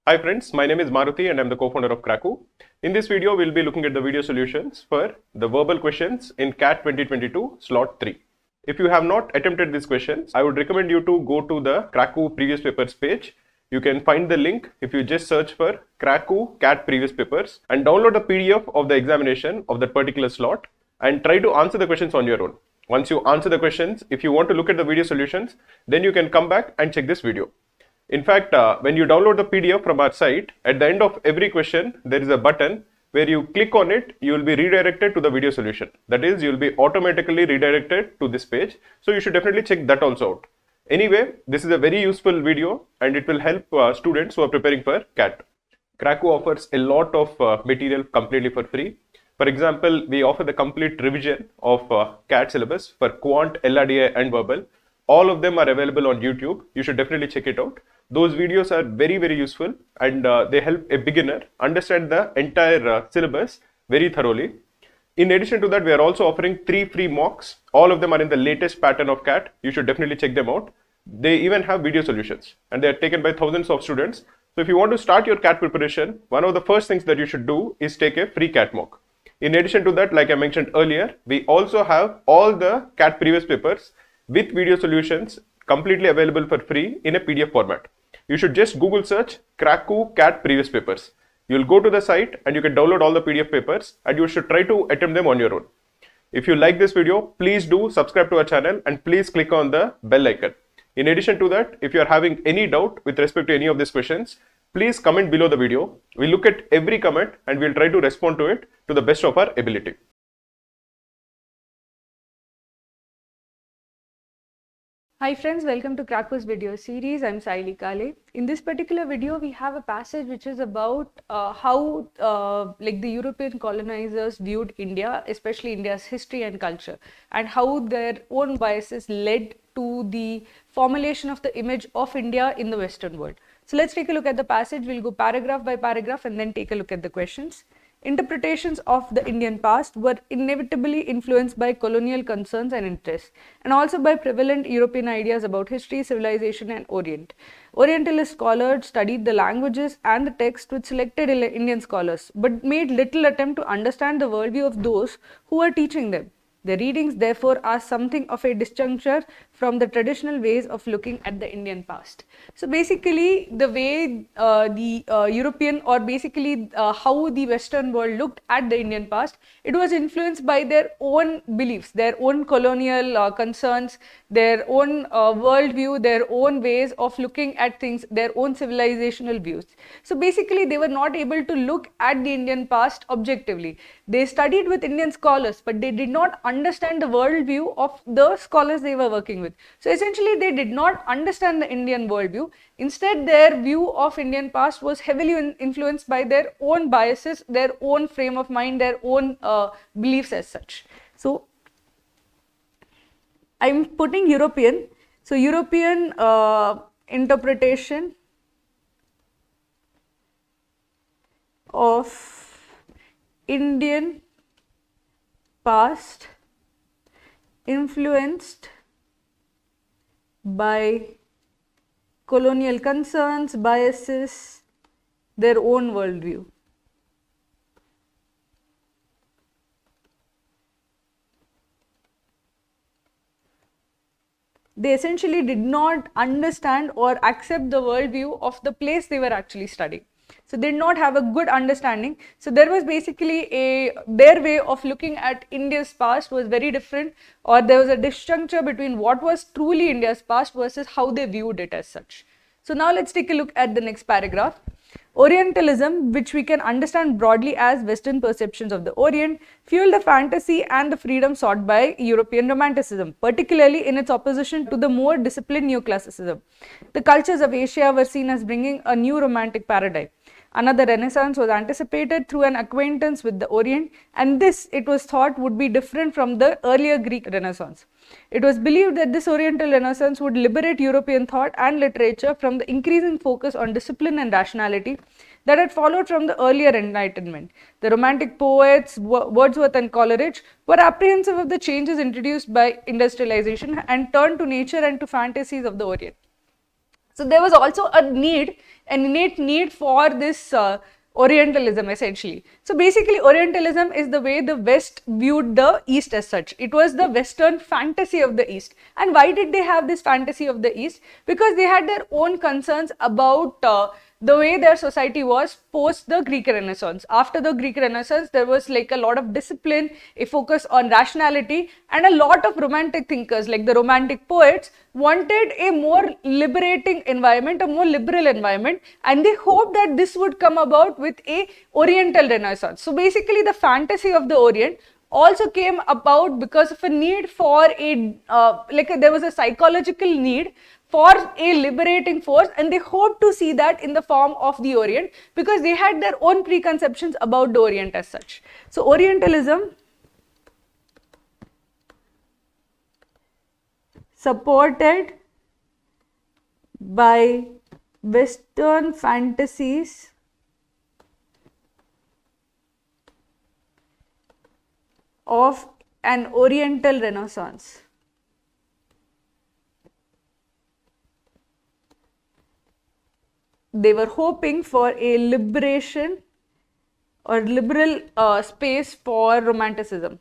Hi friends, my name is Maruti and I'm the co-founder of Cracku. In this video, we'll be looking at the video solutions for the verbal questions in CAT 2022 Slot 3. If you have not attempted these questions, I would recommend you to go to the Cracku previous papers page. You can find the link if you just search for Cracku CAT previous papers and download the PDF of the examination of that particular slot and try to answer the questions on your own. Once you answer the questions, if you want to look at the video solutions, then you can come back and check this video. In fact, when you download the PDF from our site, at the end of every question, there is a button where you click on it, you will be redirected to the video solution. That is, you will be automatically redirected to this page. So you should definitely check that also out. Anyway, this is a very useful video and it will help students who are preparing for CAT. Cracku offers a lot of material completely for free. For example, we offer the complete revision of CAT syllabus for Quant, LRDI and Verbal. All of them are available on YouTube. You should definitely check it out. Those videos are very useful and they help a beginner understand the entire syllabus very thoroughly. In addition to that, we are also offering 3 free mocks. All of them are in the latest pattern of CAT. You should definitely check them out. They even have video solutions and they are taken by thousands of students. So if you want to start your CAT preparation, one of the first things that you should do is take a free CAT mock. In addition to that, like I mentioned earlier, we also have all the CAT previous papers with video solutions completely available for free in a PDF format. You should just Google search Cracku CAT previous papers. You'll go to the site and you can download all the PDF papers and you should try to attempt them on your own. If you like this video, please do subscribe to our channel and please click on the bell icon. In addition to that, if you are having any doubt with respect to any of these questions, please comment below the video. We'll look at every comment and we'll try to respond to it to the best of our ability. Hi friends, welcome to Cracku's video series. I'm Sayali Kal. In this particular video, we have a passage which is about how the European colonizers viewed India, especially India's history and culture, and how their own biases led to the formulation of the image of India in the Western world. So let's take a look at the passage. We'll go paragraph by paragraph and then take a look at the questions. Interpretations of the Indian past were inevitably influenced by colonial concerns and interests, and also by prevalent European ideas about history, civilization, and Orient. Orientalist scholars studied the languages and the text with selected Indian scholars, but made little attempt to understand the worldview of those who were teaching them. The readings, therefore, are something of a disjuncture from the traditional ways of looking at the Indian past. So basically, the way European or basically how the Western world looked at the Indian past, it was influenced by their own beliefs, their own colonial concerns, their own worldview, their own ways of looking at things, their own civilizational views. So basically, they were not able to look at the Indian past objectively. They studied with Indian scholars, but they did not understand the worldview of the scholars they were working with. So essentially, they did not understand the Indian worldview. Instead, their view of Indian past was heavily influenced by their own biases, their own frame of mind, their own beliefs as such. So I'm putting European. So European interpretation of Indian past influenced by colonial concerns, biases, their own worldview. They essentially did not understand or accept the worldview of the place they were actually studying. So they did not have a good understanding. So there was basically their way of looking at India's past was very different, or there was a disjuncture between what was truly India's past versus how they viewed it as such. So now let's take a look at the next paragraph. Orientalism, which we can understand broadly as Western perceptions of the Orient, fueled the fantasy and the freedom sought by European Romanticism, particularly in its opposition to the more disciplined Neoclassicism. The cultures of Asia were seen as bringing a new romantic paradigm. Another Renaissance was anticipated through an acquaintance with the Orient, and this, it was thought, would be different from the earlier Greek Renaissance. It was believed that this Oriental Renaissance would liberate European thought and literature from the increasing focus on discipline and rationality that had followed from the earlier Enlightenment. The Romantic poets, Wordsworth and Coleridge, were apprehensive of the changes introduced by industrialization and turned to nature and to fantasies of the Orient. So there was also an innate need for this Orientalism essentially. So basically Orientalism is the way the West viewed the East as such. It was the Western fantasy of the East. And why did they have this fantasy of the East? Because they had their own concerns about the way their society was post the Greek Renaissance. After the Greek Renaissance, there was like a lot of discipline, a focus on rationality, and a lot of romantic thinkers like the romantic poets wanted a more liberating environment, a more liberal environment, and they hoped that this would come about with a Oriental Renaissance. So basically the fantasy of the Orient also came about because of a need for there was a psychological need for a liberating force, and they hoped to see that in the form of the Orient because they had their own preconceptions about the Orient as such. So Orientalism supported by Western fantasies of an Oriental Renaissance. They were hoping for a liberation or liberal space for Romanticism.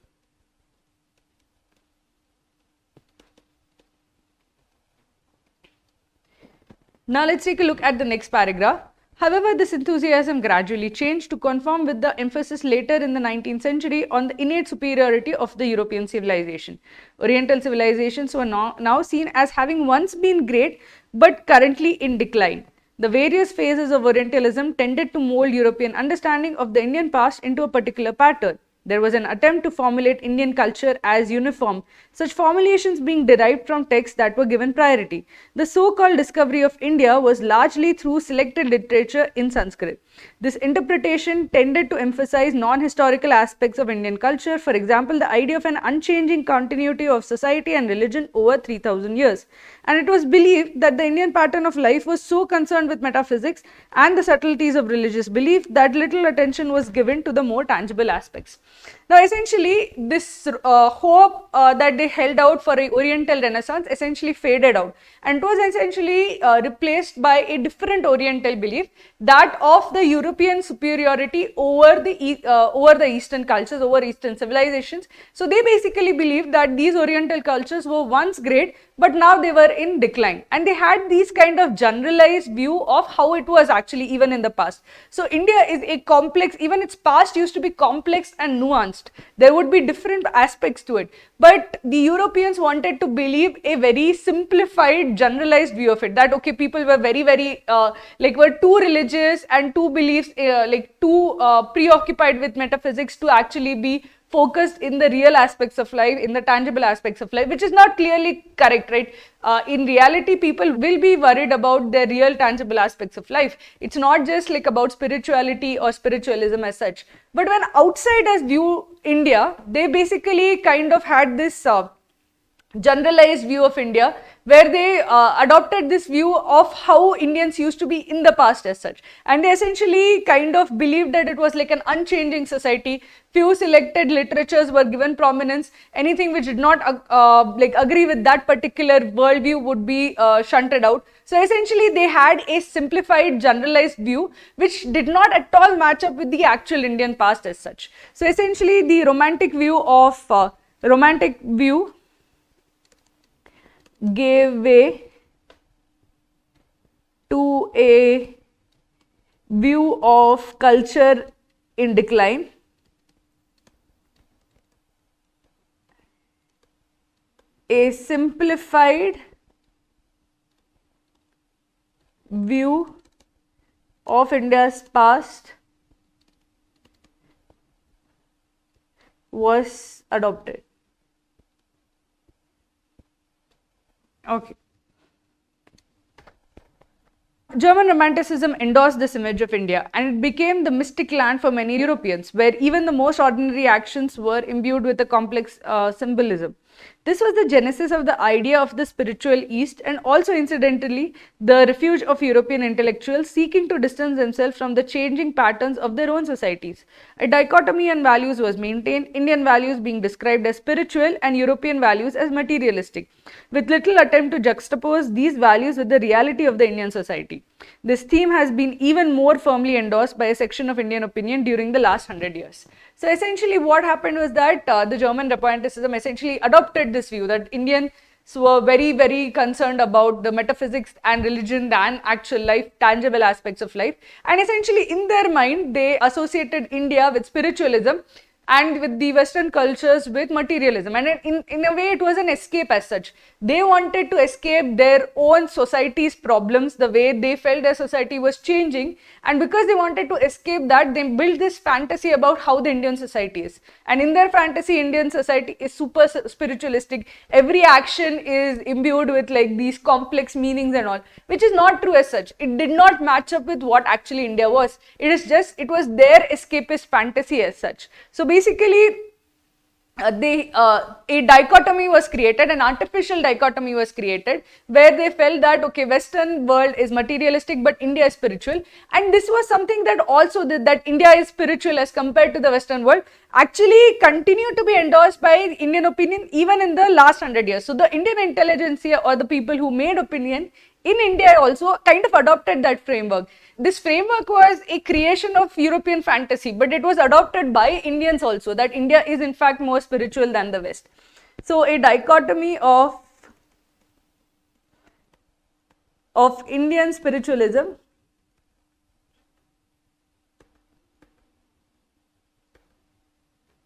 Now let's take a look at the next paragraph. However, this enthusiasm gradually changed to conform with the emphasis later in the 19th century on the innate superiority of the European civilization. Oriental civilizations were now seen as having once been great but currently in decline. The various phases of Orientalism tended to mold European understanding of the Indian past into a particular pattern. There was an attempt to formulate Indian culture as uniform, such formulations being derived from texts that were given priority. The so-called discovery of India was largely through selected literature in Sanskrit. This interpretation tended to emphasize non-historical aspects of Indian culture, for example, the idea of an unchanging continuity of society and religion over 3000 years. And it was believed that the Indian pattern of life was so concerned with metaphysics and the subtleties of religious belief that little attention was given to the more tangible aspects. Now essentially this hope that they held out for an Oriental Renaissance essentially faded out and was essentially replaced by a different Oriental belief, that of the European superiority over the Eastern cultures, over Eastern civilizations. So they basically believed that these Oriental cultures were once great but now they were in decline, and they had these kind of generalized view of how it was actually even in the past. So India is a complex, even its past used to be complex and nuanced. There would be different aspects to it, but the Europeans wanted to believe a very simplified generalized view of it, that okay, people were very were too religious and too beliefs too preoccupied with metaphysics to actually be focused in the real aspects of life, in the tangible aspects of life, which is not clearly correct, right? In reality, people will be worried about their real tangible aspects of life. It's not just like about spirituality or spiritualism as such. But when outsiders view India, they basically kind of had this generalized view of India, where they adopted this view of how Indians used to be in the past as such, and they essentially kind of believed that it was like an unchanging society. Few selected literatures were given prominence. Anything which did not agree with that particular worldview would be shunted out. So essentially they had a simplified generalized view which did not at all match up with the actual Indian past as such. So essentially the romantic view gave way to a view of culture in decline, a simplified view of India's past was adopted. Okay. German Romanticism endorsed this image of India, and it became the mystic land for many Europeans, where even the most ordinary actions were imbued with a complex symbolism. This was the genesis of the idea of the spiritual East, and also incidentally the refuge of European intellectuals seeking to distance themselves from the changing patterns of their own societies. A dichotomy in values was maintained, Indian values being described as spiritual and European values as materialistic, with little attempt to juxtapose these values with the reality of the Indian society. This theme has been even more firmly endorsed by a section of Indian opinion during the last 100 years. So essentially what happened was that the German Orientalism essentially adopted this view that Indians were very, very concerned about the metaphysics and religion than actual life, tangible aspects of life. And essentially in their mind, they associated India with spiritualism and with the Western cultures with materialism. And in a way, it was an escape as such. They wanted to escape their own society's problems, the way they felt their society was changing. And because they wanted to escape that, they built this fantasy about how the Indian society is. And in their fantasy, Indian society is super spiritualistic. Every action is imbued with like these complex meanings and all, which is not true as such. It did not match up with what actually India was. It was their escapist fantasy as such. So basically, a dichotomy was created, an artificial dichotomy was created, where they felt that, okay, Western world is materialistic, but India is spiritual. And this was something that also that India is spiritual as compared to the Western world, actually continued to be endorsed by Indian opinion even in the last 100 years. So the Indian intelligentsia, or the people who made opinion in India, also kind of adopted that framework. This framework was a creation of European fantasy, but it was adopted by Indians also, that India is in fact more spiritual than the West. So a dichotomy of Indian spiritualism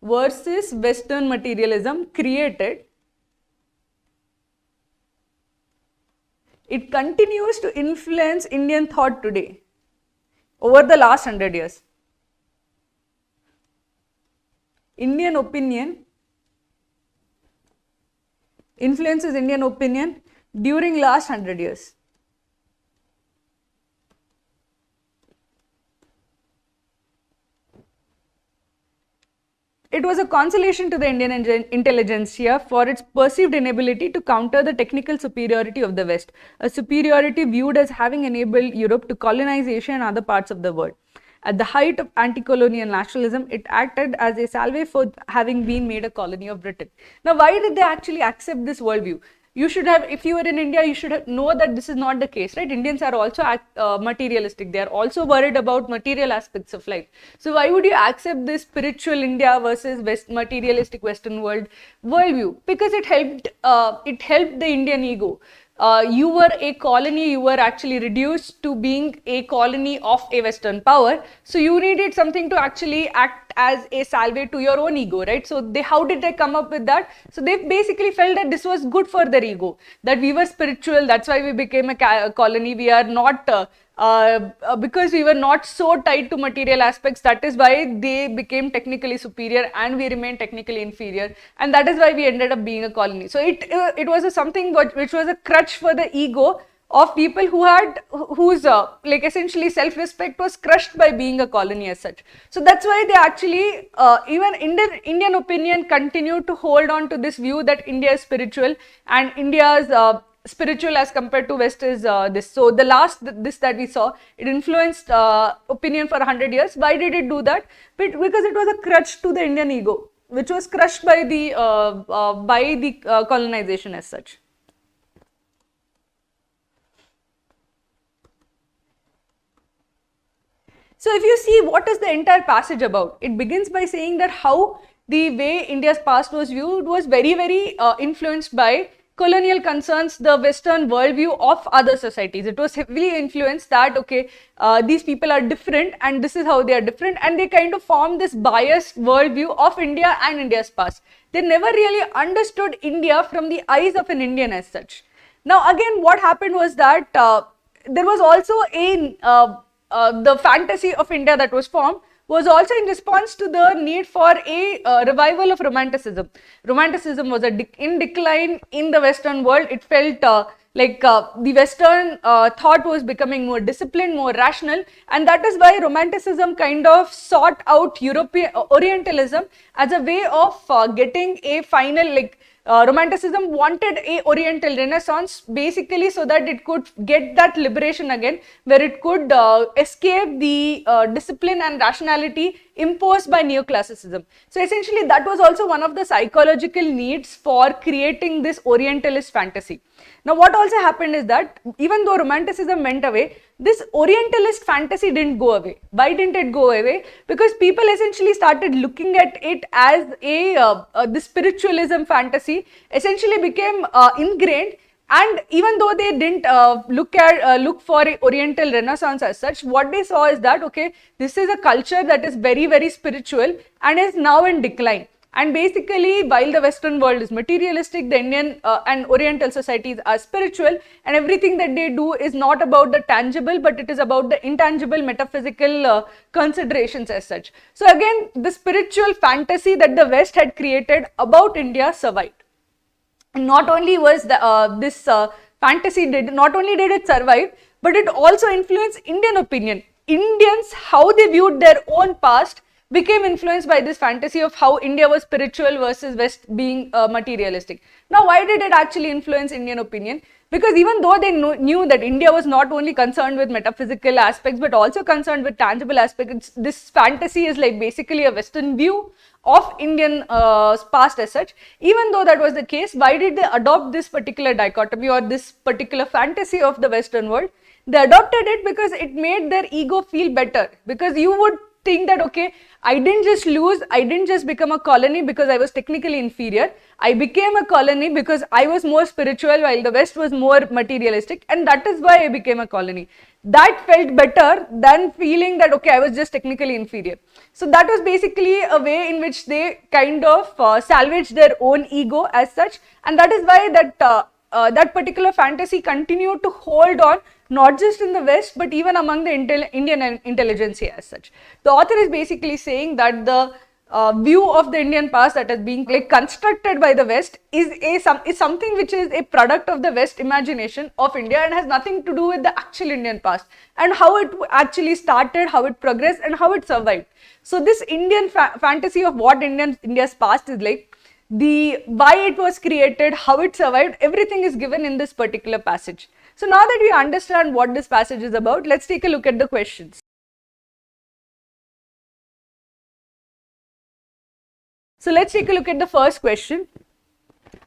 versus Western materialism created. It continues to influence Indian thought today over the last 100 years. Indian opinion influences Indian opinion during last 100 years. It was a consolation to the Indian intelligentsia for its perceived inability to counter the technical superiority of the West, a superiority viewed as having enabled Europe to colonize Asia and other parts of the world. At the height of anti-colonial nationalism, it acted as a salve for having been made a colony of Britain. Now, why did they actually accept this worldview? You should have, if you were in India, you should know that this is not the case, right? Indians are also materialistic. They are also worried about material aspects of life. So why would you accept this spiritual India versus materialistic Western worldview? Because it helped the Indian ego. You were a colony, you were actually reduced to being a colony of a Western power. So you needed something to actually act as a salve to your own ego, right? So how did they come up with that? So they basically felt that this was good for their ego, that we were spiritual, that's why we became a colony. We are not, because we were not so tied to material aspects, that is why they became technically superior and we remained technically inferior, and that is why we ended up being a colony. So it was something which was a crutch for the ego of people whose like essentially self-respect was crushed by being a colony as such. So that's why they actually, even Indian opinion continued to hold on to this view that India is spiritual and India's spiritual as compared to West is this. So this that we saw, it influenced opinion for 100 years. Why did it do that? Because it was a crutch to the Indian ego, which was crushed by the colonization as such. So if you see what is the entire passage about, it begins by saying that how the way India's past was viewed was very, very influenced by colonial concerns, the Western worldview of other societies. It was heavily influenced that, okay, these people are different and this is how they are different, and they kind of formed this biased worldview of India and India's past. They never really understood India from the eyes of an Indian as such. Now again, what happened was that there was also the fantasy of India that was formed was also in response to the need for a revival of Romanticism. Romanticism was in decline in the Western world. It felt like the Western thought was becoming more disciplined, more rational, and that is why Romanticism kind of sought out Orientalism as a way of getting a final, like Romanticism wanted a Oriental Renaissance basically so that it could get that liberation again, where it could escape the discipline and rationality imposed by neoclassicism. So essentially that was also one of the psychological needs for creating this Orientalist fantasy. Now what also happened is that even though Romanticism went away, this Orientalist fantasy didn't go away. Why didn't it go away? Because people essentially started looking at it as the spiritualism fantasy essentially became ingrained. And even though they didn't look for a Oriental Renaissance as such, what they saw is that, okay, this is a culture that is very, very spiritual and is now in decline. And basically, while the Western world is materialistic, the Indian and Oriental societies are spiritual, and everything that they do is not about the tangible, but it is about the intangible, metaphysical considerations as such. So again, the spiritual fantasy that the West had created about India survived. And not only was this fantasy not only did it survive, but it also influenced Indian opinion. Indians, how they viewed their own past, became influenced by this fantasy of how India was spiritual versus West being materialistic. Now, why did it actually influence Indian opinion? Because even though they knew that India was not only concerned with metaphysical aspects, but also concerned with tangible aspects, this fantasy is like basically a Western view of Indian past as such. Even though that was the case, why did they adopt this particular dichotomy or this particular fantasy of the Western world? They adopted it because it made their ego feel better. Because you would think that, okay, I didn't just lose, I didn't just become a colony because I was technically inferior. I became a colony because I was more spiritual while the West was more materialistic, and that is why I became a colony. That felt better than feeling that, okay, I was just technically inferior. So that was basically a way in which they kind of salvaged their own ego as such, and that is why that particular fantasy continued to hold on, not just in the West, but even among the Indian intelligentsia as such. The author is basically saying that the view of the Indian past that is being like constructed by the West is something which is a product of the West imagination of India and has nothing to do with the actual Indian past and how it actually started, how it progressed, and how it survived. So this Indian fantasy of what India's past is like, why it was created, how it survived, everything is given in this particular passage. So now that we understand what this passage is about, let's take a look at the questions. So let's take a look at the first question.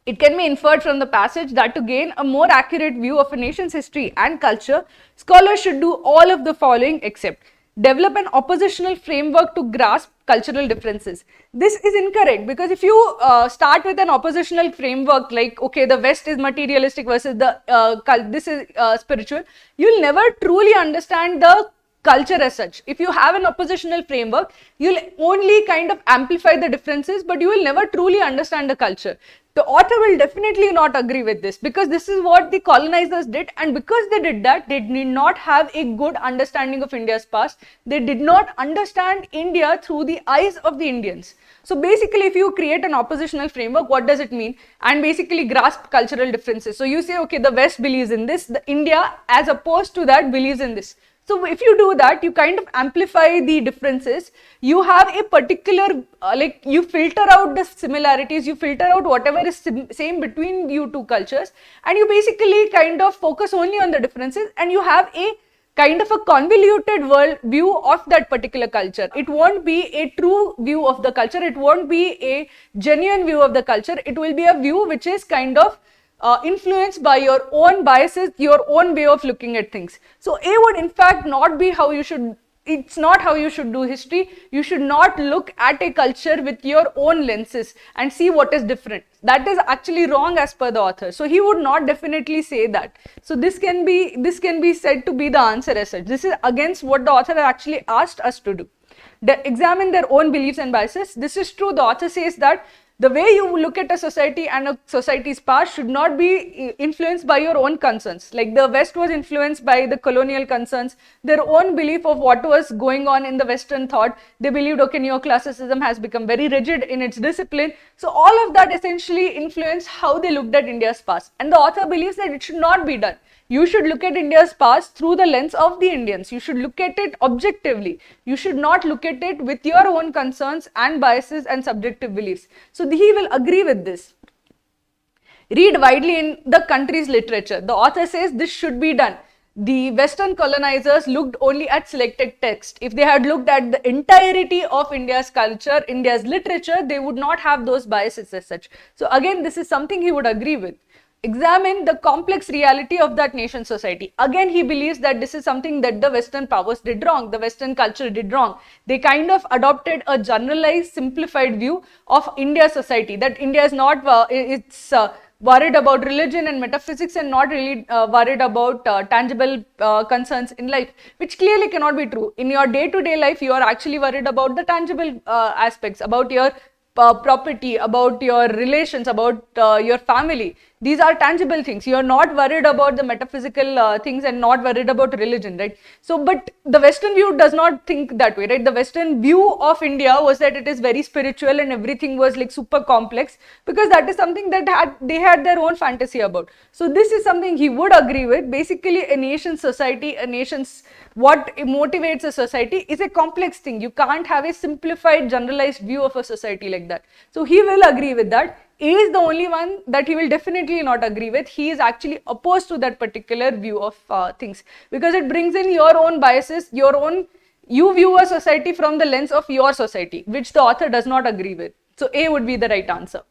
It can be inferred from the passage that to gain a more accurate view of a nation's history and culture, scholars should do all of the following except develop an oppositional framework to grasp cultural differences. This is incorrect, because if you start with an oppositional framework like, okay, the West is materialistic versus this is spiritual, you'll never truly understand the culture as such. If you have an oppositional framework, you'll only kind of amplify the differences, but you will never truly understand the culture. The author will definitely not agree with this, because this is what the colonizers did, and because they did that, they did not have a good understanding of India's past. They did not understand India through the eyes of the Indians. So basically, if you create an oppositional framework, what does it mean? And basically grasp cultural differences. So you say, okay, the West believes in this, the India as opposed to that believes in this. So if you do that, you kind of amplify the differences. You have a particular, you filter out the similarities, you filter out whatever is same between you two cultures, and you basically kind of focus only on the differences, and you have a kind of a convoluted world view of that particular culture. It won't be a true view of the culture. It won't be a genuine view of the culture. It will be a view which is kind of influenced by your own biases, your own way of looking at things. So A would in fact not be how you should, it's not how you should do history. You should not look at a culture with your own lenses and see what is different. That is actually wrong as per the author. So he would not definitely say that. So this can be said to be the answer as such. This is against what the author actually asked us to do. Examine their own beliefs and biases. This is true. The author says that the way you look at a society and a society's past should not be influenced by your own concerns. Like the West was influenced by the colonial concerns, their own belief of what was going on in the Western thought. They believed, okay, neoclassicism has become very rigid in its discipline. So all of that essentially influenced how they looked at India's past. And the author believes that it should not be done. You should look at India's past through the lens of the Indians. You should look at it objectively. You should not look at it with your own concerns and biases and subjective beliefs. So he will agree with this. read widely in the country's literature. The author says this should be done. The Western colonizers looked only at selected texts. If they had looked at the entirety of India's culture, India's literature, they would not have those biases as such. So again, this is something he would agree with. Examine the complex reality of that nation's society. Again, he believes that this is something that the Western powers did wrong, the Western culture did wrong. They kind of adopted a generalized, simplified view of India's society, that India is not, worried about religion and metaphysics and not really worried about tangible concerns in life, which clearly cannot be true. In your day-to-day life, you are actually worried about the tangible aspects, about your property, about your relations, about your family. These are tangible things. You are not worried about the metaphysical things and not worried about religion, right? So, but the Western view does not think that way, right? The Western view of India was that it is very spiritual and everything was like super complex, because that is something that they had their own fantasy about. So this is something he would agree with. Basically, a nation's society, what motivates a society is a complex thing. You can't have a simplified, generalized view of a society like that. So he will agree with that. A is the only one that he will definitely not agree with. He is actually opposed to that particular view of things, because it brings in your own biases, you view a society from the lens of your society, which the author does not agree with. So A would be the right answer.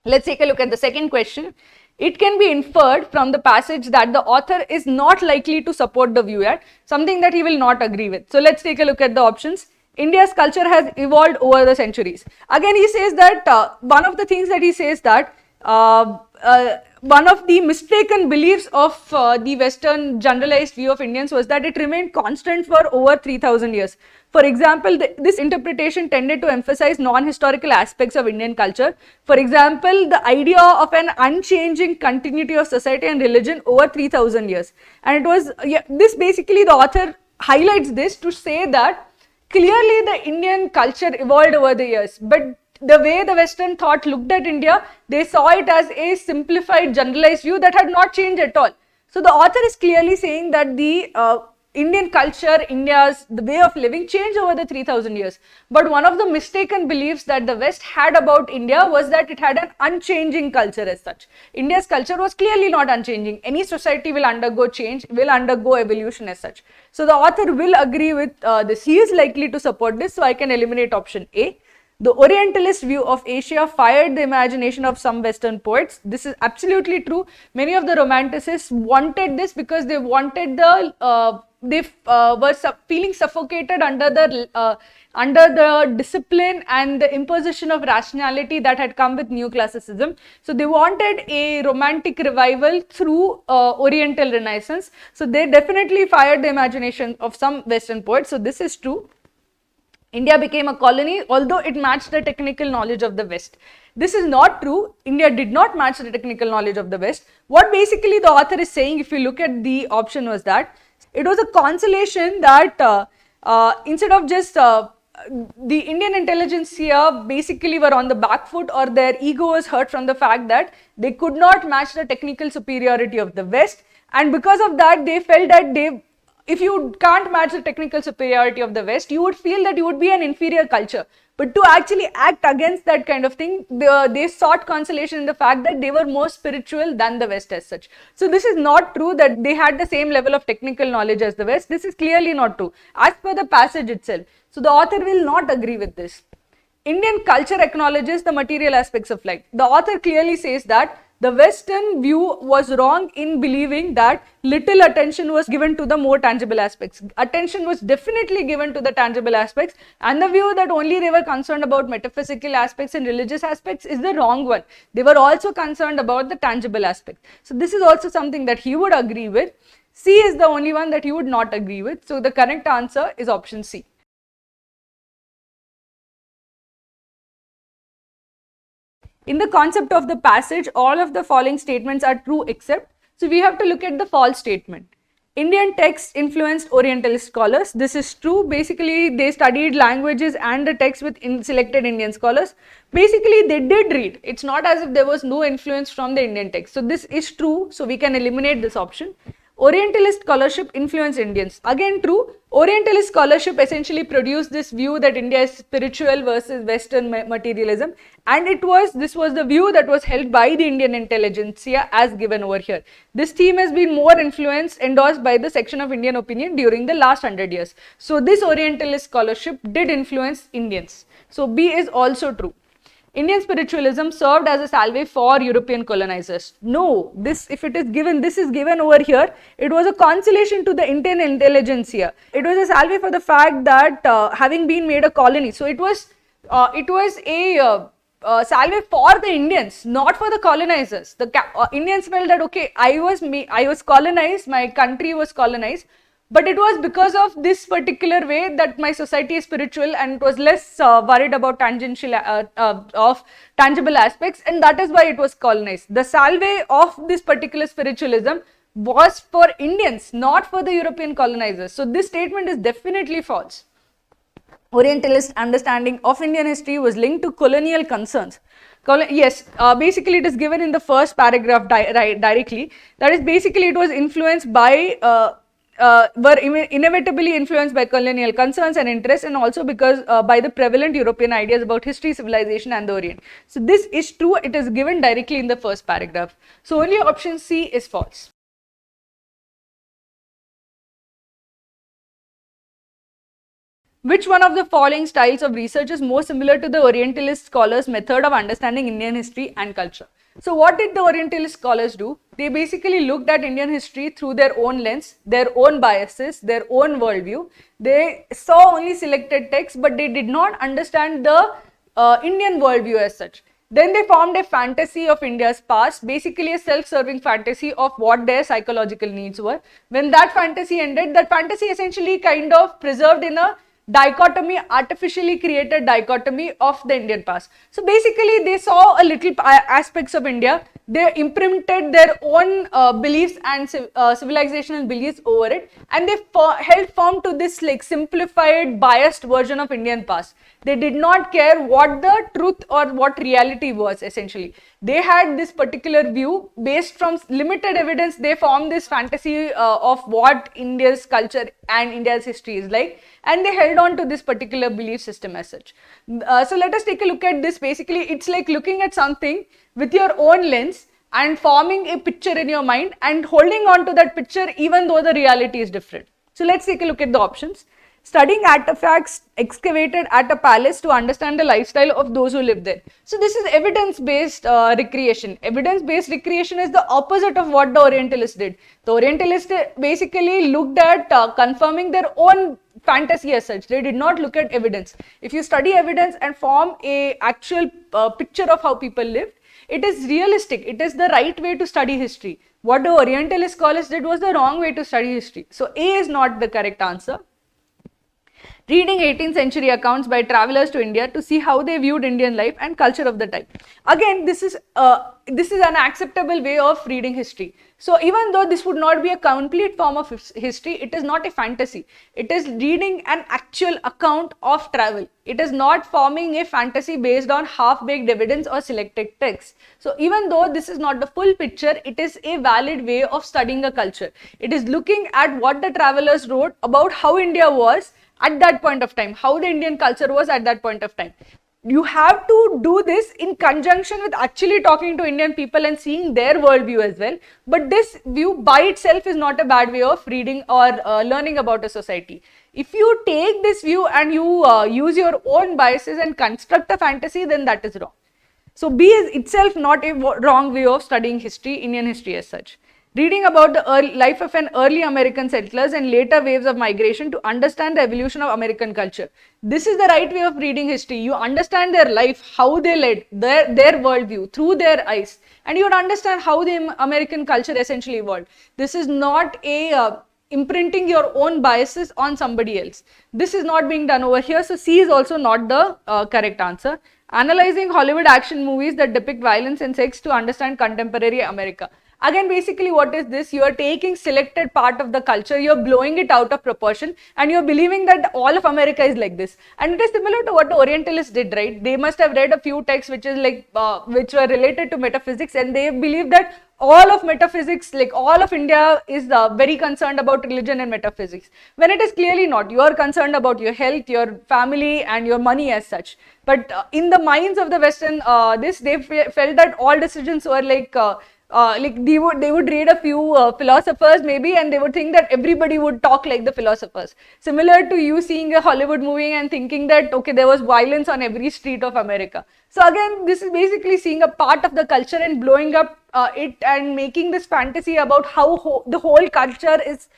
Let's take a look at the second question. It can be inferred from the passage that the author is not likely to support the view at, something that he will not agree with. So let's take a look at the options. India's culture has evolved over the centuries. Again, he says that one of the things that he says that one of the mistaken beliefs of the Western generalized view of Indians was that it remained constant for over 3000 years. For example, this interpretation tended to emphasize non-historical aspects of Indian culture. For example, the idea of an unchanging continuity of society and religion over 3000 years. And it was, this basically the author highlights this to say that clearly the Indian culture evolved over the years, but the way the Western thought looked at India, they saw it as a simplified, generalized view that had not changed at all. So the author is clearly saying that the Indian culture, the way of living changed over the 3000 years. But one of the mistaken beliefs that the West had about India was that it had an unchanging culture as such. India's culture was clearly not unchanging. Any society will undergo change, will undergo evolution as such. So the author will agree with this. He is likely to support this, so I can eliminate option A. The Orientalist view of Asia fired the imagination of some Western poets. This is absolutely true. Many of the Romanticists wanted this because they wanted they were feeling suffocated under the discipline and the imposition of rationality that had come with Neoclassicism. So they wanted a romantic revival through Oriental Renaissance. So they definitely fired the imagination of some Western poets. So this is true. India became a colony, although it matched the technical knowledge of the West. This is not true. India did not match the technical knowledge of the West. What basically the author is saying, if you look at the option, was that it was a consolation that instead of just the Indian intelligentsia basically were on the back foot, or their ego was hurt from the fact that they could not match the technical superiority of the West, and because of that they felt that if you can't match the technical superiority of the West, you would feel that you would be an inferior culture. But to actually act against that kind of thing, they sought consolation in the fact that they were more spiritual than the West as such. So this is not true that they had the same level of technical knowledge as the West. This is clearly not true, as per the passage itself. So the author will not agree with this. Indian culture acknowledges the material aspects of life. The author clearly says that the Western view was wrong in believing that little attention was given to the more tangible aspects. Attention was definitely given to the tangible aspects, and the view that only they were concerned about metaphysical aspects and religious aspects is the wrong one. They were also concerned about the tangible aspect. So this is also something that he would agree with. C is the only one that he would not agree with. So the correct answer is option C. In the concept of the passage, all of the following statements are true except, so we have to look at the false statement. Indian texts influenced Orientalist scholars. This is true. Basically, they studied languages and the text with selected Indian scholars. Basically, they did read. It's not as if there was no influence from the Indian text. So this is true. So we can eliminate this option. Orientalist scholarship influenced Indians. Again true, Orientalist scholarship essentially produced this view that India is spiritual versus Western materialism, and this was the view that was held by the Indian intelligentsia as given over here. This theme has been more endorsed by the section of Indian opinion during the last 100 years. So this Orientalist scholarship did influence Indians. So B is also true. Indian spiritualism served as a salve for European colonizers. No, this is given over here. It was a consolation to the Indian intelligentsia. It was a salve for the fact that having been made a colony, so it was a salve for the Indians, not for the colonizers. The Indians felt that okay, I was colonized, my country was colonized. But it was because of this particular way that my society is spiritual and it was less worried about tangible aspects, and that is why it was colonized. The salve of this particular spiritualism was for Indians, not for the European colonizers. So this statement is definitely false. Orientalist understanding of Indian history was linked to colonial concerns. Basically it is given in the first paragraph directly. That is basically it was influenced by were inevitably influenced by colonial concerns and interests, and also because by the prevalent European ideas about history, civilization and the Orient. So this is true, it is given directly in the first paragraph. So only option C is false. Which one of the following styles of research is more similar to the Orientalist scholars' method of understanding Indian history and culture? So what did the Orientalist scholars do? They basically looked at Indian history through their own lens, their own biases, their own worldview. They saw only selected texts, but they did not understand the Indian worldview as such. Then they formed a fantasy of India's past, basically a self-serving fantasy of what their psychological needs were. When that fantasy ended, that fantasy essentially kind of preserved in a dichotomy, artificially created dichotomy of the Indian past. So basically they saw a little aspects of India, they imprinted their own beliefs and civilizational beliefs over it, and they held firm to this like simplified, biased version of Indian past. They did not care what the truth or what reality was essentially. They had this particular view based from limited evidence. They formed this fantasy of what India's culture and India's history is like, and they held on to this particular belief system as such. So let us take a look at this. Basically, it's like looking at something with your own lens and forming a picture in your mind and holding on to that picture even though the reality is different. So let's take a look at the options. Studying artifacts excavated at a palace to understand the lifestyle of those who live there. So this is evidence-based recreation. Evidence-based recreation is the opposite of what the Orientalists did. The Orientalists basically looked at confirming their own fantasy as such. They did not look at evidence. If you study evidence and form a actual picture of how people lived, it is realistic. It is the right way to study history. What the Orientalist scholars did was the wrong way to study history. So A is not the correct answer. Reading 18th century accounts by travelers to India to see how they viewed Indian life and culture of the time. Again, this is an acceptable way of reading history. So even though this would not be a complete form of history, it is not a fantasy. It is reading an actual account of travel. It is not forming a fantasy based on half-baked evidence or selected texts. So even though this is not the full picture, it is a valid way of studying a culture. It is looking at what the travelers wrote about how India was at that point of time, how the Indian culture was at that point of time. You have to do this in conjunction with actually talking to Indian people and seeing their worldview as well. But this view by itself is not a bad way of reading or learning about a society. If you take this view and you use your own biases and construct a fantasy, then that is wrong. So B is itself not a wrong way of studying history, Indian history as such. Reading about the life of an early American settlers and later waves of migration to understand the evolution of American culture. This is the right way of reading history. You understand their life, how they led, their worldview through their eyes, and you would understand how the American culture essentially evolved. This is not a imprinting your own biases on somebody else. This is not being done over here. So C is also not the correct answer. Analyzing Hollywood action movies that depict violence and sex to understand contemporary America. Again, basically what is this? You are taking selected part of the culture, you are blowing it out of proportion and you are believing that all of America is like this. And it is similar to what the Orientalists did, right? They must have read a few texts which is like which were related to metaphysics, and they believe that all of metaphysics, like all of India is very concerned about religion and metaphysics, when it is clearly not. You are concerned about your health, your family and your money as such. But in the minds of the Western, they felt that all decisions were like they would read a few philosophers maybe, and they would think that everybody would talk like the philosophers. Similar to you seeing a Hollywood movie and thinking that okay, there was violence on every street of America. So again, this is basically seeing a part of the culture and blowing up it and making this fantasy about how the whole culture is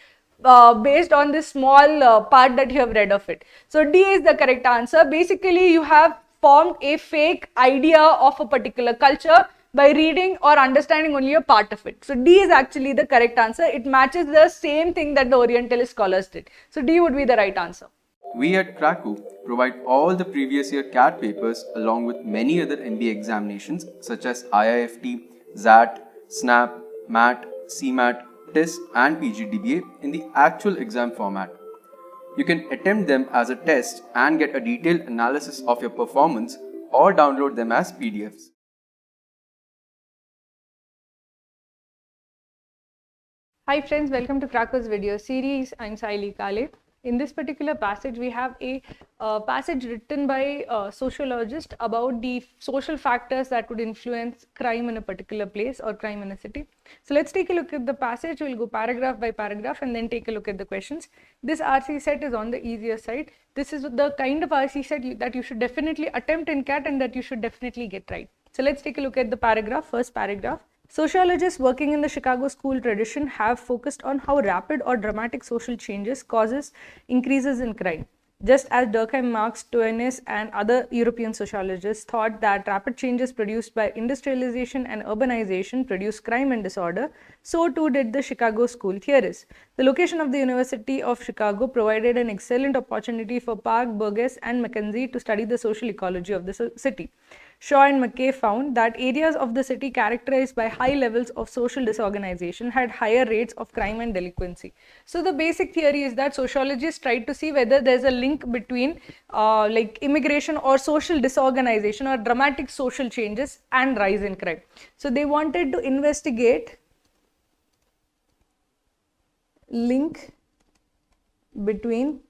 based on this small part that you have read of it. So D is the correct answer. Basically, you have formed a fake idea of a particular culture by reading or understanding only a part of it. So D is actually the correct answer. It matches the same thing that the Orientalist scholars did. So D would be the right answer. We at Cracku provide all the previous year CAT papers along with many other MBA examinations such as IIFT, ZAT, SNAP, MAT, CMAT, TIS and PGDBA in the actual exam format. You can attempt them as a test and get a detailed analysis of your performance or download them as PDFs. Hi friends, welcome to Cracku's video series. I'm Sayali Kal. In this particular passage, we have a passage written by a sociologist about the social factors that would influence crime in a particular place or crime in a city. So let's take a look at the passage. We'll go paragraph by paragraph and then take a look at the questions. This RC set is on the easier side. This is the kind of RC set that you should definitely attempt in CAT and that you should definitely get right. So let's take a look at the paragraph, first paragraph. Sociologists working in the Chicago school tradition have focused on how rapid or dramatic social changes causes increases in crime. Just as Durkheim, Marx, Twain, and other European sociologists thought that rapid changes produced by industrialization and urbanization produce crime and disorder, so too did the Chicago school theorists. The location of the University of Chicago provided an excellent opportunity for Park, Burgess, and Mackenzie to study the social ecology of the city. Shaw and McKay found that areas of the city characterized by high levels of social disorganization had higher rates of crime and delinquency. So the basic theory is that sociologists tried to see whether there's a link between like immigration or social disorganization or dramatic social changes and rise in crime. So they wanted to investigate link between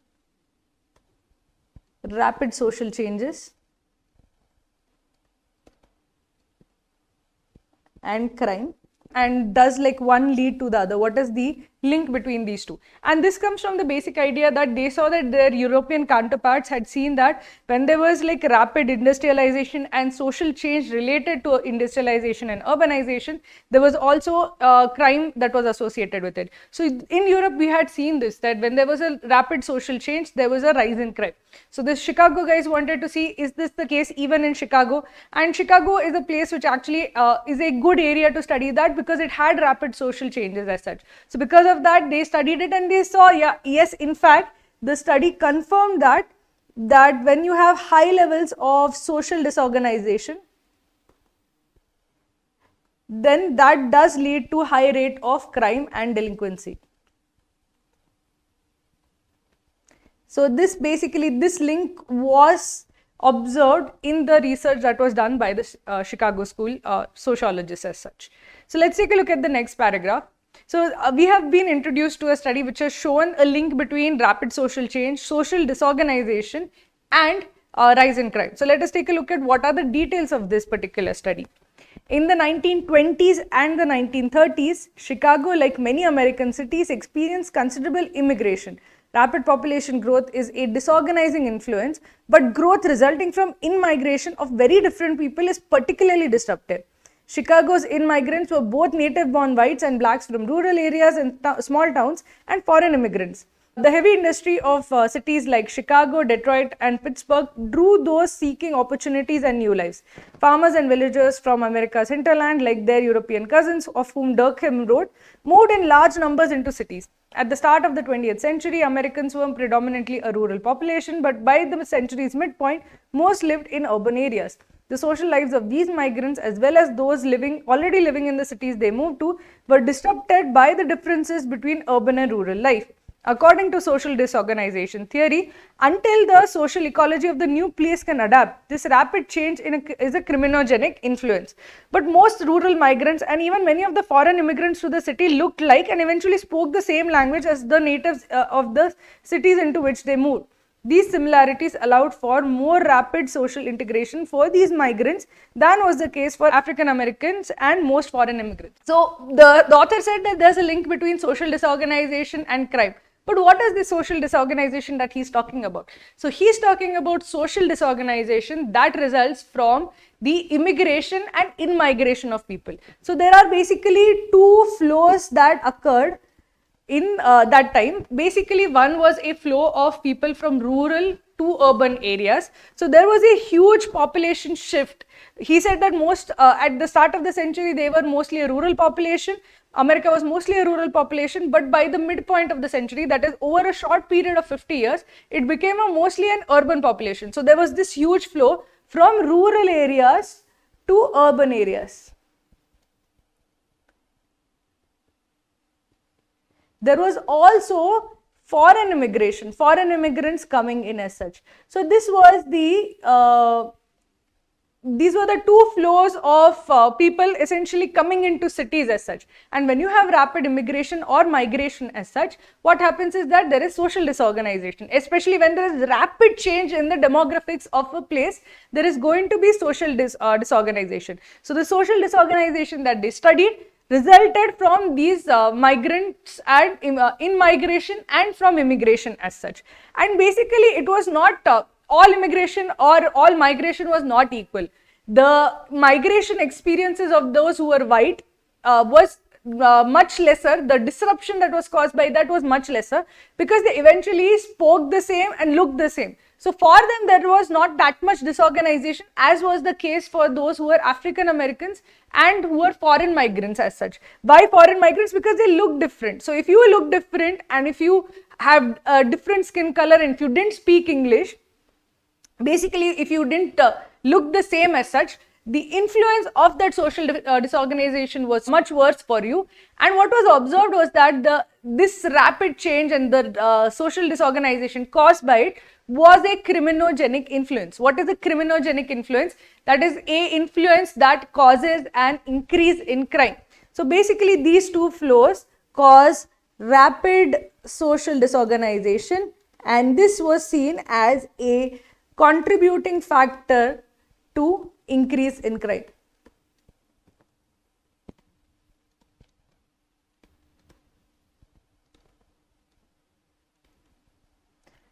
rapid social changes and crime, and does like one lead to the other? What is the link between these two? And this comes from the basic idea that they saw that their European counterparts had seen that when there was like rapid industrialization and social change related to industrialization and urbanization, there was also crime that was associated with it. So in Europe, we had seen this, that when there was a rapid social change, there was a rise in crime. So the Chicago guys wanted to see, is this the case even in Chicago? And Chicago is a place which actually is a good area to study that because it had rapid social changes as such. So because of that, they studied it and they saw, yes, in fact, the study confirmed that when you have high levels of social disorganization, then that does lead to high rate of crime and delinquency. So this link was observed in the research that was done by the Chicago school sociologists as such. So let's take a look at the next paragraph. So we have been introduced to a study which has shown a link between rapid social change, social disorganization and rise in crime. So let us take a look at what are the details of this particular study. In the 1920s and the 1930s, Chicago, like many American cities, experienced considerable immigration. Rapid population growth is a disorganizing influence, but growth resulting from in-migration of very different people is particularly disruptive. Chicago's in-migrants were both native-born whites and blacks from rural areas and small towns and foreign immigrants. The heavy industry of cities like Chicago, Detroit and Pittsburgh drew those seeking opportunities and new lives. Farmers and villagers from America's hinterland, like their European cousins, of whom Durkheim wrote, moved in large numbers into cities. At the start of the 20th century, Americans were predominantly a rural population, but by the century's midpoint, most lived in urban areas. The social lives of these migrants, as well as those already living in the cities they moved to, were disrupted by the differences between urban and rural life. According to social disorganization theory, until the social ecology of the new place can adapt, this rapid change is a criminogenic influence. But most rural migrants and even many of the foreign immigrants to the city looked like and eventually spoke the same language as the natives of the cities into which they moved. These similarities allowed for more rapid social integration for these migrants than was the case for African Americans and most foreign immigrants. So the author said that there's a link between social disorganization and crime. But what is the social disorganization that he's talking about? So he's talking about social disorganization that results from the immigration and in-migration of people. So there are basically two flows that occurred in that time. Basically, one was a flow of people from rural to urban areas. So there was a huge population shift. He said that most at the start of the century they were mostly a rural population. America was mostly a rural population, but by the midpoint of the century, that is over a short period of 50 years, it became mostly an urban population. So there was this huge flow from rural areas to urban areas. There was also foreign immigration, foreign immigrants coming in as such. So this was the these were the two flows of people essentially coming into cities as such. And when you have rapid immigration or migration as such, what happens is that there is social disorganization. Especially when there is rapid change in the demographics of a place, there is going to be social disorganization. So the social disorganization that they studied resulted from these migrants and in migration and from immigration as such. And basically it was not all immigration or all migration was not equal. The migration experiences of those who were white was much lesser. The disruption that was caused by that was much lesser because they eventually spoke the same and looked the same. So for them there was not that much disorganization as was the case for those who were African Americans and who were foreign migrants as such. Why foreign migrants? Because they look different. So if you look different and if you have a different skin color and if you didn't speak English, basically if you didn't look the same as such, the influence of that social disorganization was much worse for you. And what was observed was that this rapid change and the social disorganization caused by it was a criminogenic influence. What is a criminogenic influence? That is a influence that causes an increase in crime. So basically these two flows cause rapid social disorganization, and this was seen as a contributing factor to increase in crime.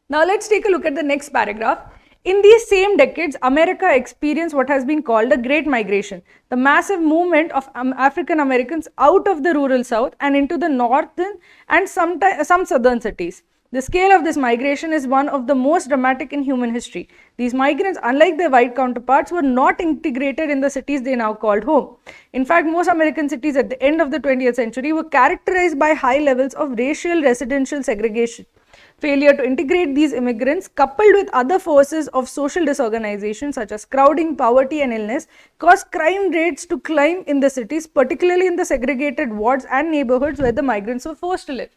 Now let's take a look at the next paragraph. In these same decades, America experienced what has been called the Great Migration, the massive movement of African Americans out of the rural south and into the northern and some southern cities. The scale of this migration is one of the most dramatic in human history. These migrants, unlike their white counterparts, were not integrated in the cities they now called home. In fact, most American cities at the end of the 20th century were characterized by high levels of racial residential segregation. Failure to integrate these immigrants, coupled with other forces of social disorganization such as crowding, poverty and illness, caused crime rates to climb in the cities, particularly in the segregated wards and neighborhoods where the migrants were forced to live.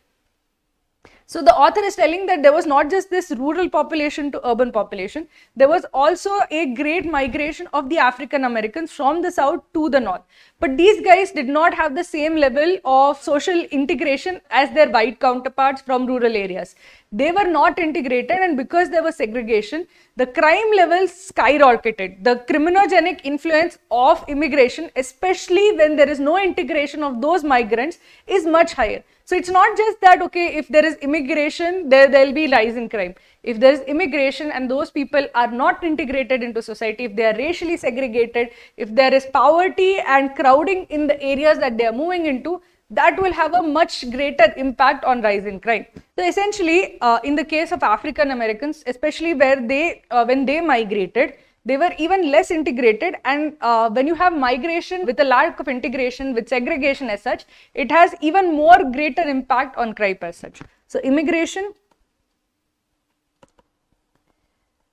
So the author is telling that there was not just this rural population to urban population, there was also a great migration of the African Americans from the south to the north. But these guys did not have the same level of social integration as their white counterparts from rural areas. They were not integrated, and because there was segregation, the crime levels skyrocketed. The criminogenic influence of immigration, especially when there is no integration of those migrants, is much higher. So it's not just that, okay, if there is immigration, there will be rise in crime. If there is immigration and those people are not integrated into society, if they are racially segregated, if there is poverty and crowding in the areas that they are moving into, that will have a much greater impact on rise in crime. So essentially, in the case of African Americans, especially where when they migrated, they were even less integrated, and when you have migration with a lack of integration, with segregation as such, it has even more greater impact on crime as such. So immigration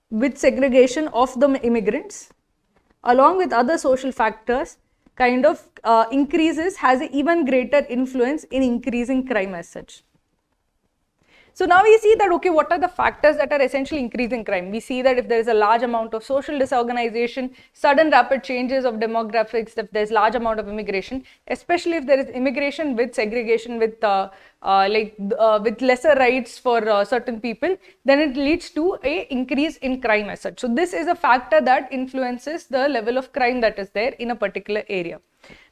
with segregation of the immigrants, along with other social factors, kind of has an even greater influence in increasing crime as such. So now we see that, okay, what are the factors that are essentially increasing crime? We see that if there is a large amount of social disorganization, sudden rapid changes of demographics, if there's large amount of immigration, especially if there is immigration with segregation, with lesser rights for certain people, then it leads to a increase in crime as such. So this is a factor that influences the level of crime that is there in a particular area.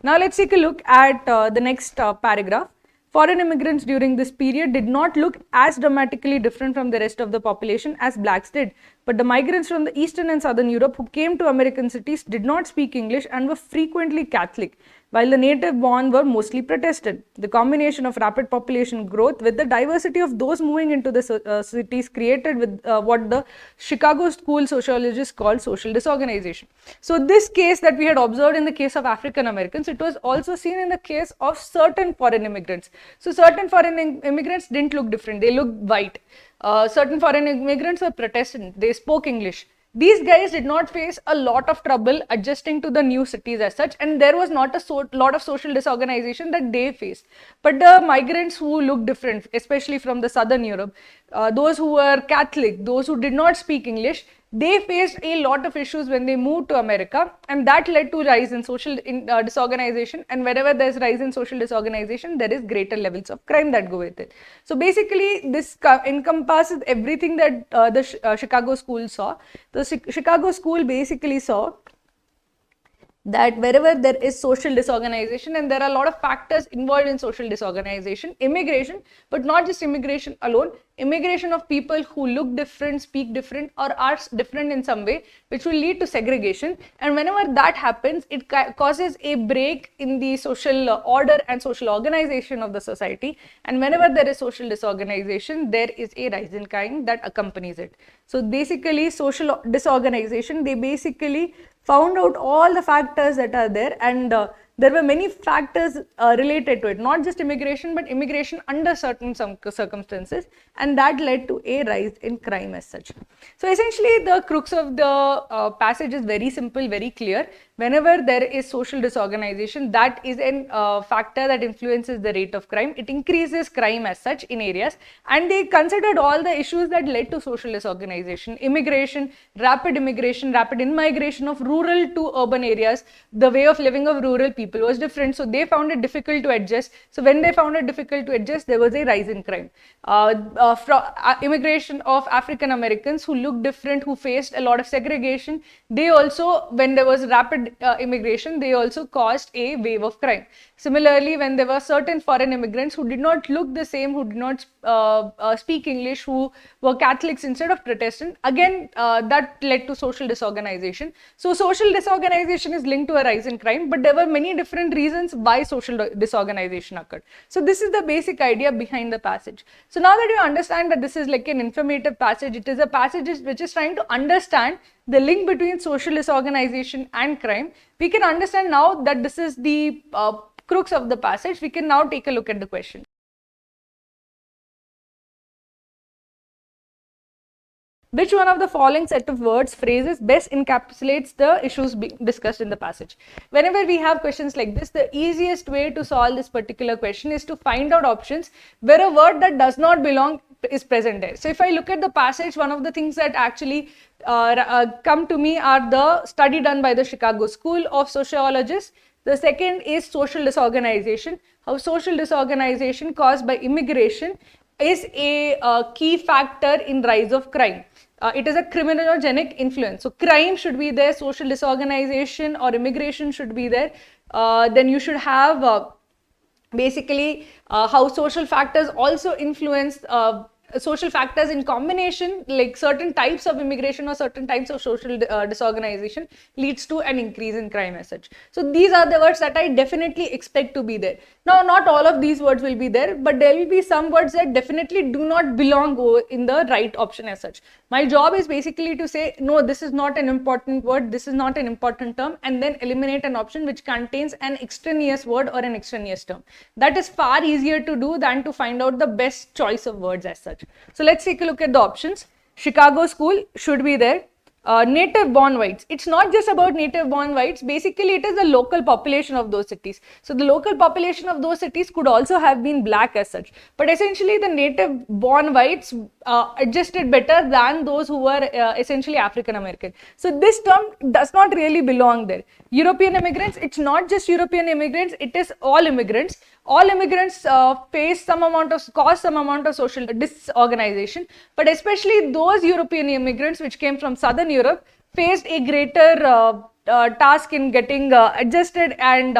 Now let's take a look at the next paragraph. Foreign immigrants during this period did not look as dramatically different from the rest of the population as blacks did, but the migrants from the Eastern and Southern Europe who came to American cities did not speak English and were frequently Catholic, while the native born were mostly Protestant. The combination of rapid population growth with the diversity of those moving into the cities created with what the Chicago school sociologists called social disorganization. So this case that we had observed in the case of African Americans, it was also seen in the case of certain foreign immigrants. So certain foreign immigrants didn't look different, they looked white. Certain foreign immigrants were Protestant, they spoke English. These guys did not face a lot of trouble adjusting to the new cities as such, and there was not a lot of social disorganization that they faced. But the migrants who looked different, especially from the Southern Europe, those who were Catholic, those who did not speak English, they faced a lot of issues when they moved to America, and that led to rise in social disorganization. And wherever there's rise in social disorganization, there is greater levels of crime that go with it. So basically, this encompasses everything that the Chicago school saw. The Chicago school basically saw that wherever there is social disorganization, and there are a lot of factors involved in social disorganization, immigration, but not just immigration alone, immigration of people who look different, speak different, or are different in some way, which will lead to segregation. And whenever that happens, it causes a break in the social order and social organization of the society. And whenever there is social disorganization, there is a rise in crime that accompanies it. So basically, social disorganization, they basically found out all the factors that are there, and there were many factors related to it, not just immigration, but immigration under certain circumstances, and that led to a rise in crime as such. So essentially, the crux of the passage is very simple, very clear. Whenever there is social disorganization, that is a factor that influences the rate of crime. It increases crime as such in areas, and they considered all the issues that led to social disorganization: immigration, rapid in-migration of rural to urban areas. The way of living of rural people was different, so they found it difficult to adjust. So when they found it difficult to adjust, there was a rise in crime. Immigration of African Americans who looked different, who faced a lot of segregation, they also, when there was rapid immigration, they also caused a wave of crime. Similarly, when there were certain foreign immigrants who did not look the same, who did not speak English, who were Catholics instead of Protestant, again that led to social disorganization. So social disorganization is linked to a rise in crime, but there were many different reasons why social disorganization occurred. So this is the basic idea behind the passage. So now that you understand that this is like an informative passage, it is a passage which is trying to understand the link between social disorganization and crime. We can understand now that this is the crux of the passage. We can now take a look at the question. Which one of the following set of words, phrases best encapsulates the issues discussed in the passage? Whenever we have questions like this, the easiest way to solve this particular question is to find out options where a word that does not belong is present there. So if I look at the passage, one of the things that actually come to me are the study done by the Chicago School of Sociologists. The second is social disorganization, how social disorganization caused by immigration is a key factor in rise of crime. It is a criminogenic influence. So crime should be there, social disorganization or immigration should be there. Then you should have basically how social factors also influence social factors in combination, like certain types of immigration or certain types of social disorganization leads to an increase in crime as such. So these are the words that I definitely expect to be there. Now, not all of these words will be there, but there will be some words that definitely do not belong in the right option as such. My job is basically to say, no, this is not an important word, this is not an important term, and then eliminate an option which contains an extraneous word or an extraneous term. That is far easier to do than to find out the best choice of words as such. So let's take a look at the options. Chicago School should be there. native born whites. It's not just about native born whites. Basically, it is the local population of those cities. So the local population of those cities could also have been black as such. But essentially, the native born whites adjusted better than those who were essentially African American. So this term does not really belong there. European immigrants, it's not just European immigrants, it is all immigrants. All immigrants cause some amount of social disorganization, but especially those European immigrants which came from Southern Europe faced a greater task in getting adjusted and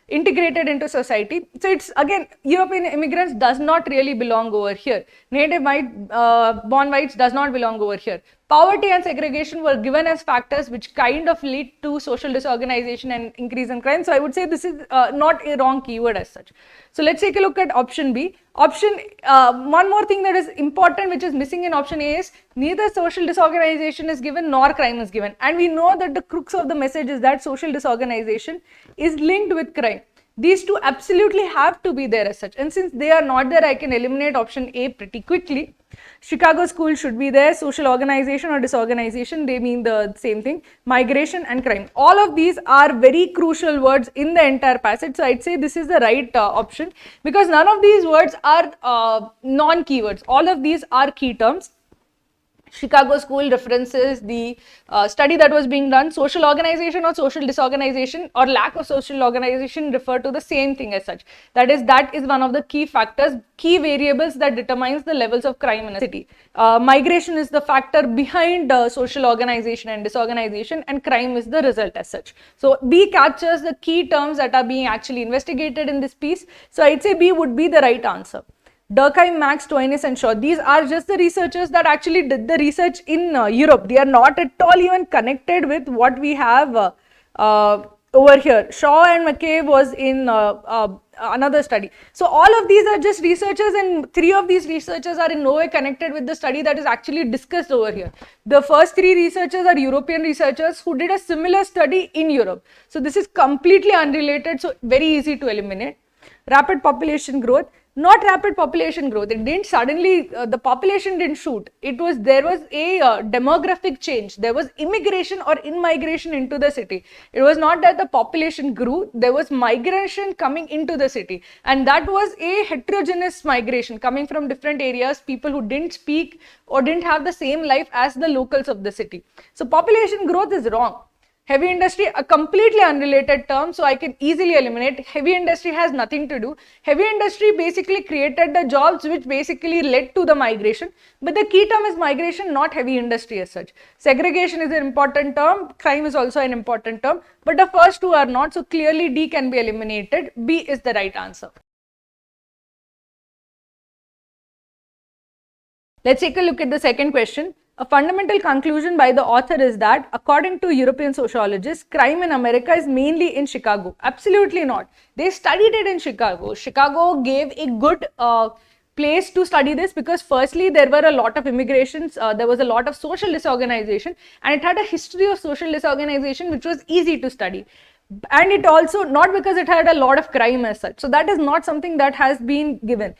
integrated into society. So it's again, European immigrants does not really belong over here. Native born whites does not belong over here. Poverty and segregation were given as factors which kind of lead to social disorganization and increase in crime. So I would say this is not a wrong keyword as such. So let's take a look at option B. One more thing that is important which is missing in option A is neither social disorganization is given nor crime is given. And we know that the crux of the message is that social disorganization is linked with crime. These two absolutely have to be there as such. And since they are not there, I can eliminate option A pretty quickly. Chicago school should be there. Social organization or disorganization, they mean the same thing. Migration and crime. All of these are very crucial words in the entire passage. So I'd say this is the right option because none of these words are non-keywords. All of these are key terms. Chicago school references the study that was being done. Social organization or social disorganization or lack of social organization refer to the same thing as such. That is one of the key factors, key variables that determines the levels of crime in a city. Migration is the factor behind social organization and disorganization, and crime is the result as such. So B captures the key terms that are being actually investigated in this piece. So I'd say B would be the right answer. Durkheim, Max, Twinis and Shaw, these are just the researchers that actually did the research in Europe. They are not at all even connected with what we have over here. Shaw and McCabe was in another study. So all of these are just researchers, and three of these researchers are in no way connected with the study that is actually discussed over here. The first three researchers are European researchers who did a similar study in Europe. So this is completely unrelated, so very easy to eliminate. Rapid population growth. Not rapid population growth. It didn't suddenly, the population didn't shoot. There was a demographic change. There was immigration or in-migration into the city. It was not that the population grew. There was migration coming into the city. And that was a heterogeneous migration coming from different areas, people who didn't speak or didn't have the same life as the locals of the city. So population growth is wrong. Heavy industry, a completely unrelated term, so I can easily eliminate. Heavy industry has nothing to do. Heavy industry basically created the jobs which basically led to the migration, but the key term is migration, not heavy industry as such. Segregation is an important term, crime is also an important term, but the first two are not, so clearly D can be eliminated. B is the right answer. Let's take a look at the second question. A fundamental conclusion by the author is that, according to European sociologists, crime in America is mainly in Chicago. Absolutely not. They studied it in Chicago. Chicago gave a good place to study this because firstly, there were a lot of immigrations, there was a lot of social disorganization, and it had a history of social disorganization which was easy to study. And it also, not because it had a lot of crime as such. So that is not something that has been given.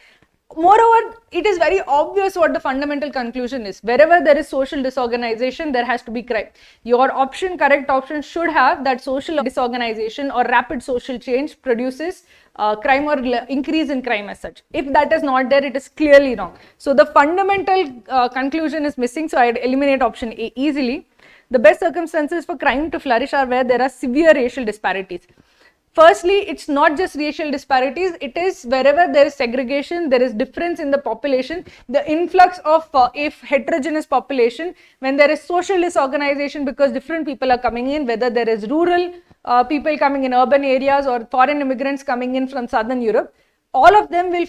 Moreover, it is very obvious what the fundamental conclusion is. Wherever there is social disorganization, there has to be crime. Your correct option should have that social disorganization or rapid social change produces crime or increase in crime as such. If that is not there, it is clearly wrong. So the fundamental conclusion is missing, so I'd eliminate option A easily. The best circumstances for crime to flourish are where there are severe racial disparities. Firstly, it's not just racial disparities, it is wherever there is segregation, there is difference in the population, the influx of a heterogeneous population, when there is social disorganization because different people are coming in, whether there is rural people coming in urban areas or foreign immigrants coming in from Southern Europe, all of them will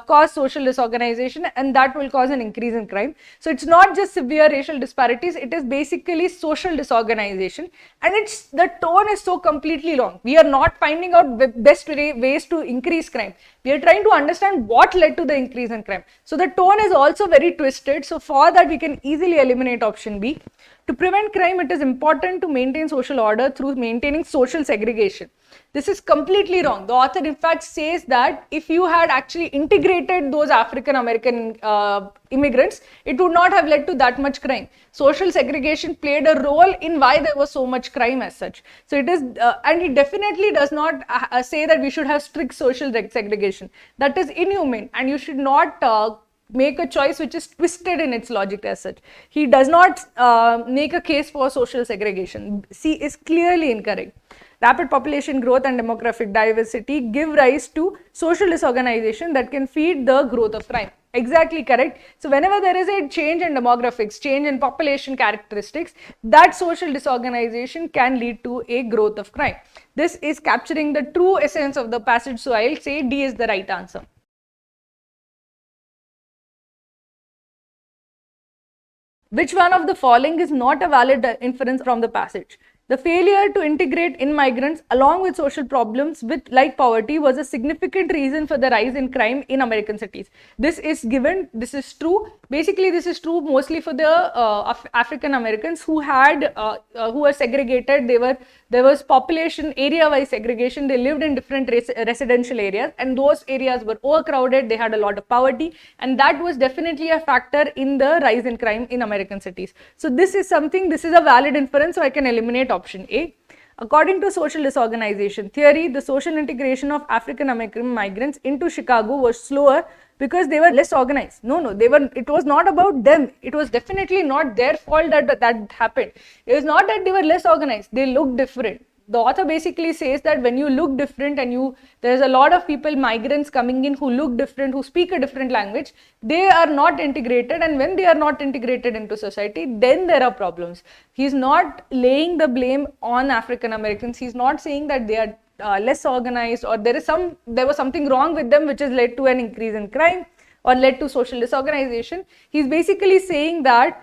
cause social disorganization, and that will cause an increase in crime. So it's not just severe racial disparities, it is basically social disorganization, and the tone is so completely wrong. We are not finding out best ways to increase crime. We are trying to understand what led to the increase in crime. So the tone is also very twisted. So for that, we can easily eliminate option B. To prevent crime, it is important to maintain social order through maintaining social segregation. This is completely wrong. The author in fact says that if you had actually integrated those African American immigrants, it would not have led to that much crime. Social segregation played a role in why there was so much crime as such. So it is, and it definitely does not say that we should have strict social segregation. That is inhumane, and you should not make a choice which is twisted in its logic as such. He does not make a case for social segregation. C is clearly incorrect. Rapid population growth and demographic diversity give rise to social disorganization that can feed the growth of crime. Exactly correct. So whenever there is a change in demographics, change in population characteristics, that social disorganization can lead to a growth of crime. This is capturing the true essence of the passage, so I'll say D is the right answer. Which one of the following is not a valid inference from the passage? The failure to integrate in-migrants along with social problems like poverty was a significant reason for the rise in crime in American cities. This is given, this is true. Basically, this is true mostly for the African Americans who were segregated. There was population area-wise segregation. They lived in different residential areas, and those areas were overcrowded. They had a lot of poverty, and that was definitely a factor in the rise in crime in American cities. So this is a valid inference, so I can eliminate option A. According to social disorganization theory, the social integration of African American migrants into Chicago was slower because they were less organized. It was not about them. It was definitely not their fault that happened. It was not that they were less organized. They looked different. The author basically says that when you look different and there's a lot of people, migrants coming in who look different, who speak a different language, they are not integrated, and when they are not integrated into society, then there are problems. He's not laying the blame on African Americans. He's not saying that they are less organized or there was something wrong with them which has led to an increase in crime or led to social disorganization. He's basically saying that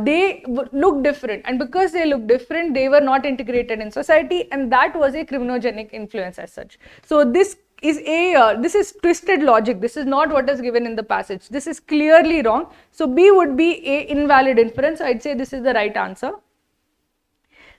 they look different, and because they look different, they were not integrated in society, and that was a criminogenic influence as such. So this is twisted logic. This is not what is given in the passage. This is clearly wrong. So B would be a invalid inference. I'd say this is the right answer.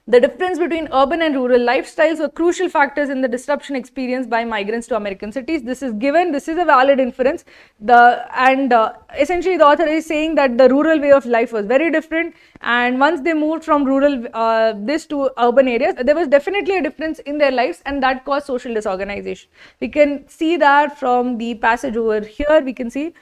The difference between urban and rural lifestyles were crucial factors in the disruption experienced by migrants to American cities. This is given. This is a valid inference. Essentially, the author is saying that the rural way of life was very different, and once they moved from rural to urban areas, there was definitely a difference in their lives, and that caused social disorganization. We can see that from the passage over here. We can see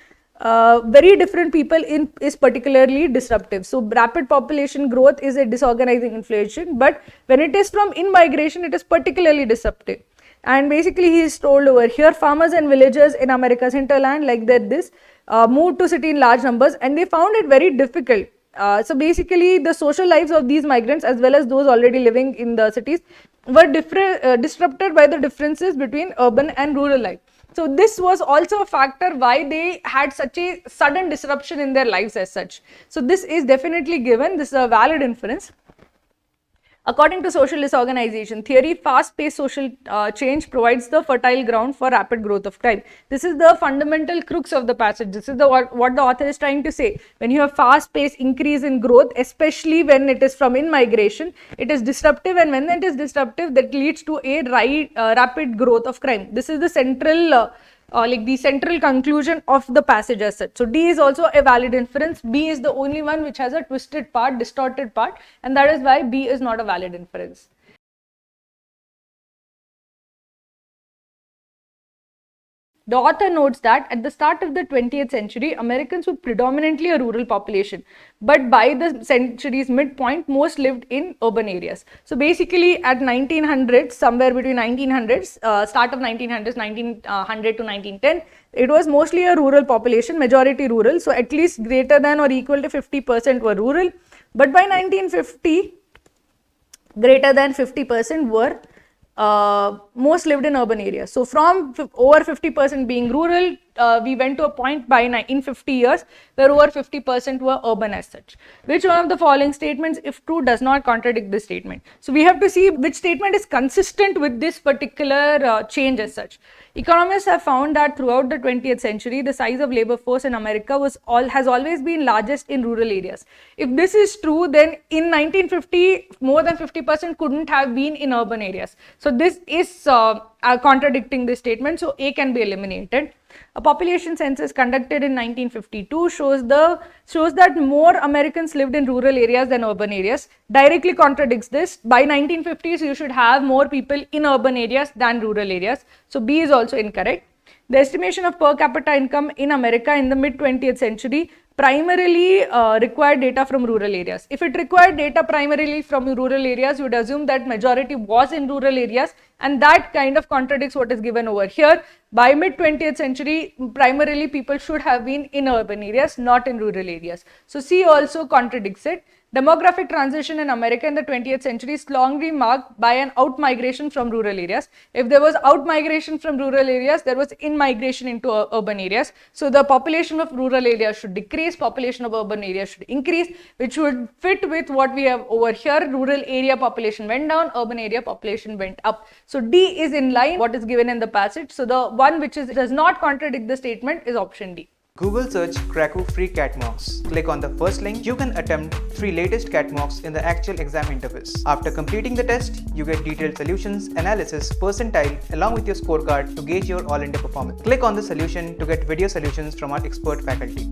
very different people is particularly disruptive. So rapid population growth is a disorganizing inflation, but when it is from in-migration, it is particularly disruptive. And basically he is told over here, farmers and villagers in America's hinterland like this moved to city in large numbers, and they found it very difficult. So basically the social lives of these migrants as well as those already living in the cities were disrupted by the differences between urban and rural life. So this was also a factor why they had such a sudden disruption in their lives as such. So this is definitely given. This is a valid inference. According to social disorganization theory, fast-paced social change provides the fertile ground for rapid growth of crime. This is the fundamental crux of the passage. This is what the author is trying to say. When you have fast-paced increase in growth, especially when it is from in-migration, it is disruptive, and when it is disruptive, that leads to a rapid growth of crime. This is the central central conclusion of the passage as such. So D is also a valid inference. B is the only one which has a twisted part, distorted part, and that is why B is not a valid inference. The author notes that at the start of the 20th century, Americans were predominantly a rural population, but by the century's midpoint, most lived in urban areas. So basically at 1900s, somewhere between 1900s, start of 1900s, 1900 to 1910, it was mostly a rural population, majority rural. So at least greater than or equal to 50% were rural. But by 1950, greater than 50% were most lived in urban areas. So from over 50% being rural, we went to a point in 50 years where over 50% were urban as such. Which one of the following statements, if true, does not contradict this statement? So we have to see which statement is consistent with this particular change as such. Economists have found that throughout the 20th century, the size of labor force in America has always been largest in rural areas. If this is true, then in 1950, more than 50% couldn't have been in urban areas. So this is contradicting this statement, so A can be eliminated. A population census conducted in 1952 shows that more Americans lived in rural areas than urban areas. Directly contradicts this. By 1950s, you should have more people in urban areas than rural areas. So B is also incorrect. The estimation of per capita income in America in the mid 20th century primarily required data from rural areas. If it required data primarily from rural areas, you would assume that majority was in rural areas, and that kind of contradicts what is given over here. By mid 20th century, primarily people should have been in urban areas, not in rural areas. So C also contradicts it. Demographic transition in America in the 20th century is strongly marked by an out-migration from rural areas. If there was out-migration from rural areas, there was in-migration into urban areas. So the population of rural areas should decrease, population of urban areas should increase, which would fit with what we have over here. Rural area population went down, urban area population went up. So D is in line what is given in the passage. So the one which does not contradict the statement is option D. Google search Cracku free cat mocks. Click on the first link. You can attempt 3 latest cat mocks in the actual exam interface. After completing the test, you get detailed solutions, analysis, percentile along with your scorecard to gauge your all-India performance. Click on the solution to get video solutions from our expert faculty.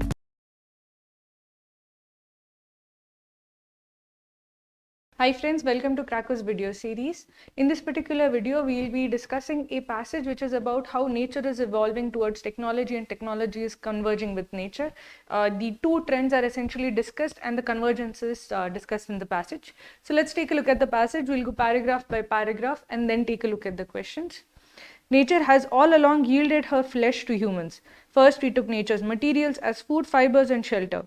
Hi friends, welcome to Cracku's video series. In this particular video, we will be discussing a passage which is about how nature is evolving towards technology and technology is converging with nature. The two trends are essentially discussed and the convergence is discussed in the passage. So let's take a look at the passage. We'll go paragraph by paragraph and then take a look at the questions. Nature has all along yielded her flesh to humans. First, we took nature's materials as food, fibers and shelter.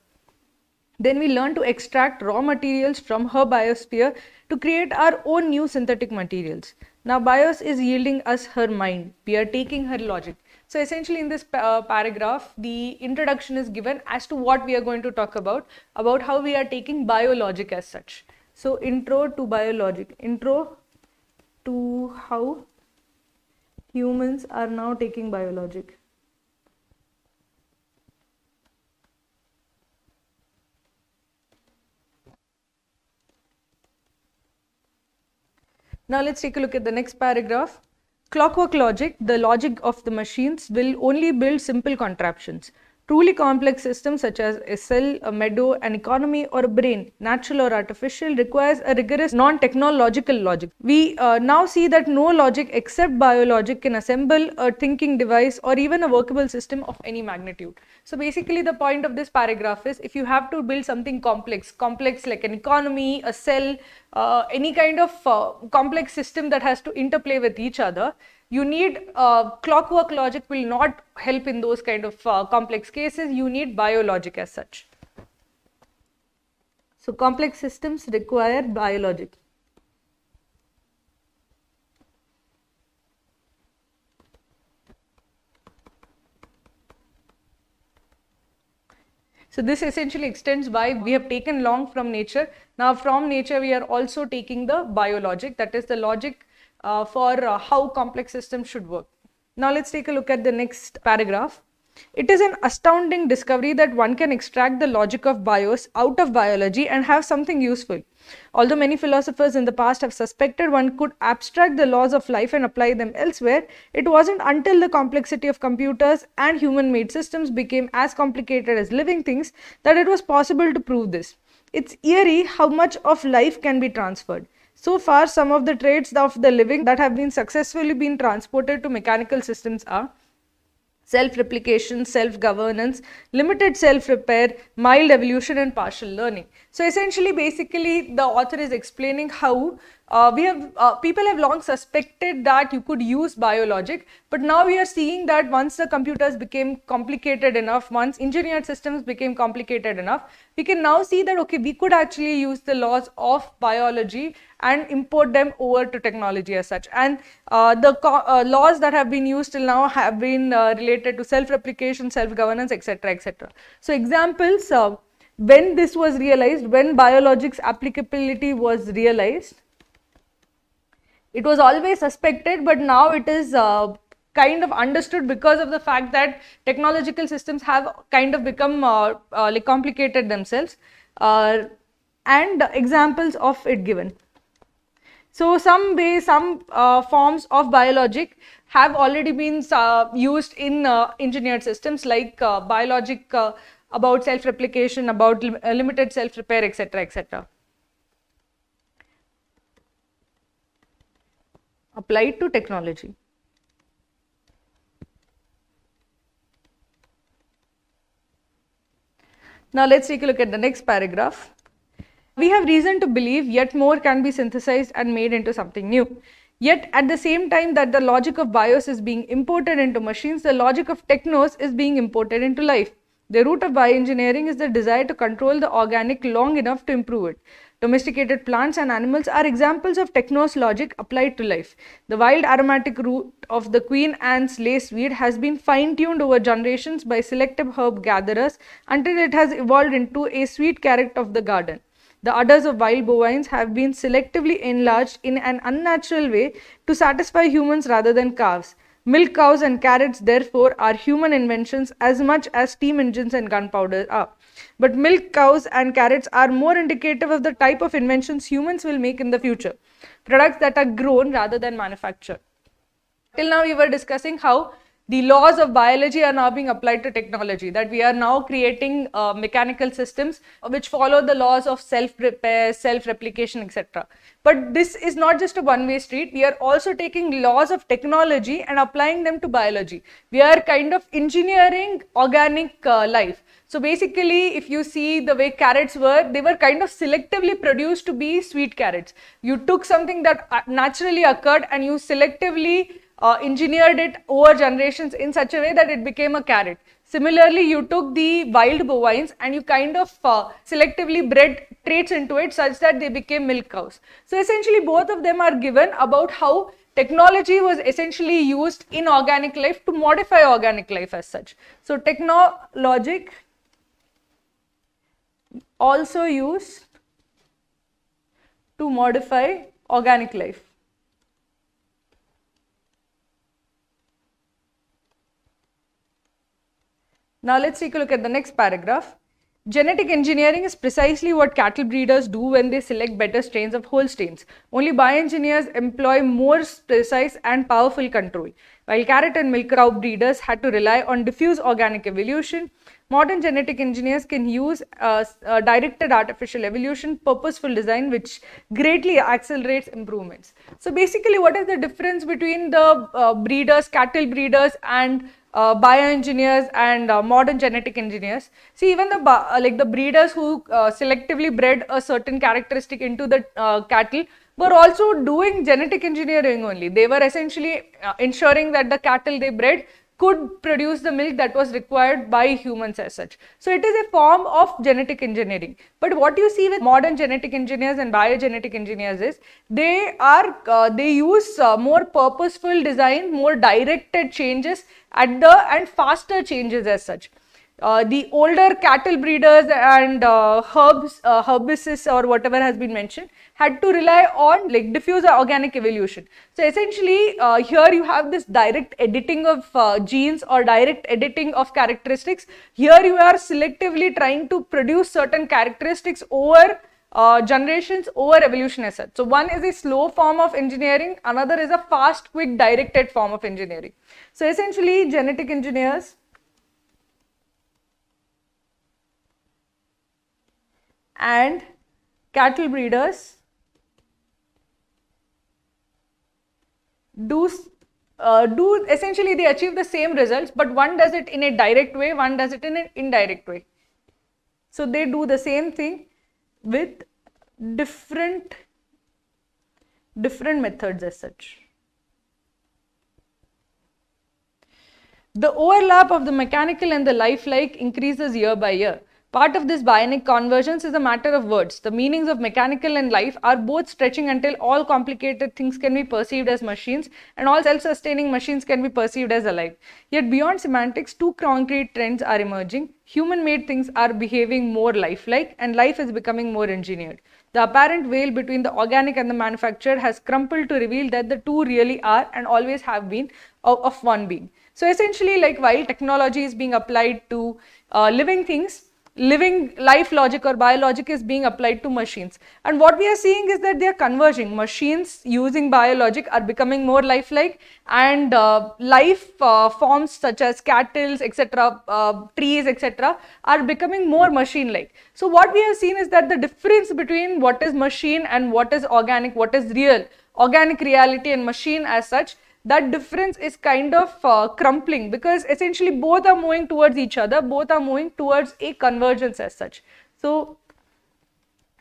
Then we learn to extract raw materials from her biosphere to create our own new synthetic materials. Now bios is yielding us her mind. We are taking her logic. So essentially in this paragraph, the introduction is given as to what we are going to talk about how we are taking biologic as such. So intro to biologic, intro to how humans are now taking biologic. Now let's take a look at the next paragraph. Clockwork logic, the logic of the machines, will only build simple contraptions. Truly complex systems such as a cell, a meadow, an economy or a brain, natural or artificial, requires a rigorous non-technological logic. We now see that no logic except biologic can assemble a thinking device or even a workable system of any magnitude. So basically the point of this paragraph is if you have to build something complex like an economy, a cell, any kind of complex system that has to interplay with each other, you need clockwork logic will not help in those kind of complex cases. You need biologic as such. So complex systems require biologic. So this essentially extends why we have taken long from nature. Now from nature we are also taking the biologic, that is the logic for how complex systems should work. Now let's take a look at the next paragraph. It is an astounding discovery that one can extract the logic of bios out of biology and have something useful. Although many philosophers in the past have suspected one could abstract the laws of life and apply them elsewhere, it wasn't until the complexity of computers and human-made systems became as complicated as living things that it was possible to prove this. It's eerie how much of life can be transferred. So far, some of the traits of the living that have been successfully been transported to mechanical systems are self-replication, self-governance, limited self-repair, mild evolution and partial learning. So essentially, basically, the author is explaining how people have long suspected that you could use biologic, but now we are seeing that once the computers became complicated enough, once engineered systems became complicated enough, we can now see that okay, we could actually use the laws of biology and import them over to technology as such. And the laws that have been used till now have been related to self-replication, self-governance, etc., etc. So examples, when this was realized, when biologics applicability was realized, it was always suspected, but now it is kind of understood because of the fact that technological systems have kind of become like complicated themselves, and examples of it given. So some forms of biologic have already been used in engineered systems, like biologic about self-replication, about limited self-repair, etc., etc. Applied to technology. Now let's take a look at the next paragraph. We have reason to believe yet more can be synthesized and made into something new. Yet at the same time that the logic of bios is being imported into machines, the logic of technos is being imported into life. The root of bioengineering is the desire to control the organic long enough to improve it. Domesticated plants and animals are examples of technos logic applied to life. The wild aromatic root of the queen anne's laceweed has been fine-tuned over generations by selective herb gatherers until it has evolved into a sweet carrot of the garden. The udders of wild bovines have been selectively enlarged in an unnatural way to satisfy humans rather than calves. Milk cows and carrots, therefore, are human inventions as much as steam engines and gunpowder are. But milk cows and carrots are more indicative of the type of inventions humans will make in the future, products that are grown rather than manufactured. Till now, we were discussing how the laws of biology are now being applied to technology, that we are now creating mechanical systems which follow the laws of self-repair, self-replication, etc. But this is not just a one-way street. We are also taking laws of technology and applying them to biology. We are kind of engineering organic life. So basically, if you see the way carrots were, they were kind of selectively produced to be sweet carrots. You took something that naturally occurred and you selectively engineered it over generations in such a way that it became a carrot. Similarly, you took the wild bovines and you kind of selectively bred traits into it such that they became milk cows. So essentially, both of them are given about how technology was essentially used in organic life to modify organic life as such. So technologic also used to modify organic life. Now let's take a look at the next paragraph. Genetic engineering is precisely what cattle breeders do when they select better strains of Holsteins. Only bioengineers employ more precise and powerful control. While carrot and milk cow breeders had to rely on diffuse organic evolution, modern genetic engineers can use directed artificial evolution, purposeful design, which greatly accelerates improvements. So basically, what is the difference between the breeders, cattle breeders, and bioengineers and modern genetic engineers? See, even the breeders who selectively bred a certain characteristic into the cattle were also doing genetic engineering only. They were essentially ensuring that the cattle they bred could produce the milk that was required by humans as such. So it is a form of genetic engineering. But what you see with modern genetic engineers and biogenetic engineers is they use more purposeful design, more directed changes and faster changes as such. The older cattle breeders and herbicists or whatever has been mentioned had to rely on like diffuse organic evolution. So essentially here you have this direct editing of genes or direct editing of characteristics. Here you are selectively trying to produce certain characteristics over generations, over evolution as such. So one is a slow form of engineering, another is a fast, quick, directed form of engineering. So essentially genetic engineers and cattle breeders do essentially they achieve the same results, but one does it in a direct way, one does it in an indirect way. So they do the same thing with different different methods as such. The overlap of the mechanical and the lifelike increases year by year. Part of this bionic convergence is a matter of words. The meanings of mechanical and life are both stretching until all complicated things can be perceived as machines and all self-sustaining machines can be perceived as alive. Yet beyond semantics, two concrete trends are emerging. Human-made things are behaving more lifelike and life is becoming more engineered. The apparent veil between the organic and the manufactured has crumpled to reveal that the two really are and always have been of one being. So essentially, like while technology is being applied to living things, living life logic or biologic is being applied to machines. And what we are seeing is that they are converging. Machines using biologic are becoming more lifelike, and life forms such as cattle, etc., trees, etc., are becoming more machine-like. So what we have seen is that the difference between what is machine and what is organic, what is real, organic reality and machine as such, that difference is kind of crumpling, because essentially both are moving towards each other, both are moving towards a convergence as such. So,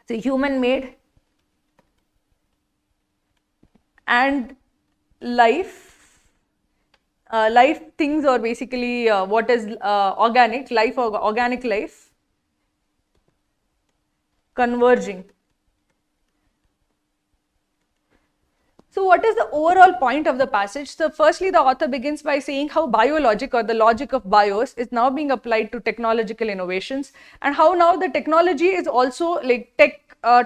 the human made and life things, or basically what is organic life or organic life converging. So what is the overall point of the passage? So firstly, the author begins by saying how biologic or the logic of bios is now being applied to technological innovations, and how now the technology is also like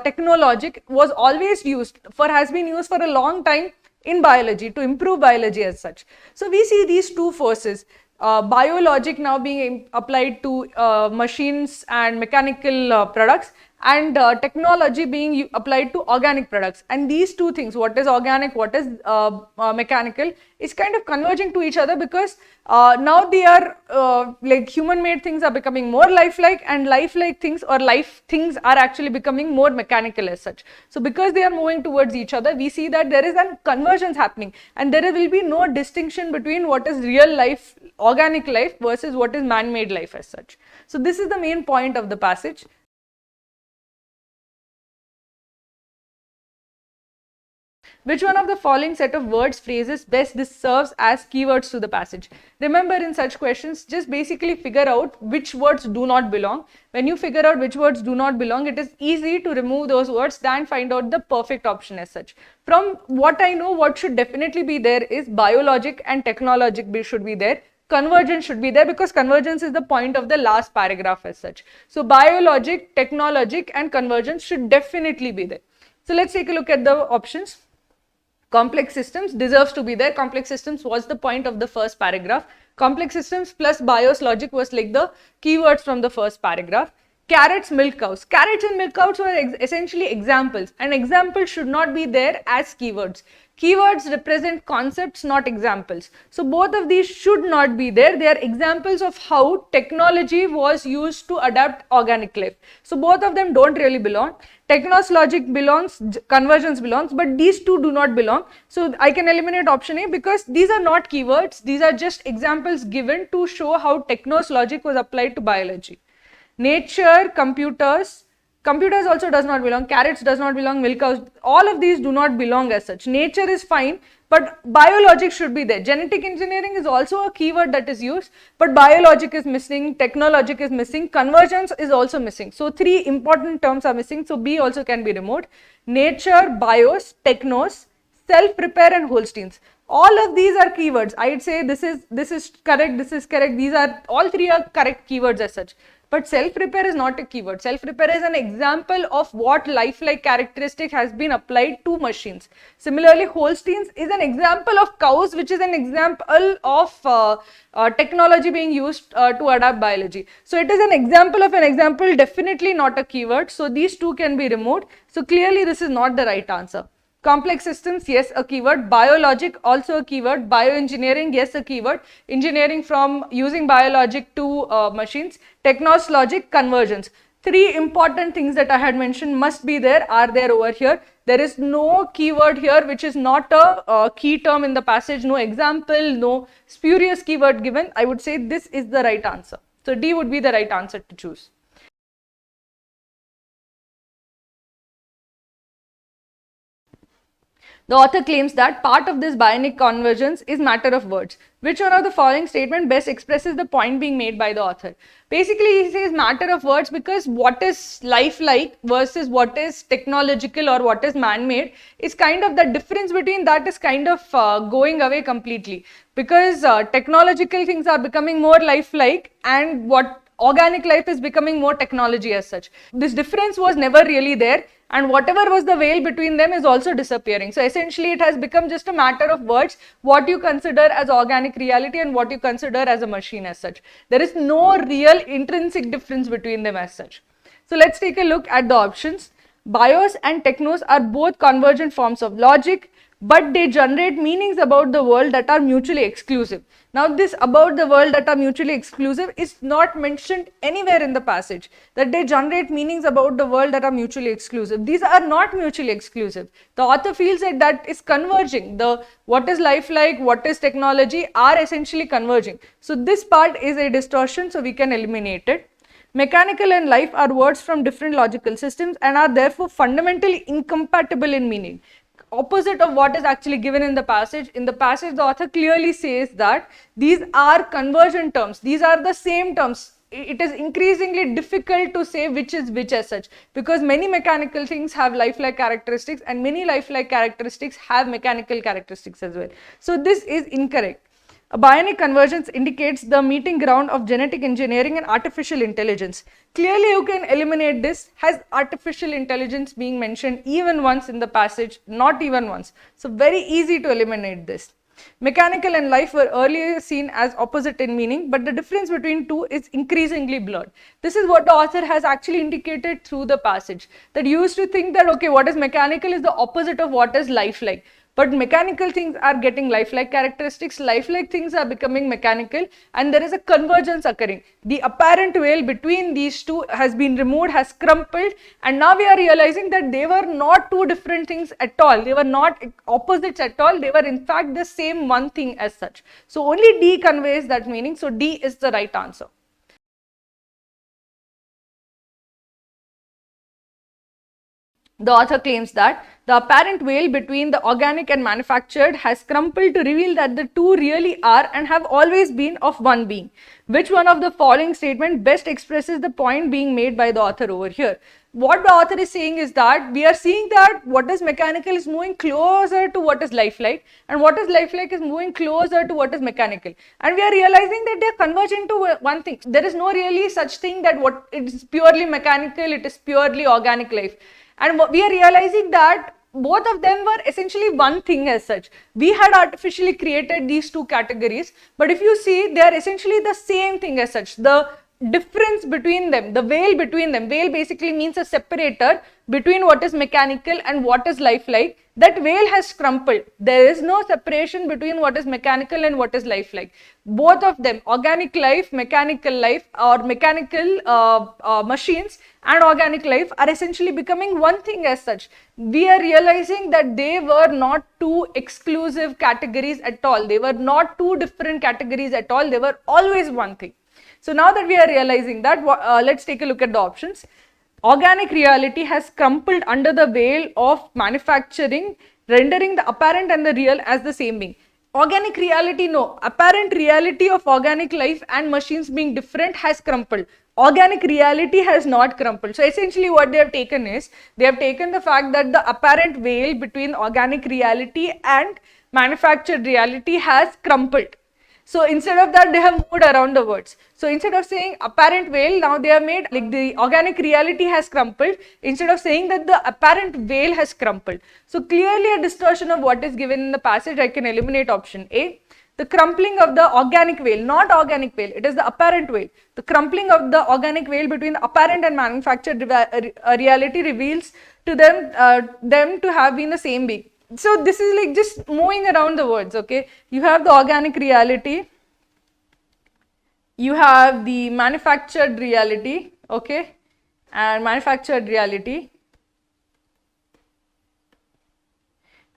technologic was always used for, has been used for a long time in biology to improve biology as such. So we see these two forces. Biologic now being applied to machines and mechanical products, and technology being applied to organic products. And these two things, what is organic, what is mechanical, is kind of converging to each other, because now they are like human-made things are becoming more lifelike, and lifelike things or life things are actually becoming more mechanical as such. So because they are moving towards each other, we see that there is a convergence happening, and there will be no distinction between what is real life, organic life, versus what is man-made life as such. So this is the main point of the passage. Which one of the following set of words, phrases best serves as keywords to the passage? Remember, in such questions, just basically figure out which words do not belong. When you figure out which words do not belong, it is easy to remove those words than find out the perfect option as such. From what I know, what should definitely be there is biologic and technologic should be there. Convergence should be there, because convergence is the point of the last paragraph as such. So biologic, technologic and convergence should definitely be there. So let's take a look at the options. Complex systems deserves to be there. Complex systems was the point of the first paragraph. Complex systems plus bios logic was like the keywords from the first paragraph. Carrots, milk cows. Carrots and milk cows were essentially examples, and examples should not be there as keywords. Keywords represent concepts, not examples. So both of these should not be there. They are examples of how technology was used to adapt organic life. So both of them don't really belong. Technos logic belongs, convergence belongs, but these two do not belong. So I can eliminate option A, because these are not keywords. These are just examples given to show how technos logic was applied to biology. Nature, computers also does not belong. Carrots does not belong. Milk cows, all of these do not belong as such. Nature is fine, but biologic should be there. Genetic engineering is also a keyword that is used, but biologic is missing, technologic is missing, convergence is also missing. So three important terms are missing, so B also can be removed. Nature, bios, technos, self-repair and Holsteins. All of these are keywords. I'd say this is correct, this is correct. These are, all three are correct keywords as such. But self-repair is not a keyword. Self-repair is an example of what lifelike characteristic has been applied to machines. Similarly, Holsteins is an example of cows, which is an example of technology being used to adapt biology. So it is an example of an example, definitely not a keyword. So these two can be removed. So clearly this is not the right answer. Complex systems, yes, a keyword. Biologic, also a keyword. Bioengineering, yes, a keyword. Engineering from using biologic to machines. Technos logic, convergence. Three important things that I had mentioned must be there, are there over here. There is no keyword here which is not a key term in the passage, no example, no spurious keyword given. I would say this is the right answer. So D would be the right answer to choose. The author claims that part of this bionic convergence is matter of words. Which one of the following statement best expresses the point being made by the author? Basically, he says matter of words because what is lifelike versus what is technological or what is man-made is kind of the difference between that is kind of going away completely, because technological things are becoming more lifelike and what organic life is becoming more technology as such. This difference was never really there, and whatever was the veil between them is also disappearing. So essentially it has become just a matter of words, what you consider as organic reality and what you consider as a machine as such. There is no real intrinsic difference between them as such. So let's take a look at the options. Bios and technos are both convergent forms of logic, but they generate meanings about the world that are mutually exclusive. Now this about the world that are mutually exclusive is not mentioned anywhere in the passage, that they generate meanings about the world that are mutually exclusive. These are not mutually exclusive. The author feels that is converging. What is lifelike, what is technology are essentially converging. So this part is a distortion, so we can eliminate it. Mechanical and life are words from different logical systems and are therefore fundamentally incompatible in meaning. Opposite of what is actually given in the passage. In the passage, the author clearly says that these are convergent terms. These are the same terms. It is increasingly difficult to say which is which as such, because many mechanical things have lifelike characteristics and many lifelike characteristics have mechanical characteristics as well. So this is incorrect. A bionic convergence indicates the meeting ground of genetic engineering and artificial intelligence. Clearly you can eliminate this. Has artificial intelligence being mentioned even once in the passage? Not even once. So very easy to eliminate this. Mechanical and life were earlier seen as opposite in meaning, but the difference between two is increasingly blurred. This is what the author has actually indicated through the passage, that you used to think that okay, what is mechanical is the opposite of what is lifelike. But mechanical things are getting lifelike characteristics, lifelike things are becoming mechanical, and there is a convergence occurring. The apparent veil between these two has been removed, has crumpled, and now we are realizing that they were not two different things at all. They were not opposites at all. They were in fact the same one thing as such. So only D conveys that meaning. So D is the right answer. The author claims that the apparent veil between the organic and manufactured has crumpled to reveal that the two really are and have always been of one being. Which one of the following statement best expresses the point being made by the author over here? What the author is saying is that we are seeing that what is mechanical is moving closer to what is lifelike, and what is lifelike is moving closer to what is mechanical. And we are realizing that they are converging to one thing. There is no really such thing that what it is purely mechanical, it is purely organic life. And we are realizing that both of them were essentially one thing as such. We had artificially created these two categories, but if you see, they are essentially the same thing as such. The difference between them, the veil between them, veil basically means a separator between what is mechanical and what is lifelike. That veil has crumpled. There is no separation between what is mechanical and what is lifelike. Both of them, organic life, mechanical life, or mechanical machines and organic life are essentially becoming one thing as such. We are realizing that they were not two exclusive categories at all. They were not two different categories at all. They were always one thing. So now that we are realizing that, let's take a look at the options. Organic reality has crumpled under the veil of manufacturing, rendering the apparent and the real as the same being. Organic reality, no. Apparent reality of organic life and machines being different has crumpled. Organic reality has not crumpled. So essentially what they have taken is, they have taken the fact that the apparent veil between organic reality and manufactured reality has crumpled. So instead of that, they have moved around the words. So instead of saying apparent veil, now they have made like the organic reality has crumpled, instead of saying that the apparent veil has crumpled. So clearly a distortion of what is given in the passage. I can eliminate option A. The crumpling of the organic veil, not organic veil, it is the apparent veil. The crumpling of the organic veil between the apparent and manufactured reality reveals to them to have been the same being. So this is like just moving around the words, okay. You have the organic reality, you have the manufactured reality, okay, and manufactured reality,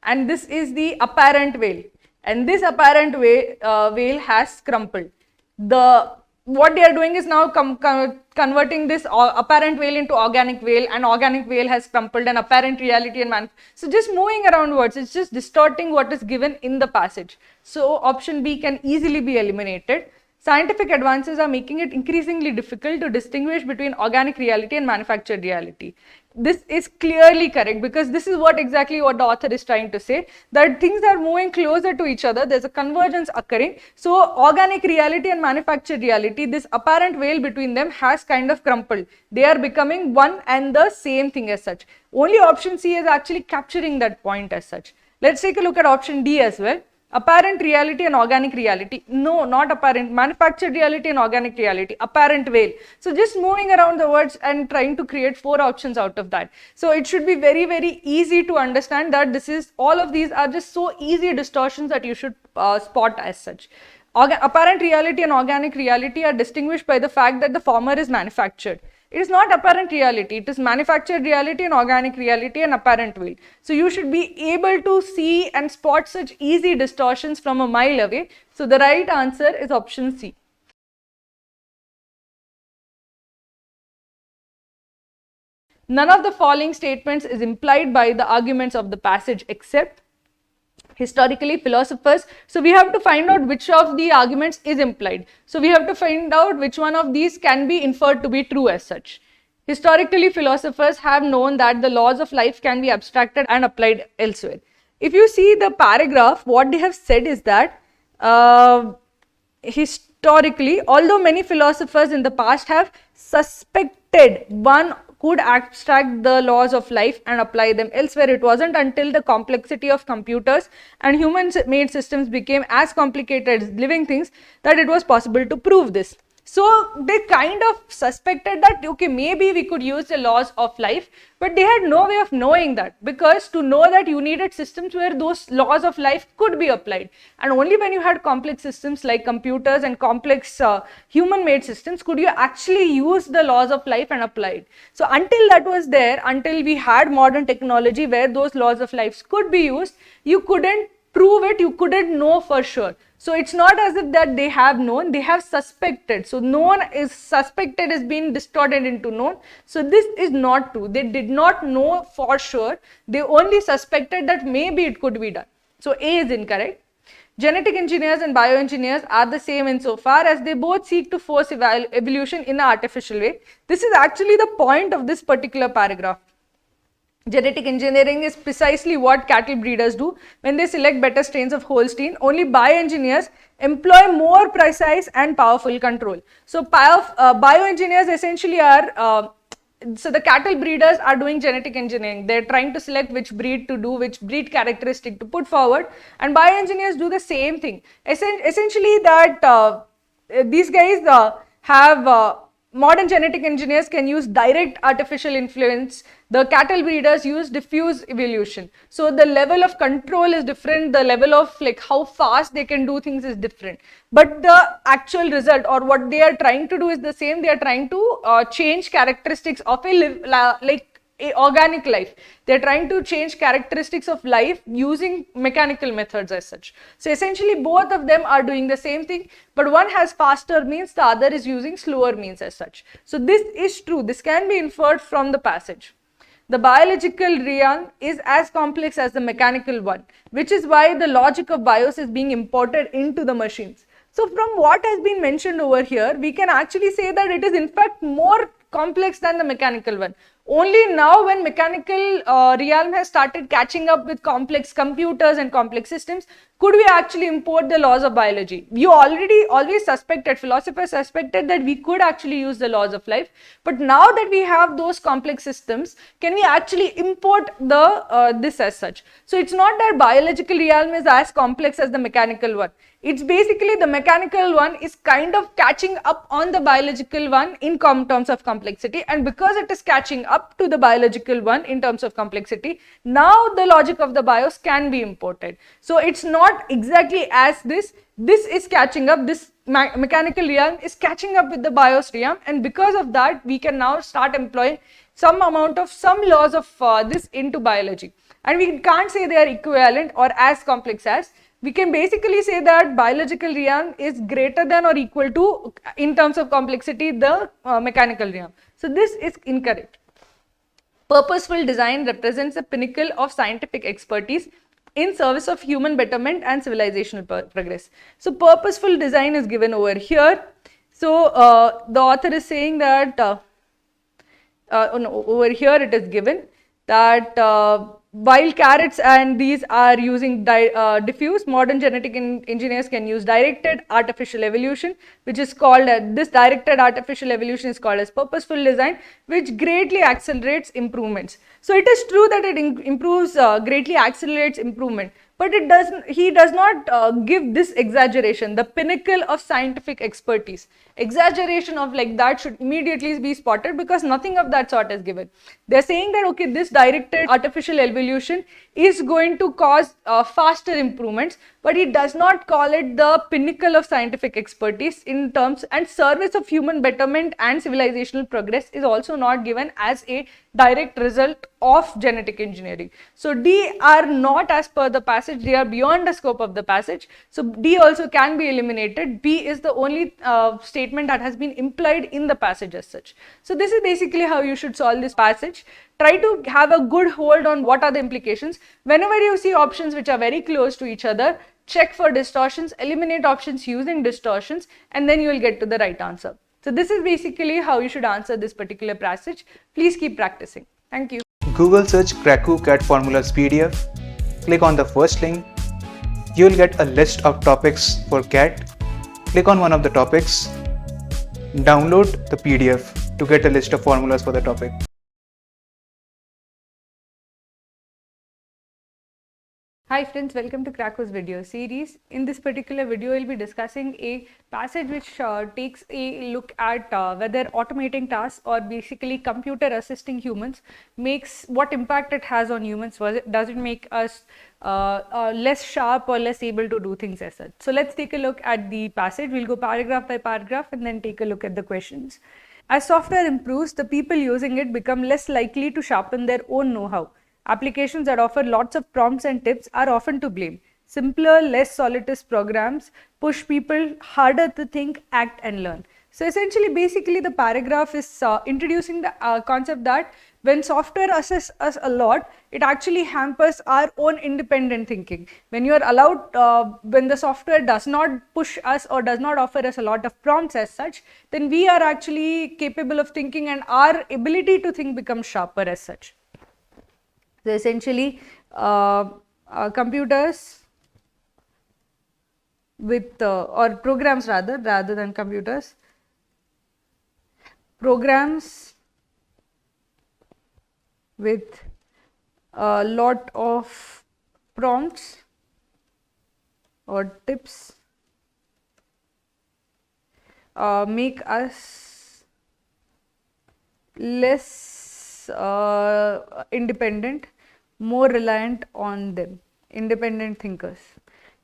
and this is the apparent veil, and this apparent veil has crumpled. The what they are doing is now converting this apparent veil into organic veil, and organic veil has crumpled, and apparent reality and so just moving around words, it's just distorting what is given in the passage. So option B can easily be eliminated. Scientific advances are making it increasingly difficult to distinguish between organic reality and manufactured reality. This is clearly correct, because this is exactly what the author is trying to say, that things are moving closer to each other, there's a convergence occurring. So organic reality and manufactured reality, this apparent veil between them has kind of crumpled. They are becoming one and the same thing as such. Only option C is actually capturing that point as such. Let's take a look at option D as well. Apparent reality and organic reality. No, not apparent. Manufactured reality and organic reality. Apparent veil. So just moving around the words and trying to create 4 options out of that. So it should be very, very easy to understand that all of these are just so easy distortions that you should spot as such. Apparent reality and organic reality are distinguished by the fact that the former is manufactured. It is not apparent reality, it is manufactured reality and organic reality and apparent veil. So you should be able to see and spot such easy distortions from a mile away. So the right answer is option C. None of the following statements is implied by the arguments of the passage except historically philosophers. So we have to find out which of the arguments is implied. So we have to find out which one of these can be inferred to be true as such. Historically, philosophers have known that the laws of life can be abstracted and applied elsewhere. If you see the paragraph, what they have said is that historically, although many philosophers in the past have suspected one could abstract the laws of life and apply them elsewhere, it wasn't until the complexity of computers and human-made systems became as complicated as living things that it was possible to prove this. So they kind of suspected that, okay, maybe we could use the laws of life, but they had no way of knowing that, because to know that you needed systems where those laws of life could be applied, and only when you had complex systems like computers and complex human-made systems could you actually use the laws of life and apply it. So until that was there, until we had modern technology where those laws of life could be used, you couldn't prove it, you couldn't know for sure. So it's not as if that they have known, they have suspected. So known is suspected is being distorted into known. So this is not true. They did not know for sure. They only suspected that maybe it could be done. So A is incorrect. Genetic engineers and bioengineers are the same insofar as they both seek to force evolution in an artificial way. This is actually the point of this particular paragraph. Genetic engineering is precisely what cattle breeders do when they select better strains of Holstein. Only bioengineers employ more precise and powerful control. So bioengineers essentially are, so the cattle breeders are doing genetic engineering. They're trying to select which breed to do, which breed characteristic to put forward, and bioengineers do the same thing. Essentially that these guys have modern genetic engineers can use direct artificial influence. The cattle breeders use diffuse evolution. So the level of control is different, the level of like how fast they can do things is different. But the actual result or what they are trying to do is the same. They are trying to change characteristics of a organic life. They're trying to change characteristics of life using mechanical methods as such. So essentially both of them are doing the same thing, but one has faster means, the other is using slower means as such. So this is true. This can be inferred from the passage. The biological realm is as complex as the mechanical one, which is why the logic of BIOS is being imported into the machines. So from what has been mentioned over here, we can actually say that it is in fact more complex than the mechanical one. Only now when mechanical realm has started catching up with complex computers and complex systems, could we actually import the laws of biology. You always suspected, philosophers suspected that we could actually use the laws of life, but now that we have those complex systems, can we actually import this as such. So it's not that biological realm is as complex as the mechanical one. It's basically the mechanical one is kind of catching up on the biological one in terms of complexity, and because it is catching up to the biological one in terms of complexity, now the logic of the BIOS can be imported. So it's not exactly as this is catching up, this mechanical realm is catching up with the BIOS realm, and because of that we can now start employing some laws of this into biology. And we can't say they are equivalent or as complex as, we can basically say that biological realm is greater than or equal to, in terms of complexity, the mechanical realm. So this is incorrect. Purposeful design represents the pinnacle of scientific expertise in service of human betterment and civilizational progress. So purposeful design is given over here. So the author is saying that over here it is given that while carrots and these are using diffuse, modern genetic engineers can use directed artificial evolution, which is called this directed artificial evolution is called as purposeful design, which greatly accelerates improvements. So it is true that it improves, greatly accelerates improvement, but it doesn't. He does not give this exaggeration, the pinnacle of scientific expertise. Exaggeration of like that should immediately be spotted, because nothing of that sort is given. They're saying that okay, this directed artificial evolution is going to cause faster improvements, but he does not call it the pinnacle of scientific expertise in terms, and service of human betterment and civilizational progress is also not given as a direct result of genetic engineering. So D are not as per the passage, they are beyond the scope of the passage. So D also can be eliminated. B is the only statement that has been implied in the passage as such. So this is basically how you should solve this passage. Try to have a good hold on what are the implications. Whenever you see options which are very close to each other, check for distortions, eliminate options using distortions, and then you will get to the right answer. So this is basically how you should answer this particular passage. Please keep practicing. Thank you. Google search Cracku CAT formulas PDF. Click on the first link. You will get a list of topics for CAT. Click on one of the topics. Download the PDF to get a list of formulas for the topic. Hi friends, welcome to Cracku's video series. In this particular video, we'll be discussing a passage which takes a look at whether automating tasks or basically computer assisting humans makes, what impact it has on humans. Does it make us less sharp or less able to do things as such? So let's take a look at the passage. We'll go paragraph by paragraph and then take a look at the questions. As software improves, the people using it become less likely to sharpen their own know-how. Applications that offer lots of prompts and tips are often to blame. Simpler, less solitary programs push people harder to think, act and learn. So essentially, basically the paragraph is introducing the concept that when software assists us a lot, it actually hampers our own independent thinking. When you are allowed, when the software does not push us or does not offer us a lot of prompts as such, then we are actually capable of thinking and our ability to think becomes sharper as such. So essentially, computers with or programs rather than computers, programs with a lot of prompts or tips make us less independent, more reliant on them, independent thinkers.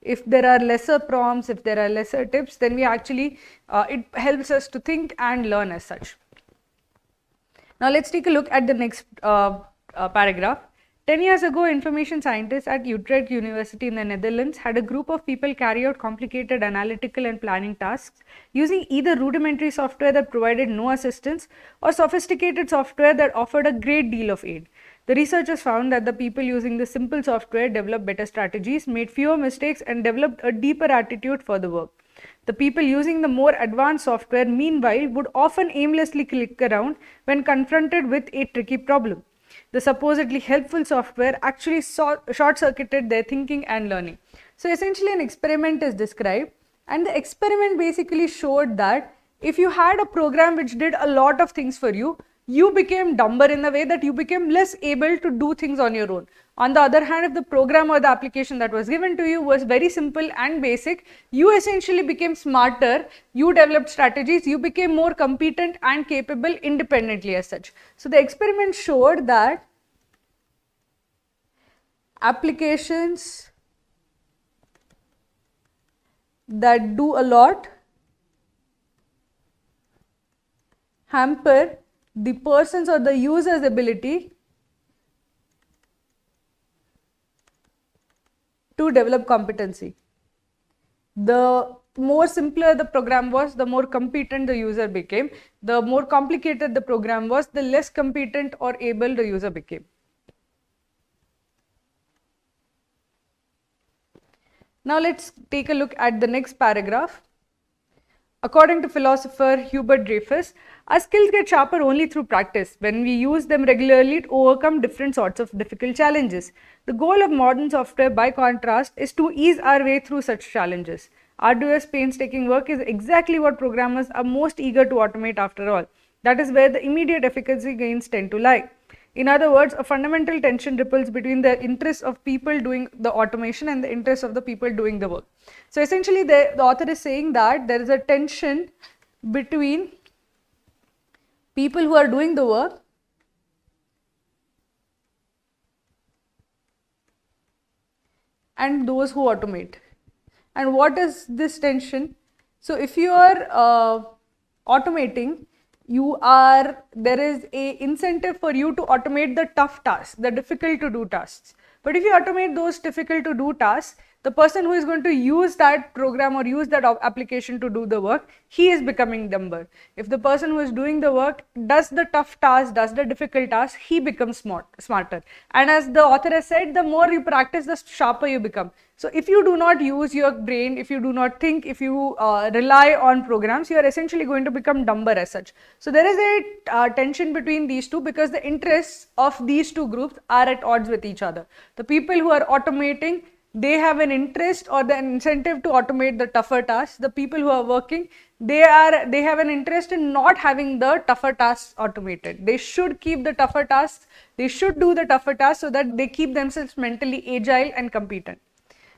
If there are lesser prompts, if there are lesser tips, then we actually, it helps us to think and learn as such. Now let's take a look at the next paragraph. 10 years ago, information scientists at Utrecht University in the Netherlands had a group of people carry out complicated analytical and planning tasks using either rudimentary software that provided no assistance or sophisticated software that offered a great deal of aid. The researchers found that the people using the simple software developed better strategies, made fewer mistakes, and developed a deeper attitude for the work. The people using the more advanced software, meanwhile, would often aimlessly click around when confronted with a tricky problem. The supposedly helpful software actually short-circuited their thinking and learning. So essentially an experiment is described, and the experiment basically showed that if you had a program which did a lot of things for you, you became dumber in the way that you became less able to do things on your own. On the other hand, if the program or the application that was given to you was very simple and basic, you essentially became smarter, you developed strategies, you became more competent and capable independently as such. So the experiment showed that applications that do a lot hamper the person's or the user's ability to develop competency. The more simpler the program was, the more competent the user became. The more complicated the program was, the less competent or able the user became. Now let's take a look at the next paragraph. According to philosopher Hubert Dreyfus, our skills get sharper only through practice, when we use them regularly to overcome different sorts of difficult challenges. The goal of modern software, by contrast, is to ease our way through such challenges. Arduous, painstaking work is exactly what programmers are most eager to automate after all. That is where the immediate efficacy gains tend to lie. In other words, a fundamental tension ripples between the interests of people doing the automation and the interests of the people doing the work. So essentially the author is saying that there is a tension between people who are doing the work and those who automate. And what is this tension? So if you are automating, there is a incentive for you to automate the tough tasks, the difficult to do tasks. But if you automate those difficult to do tasks, the person who is going to use that program or use that application to do the work, he is becoming dumber. If the person who is doing the work does the tough task, does the difficult task, he becomes smarter. And as the author has said, the more you practice, the sharper you become. So if you do not use your brain, if you do not think, if you rely on programs, you are essentially going to become dumber as such. So there is a tension between these two, because the interests of these two groups are at odds with each other. The people who are automating, they have an interest or the incentive to automate the tougher tasks. The people who are working, they have an interest in not having the tougher tasks automated. They should keep the tougher tasks, they should do the tougher tasks so that they keep themselves mentally agile and competent.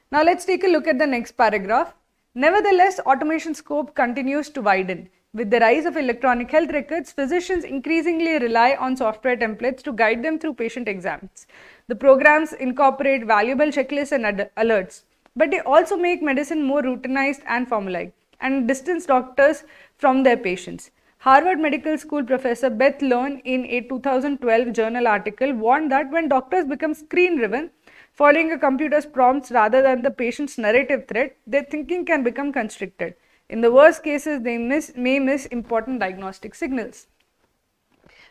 Now let's take a look at the next paragraph. Nevertheless, automation scope continues to widen. With the rise of electronic health records, physicians increasingly rely on software templates to guide them through patient exams. The programs incorporate valuable checklists and alerts, but they also make medicine more routinized and formalized and distance doctors from their patients. Harvard Medical School professor Beth Lone, in a 2012 journal article, warned that when doctors become screen-driven, following a computer's prompts rather than the patient's narrative thread, their thinking can become constricted. In the worst cases, they may miss important diagnostic signals.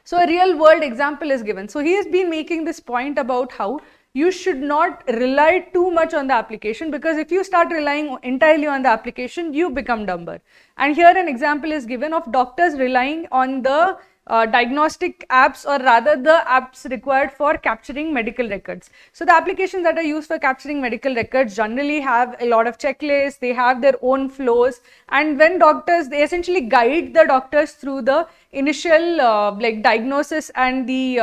So a real world example is given. So he has been making this point about how you should not rely too much on the application, because if you start relying entirely on the application, you become dumber. And here an example is given of doctors relying on the diagnostic apps, or rather the apps required for capturing medical records. So the applications that are used for capturing medical records generally have a lot of checklists, they have their own flows, and when doctors, they essentially guide the doctors through the initial diagnosis and the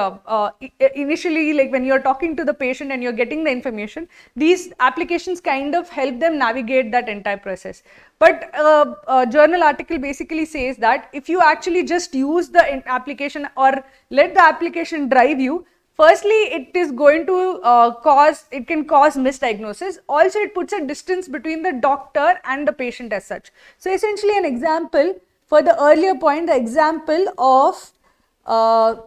initially, like when you're talking to the patient and you're getting the information, these applications kind of help them navigate that entire process. But a journal article basically says that if you actually just use the application or let the application drive you, firstly, it is going to cause misdiagnosis. Also, it puts a distance between the doctor and the patient as such. So essentially an example for the earlier point, the example of the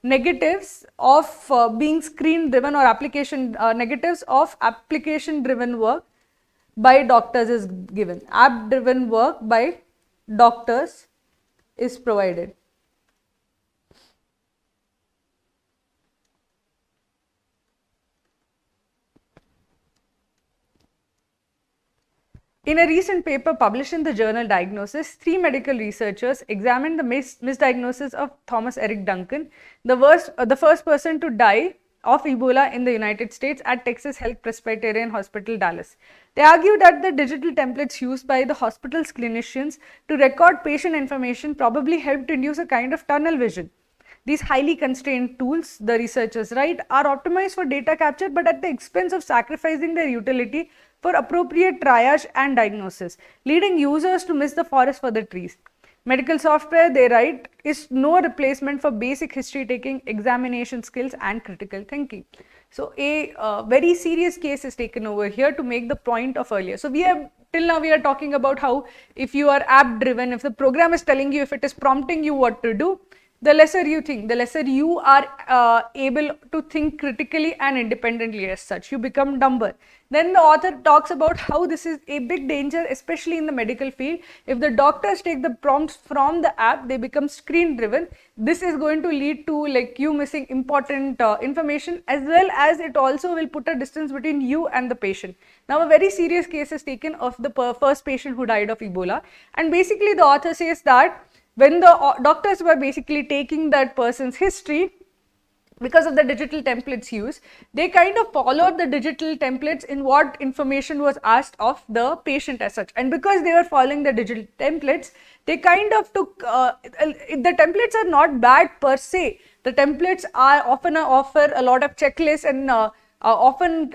negatives of being screen driven or application negatives of application driven work by doctors is given. App driven work by doctors is provided. In a recent paper published in the journal Diagnosis, 3 medical researchers examined the misdiagnosis of Thomas Eric Duncan, the first person to die of Ebola in the United States at Texas Health Presbyterian Hospital, Dallas. They argued that the digital templates used by the hospital's clinicians to record patient information probably helped induce a kind of tunnel vision. These highly constrained tools, the researchers write, are optimized for data capture but at the expense of sacrificing their utility for appropriate triage and diagnosis, leading users to miss the forest for the trees. Medical software, they write, is no replacement for basic history taking, examination skills and critical thinking. So a very serious case is taken over here to make the point of earlier. So till now we are talking about how if you are app driven, if the program is telling you, if it is prompting you what to do, the lesser you think, the lesser you are able to think critically and independently as such. You become dumber. Then the author talks about how this is a big danger, especially in the medical field. If the doctors take the prompts from the app, they become screen driven. This is going to lead to like you missing important information, as well as it also will put a distance between you and the patient. Now a very serious case is taken of the first patient who died of Ebola, and basically the author says that when the doctors were basically taking that person's history, because of the digital templates used, they kind of followed the digital templates in what information was asked of the patient as such. And because they were following the digital templates, they kind of took, the templates are not bad per se. The templates are often offer a lot of checklists and often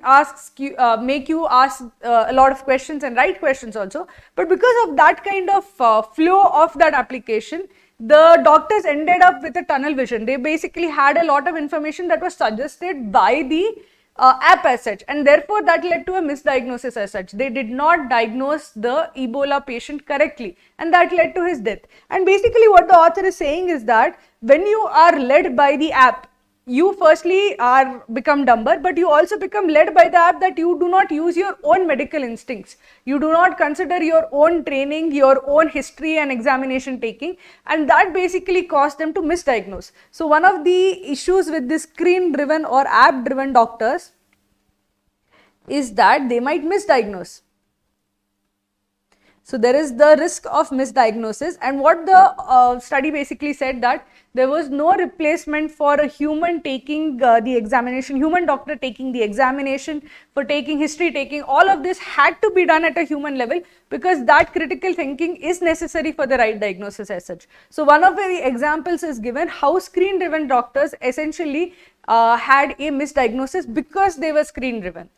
make you ask a lot of questions and write questions also. But because of that kind of flow of that application, the doctors ended up with a tunnel vision. They basically had a lot of information that was suggested by the app as such, and therefore that led to a misdiagnosis as such. They did not diagnose the Ebola patient correctly, and that led to his death. And basically what the author is saying is that when you are led by the app, you firstly become dumber, but you also become led by the app that you do not use your own medical instincts. You do not consider your own training, your own history and examination taking, and that basically caused them to misdiagnose. So one of the issues with this screen driven or app driven doctors is that they might misdiagnose. So there is the risk of misdiagnosis, and what the study basically said that there was no replacement for a human taking the examination, human doctor taking the examination, for taking history taking. All of this had to be done at a human level because that critical thinking is necessary for the right diagnosis as such. So one of the examples is given how screen driven doctors essentially had a misdiagnosis because they were screen driven.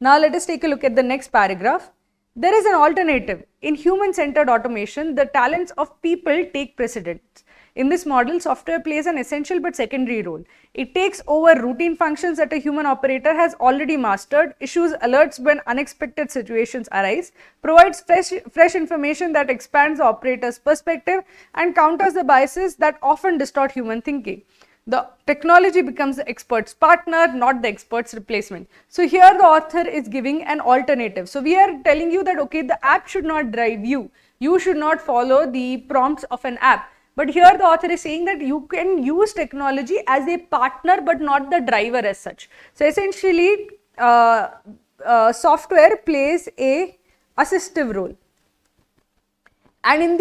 Now let us take a look at the next paragraph. There is an alternative. In human-centered automation, the talents of people take precedence. In this model, software plays an essential but secondary role. It takes over routine functions that a human operator has already mastered, issues alerts when unexpected situations arise, provides fresh information that expands the operator's perspective, and counters the biases that often distort human thinking. The technology becomes the expert's partner, not the expert's replacement. So here the author is giving an alternative. So we are telling you that, okay, the app should not drive you. You should not follow the prompts of an app. But here the author is saying that you can use technology as a partner but not the driver as such. So essentially, software plays a assistive role. And in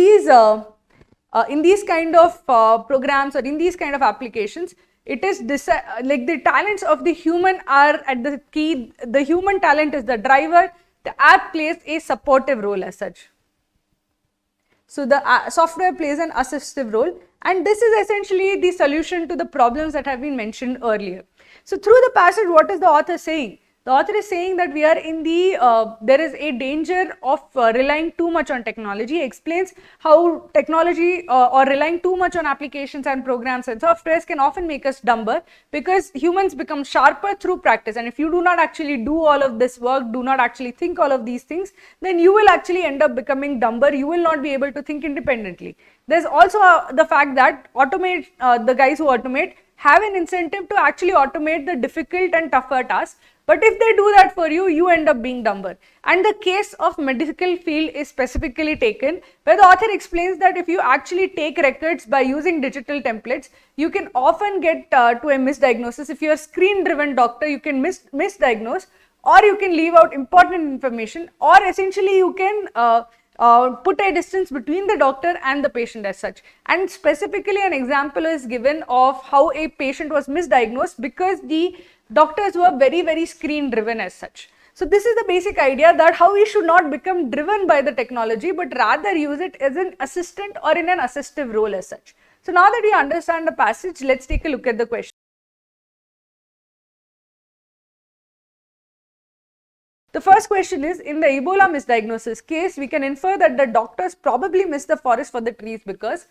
these kind of programs or in these kind of applications, it is like the talents of the human are at the key. The human talent is the driver. The app plays a supportive role as such. So the software plays an assistive role, and this is essentially the solution to the problems that have been mentioned earlier. So through the passage, what is the author saying? The author is saying that we are in there is a danger of relying too much on technology. He explains how technology or relying too much on applications and programs and softwares can often make us dumber, because humans become sharper through practice. And if you do not actually do all of this work, do not actually think all of these things, then you will actually end up becoming dumber. You will not be able to think independently. There's also the fact that the guys who automate have an incentive to actually automate the difficult and tougher tasks. But if they do that for you, you end up being dumber. And the case of medical field is specifically taken, where the author explains that if you actually take records by using digital templates, you can often get to a misdiagnosis. If you're a screen-driven doctor, you can misdiagnose, or you can leave out important information, or essentially you can put a distance between the doctor and the patient as such. And specifically an example is given of how a patient was misdiagnosed because the doctors were very, very screen driven as such. So this is the basic idea that how we should not become driven by the technology, but rather use it as an assistant or in an assistive role as such. So now that we understand the passage, let's take a look at the question. The first question is, in the Ebola misdiagnosis case, we can infer that the doctors probably missed the forest for the trees because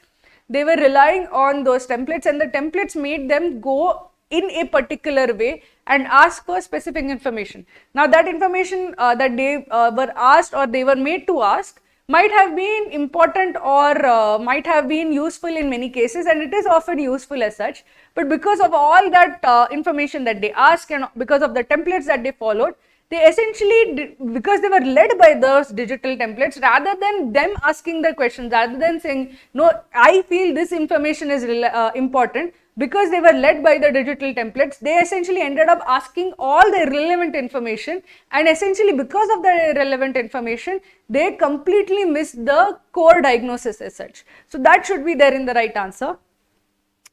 they were relying on those templates, and the templates made them go in a particular way and ask for specific information. Now that information that they were asked or they were made to ask might have been important or might have been useful in many cases, and it is often useful as such. But because of all that information that they ask and because of the templates that they followed, they essentially, because they were led by those digital templates, rather than them asking the questions, rather than saying, no, I feel this information is important, because they were led by the digital templates, they essentially ended up asking all the irrelevant information, and essentially because of the irrelevant information, they completely missed the core diagnosis as such. So that should be there in the right answer.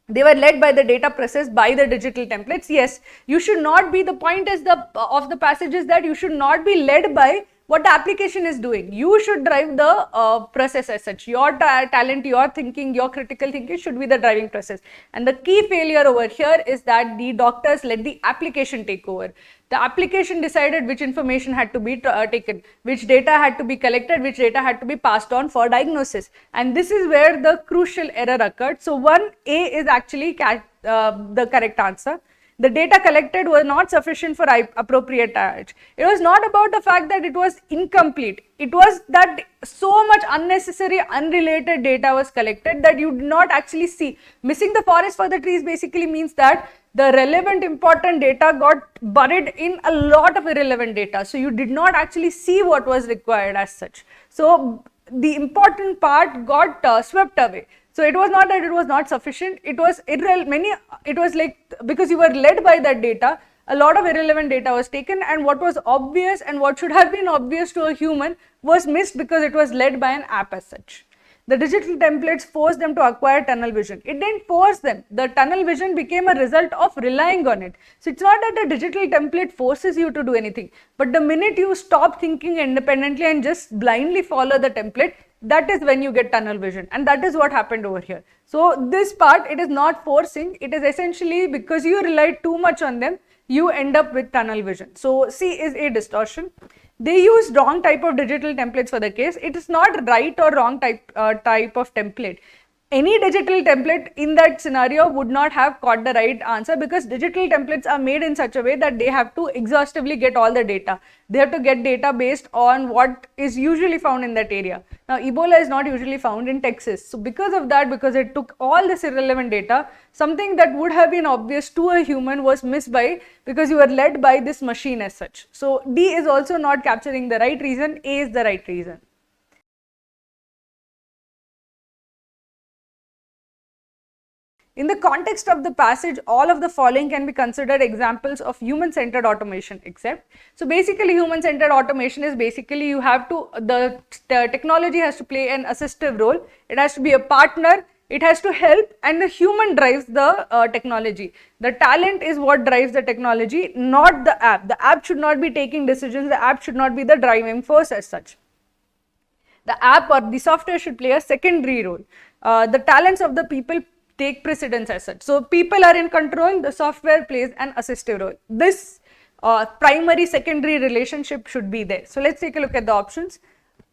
They were led by the data processed by the digital templates. Yes, you should not be, the point is of the passage is that you should not be led by what the application is doing. You should drive the process as such. Your talent, your thinking, your critical thinking should be the driving process. And the key failure over here is that the doctors let the application take over. The application decided which information had to be taken, which data had to be collected, which data had to be passed on for diagnosis. And this is where the crucial error occurred. So 1A is actually the correct answer. The data collected was not sufficient for appropriate triage. It was not about the fact that it was incomplete. It was that so much unnecessary, unrelated data was collected that you did not actually see. Missing the forest for the trees basically means that the relevant important data got buried in a lot of irrelevant data. So you did not actually see what was required as such. So the important part got swept away. So it was not that it was not sufficient, it was like, because you were led by that data, a lot of irrelevant data was taken, and what was obvious and what should have been obvious to a human was missed because it was led by an app as such. The digital templates forced them to acquire tunnel vision. It didn't force them. The tunnel vision became a result of relying on it. So it's not that the digital template forces you to do anything, but the minute you stop thinking independently and just blindly follow the template, that is when you get tunnel vision, and that is what happened over here. So this part, it is not forcing, it is essentially because you relied too much on them, you end up with tunnel vision. So C is a distortion. They use wrong type of digital templates for the case. It is not right or wrong type of template. Any digital template in that scenario would not have caught the right answer, because digital templates are made in such a way that they have to exhaustively get all the data. They have to get data based on what is usually found in that area. Now, Ebola is not usually found in Texas. So because of that, because it took all this irrelevant data, something that would have been obvious to a human was missed by, because you were led by this machine as such. So D is also not capturing the right reason, A is the right reason. In the context of the passage, all of the following can be considered examples of human-centered automation, except. So basically, human-centered automation is basically you have to, the technology has to play an assistive role. It has to be a partner, it has to help, and the human drives the technology. The talent is what drives the technology, not the app. The app should not be taking decisions, the app should not be the driving force as such. The app or the software should play a secondary role. The talents of the people take precedence as such. So people are in control, the software plays an assistive role. This primary secondary relationship should be there. So let's take a look at the options.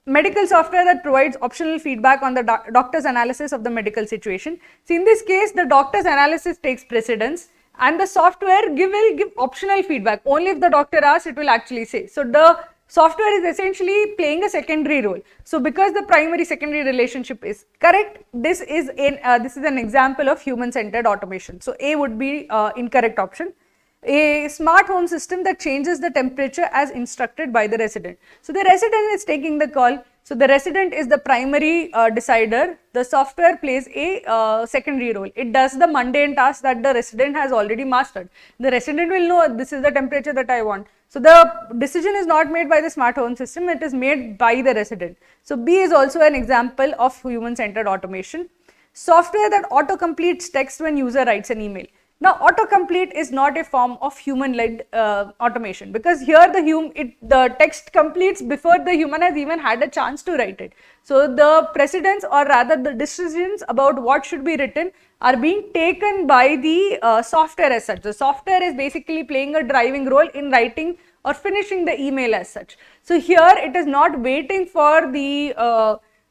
Medical software that provides optional feedback on the doctor's analysis of the medical situation. So in this case, the doctor's analysis takes precedence, and the software will give optional feedback. Only if the doctor asks, it will actually say. So the software is essentially playing a secondary role. So because the primary secondary relationship is correct, this is an example of human-centered automation. So A would be incorrect option. A smart home system that changes the temperature as instructed by the resident. So the resident is taking the call. So the resident is the primary decider. The software plays a secondary role. It does the mundane task that the resident has already mastered. The resident will know this is the temperature that I want. So the decision is not made by the smart home system, it is made by the resident. So B is also an example of human-centered automation. Software that auto-completes text when user writes an email. Now, autocomplete is not a form of human-led automation, because here the text completes before the human has even had a chance to write it. So the precedence, or rather the decisions about what should be written, are being taken by the software as such. The software is basically playing a driving role in writing or finishing the email as such. So here it is not waiting for the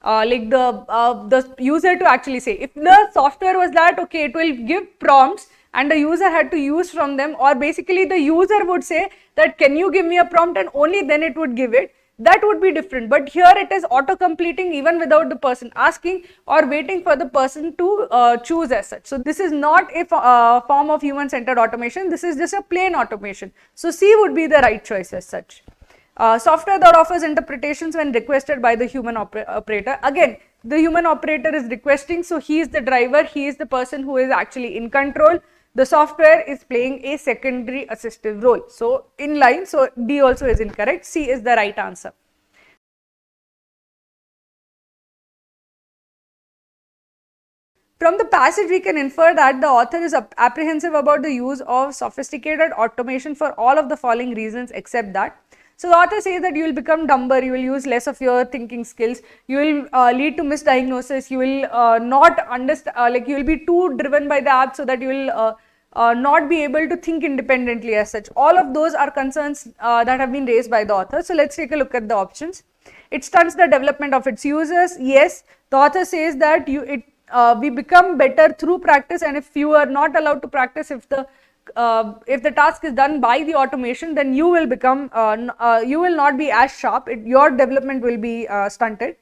the user to actually say. If the software was that, okay, it will give prompts and the user had to use from them, or basically the user would say that can you give me a prompt, and only then it would give it, that would be different. But here it is auto-completing even without the person asking or waiting for the person to choose as such. So this is not a form of human-centered automation. This is just a plain automation. So C would be the right choice as such. Software that offers interpretations when requested by the human operator. Again, the human operator is requesting, so he is the driver, he is the person who is actually in control. The software is playing a secondary assistive role. So in line, so D also is incorrect, C is the right answer. From the passage, we can infer that the author is apprehensive about the use of sophisticated automation for all of the following reasons except that. So the author says that you will become dumber, you will use less of your thinking skills, you will lead to misdiagnosis, you will not understand, like you will be too driven by the app so that you will not be able to think independently as such. All of those are concerns that have been raised by the author. So let's take a look at the options. It stunts the development of its users. Yes, the author says that we become better through practice, and if you are not allowed to practice, if the task is done by the automation, then you will become, you will not be as sharp, your development will be stunted.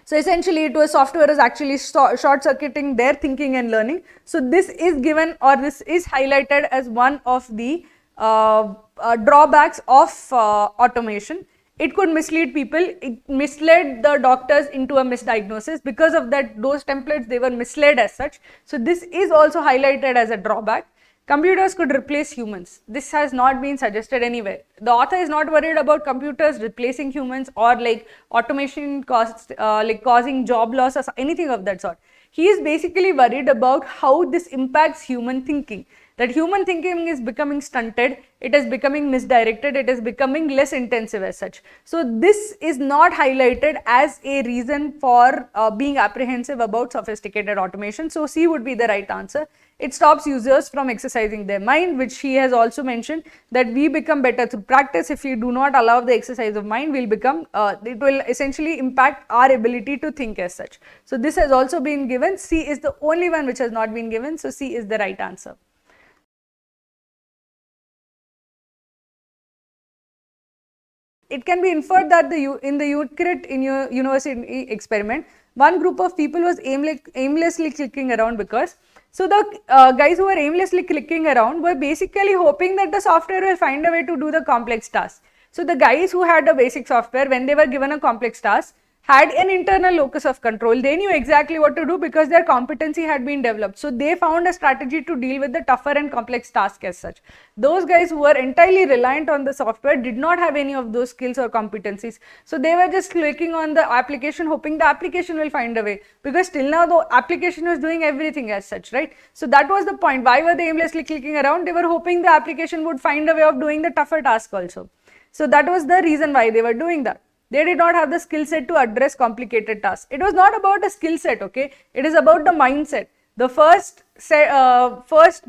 So essentially software is actually short circuiting their thinking and learning. So this is given, or this is highlighted as one of the drawbacks of automation. It could mislead people, it misled the doctors into a misdiagnosis. Because of that, those templates, they were misled as such. So this is also highlighted as a drawback. Computers could replace humans. This has not been suggested anywhere. The author is not worried about computers replacing humans or like automation causing job loss or anything of that sort. He is basically worried about how this impacts human thinking. That human thinking is becoming stunted, it is becoming misdirected, it is becoming less intensive as such. So this is not highlighted as a reason for being apprehensive about sophisticated automation. So C would be the right answer. It stops users from exercising their mind, which he has also mentioned that we become better through practice. If we do not allow the exercise of mind, we'll become, it will essentially impact our ability to think as such. So this has also been given. C is the only one which has not been given. So C is the right answer. It can be inferred that in the UCRIT university experiment, one group of people was aimlessly clicking around because, so the guys who were aimlessly clicking around were basically hoping that the software will find a way to do the complex task. So the guys who had a basic software, when they were given a complex task, had an internal locus of control. They knew exactly what to do because their competency had been developed. So they found a strategy to deal with the tougher and complex task as such. Those guys who were entirely reliant on the software did not have any of those skills or competencies. So they were just clicking on the application, hoping the application will find a way, because till now the application was doing everything as such, right? So that was the point. Why were they aimlessly clicking around? They were hoping the application would find a way of doing the tougher task also. So that was the reason why they were doing that. They did not have the skill set to address complicated tasks. It was not about a skill set, okay? It is about the mindset. The first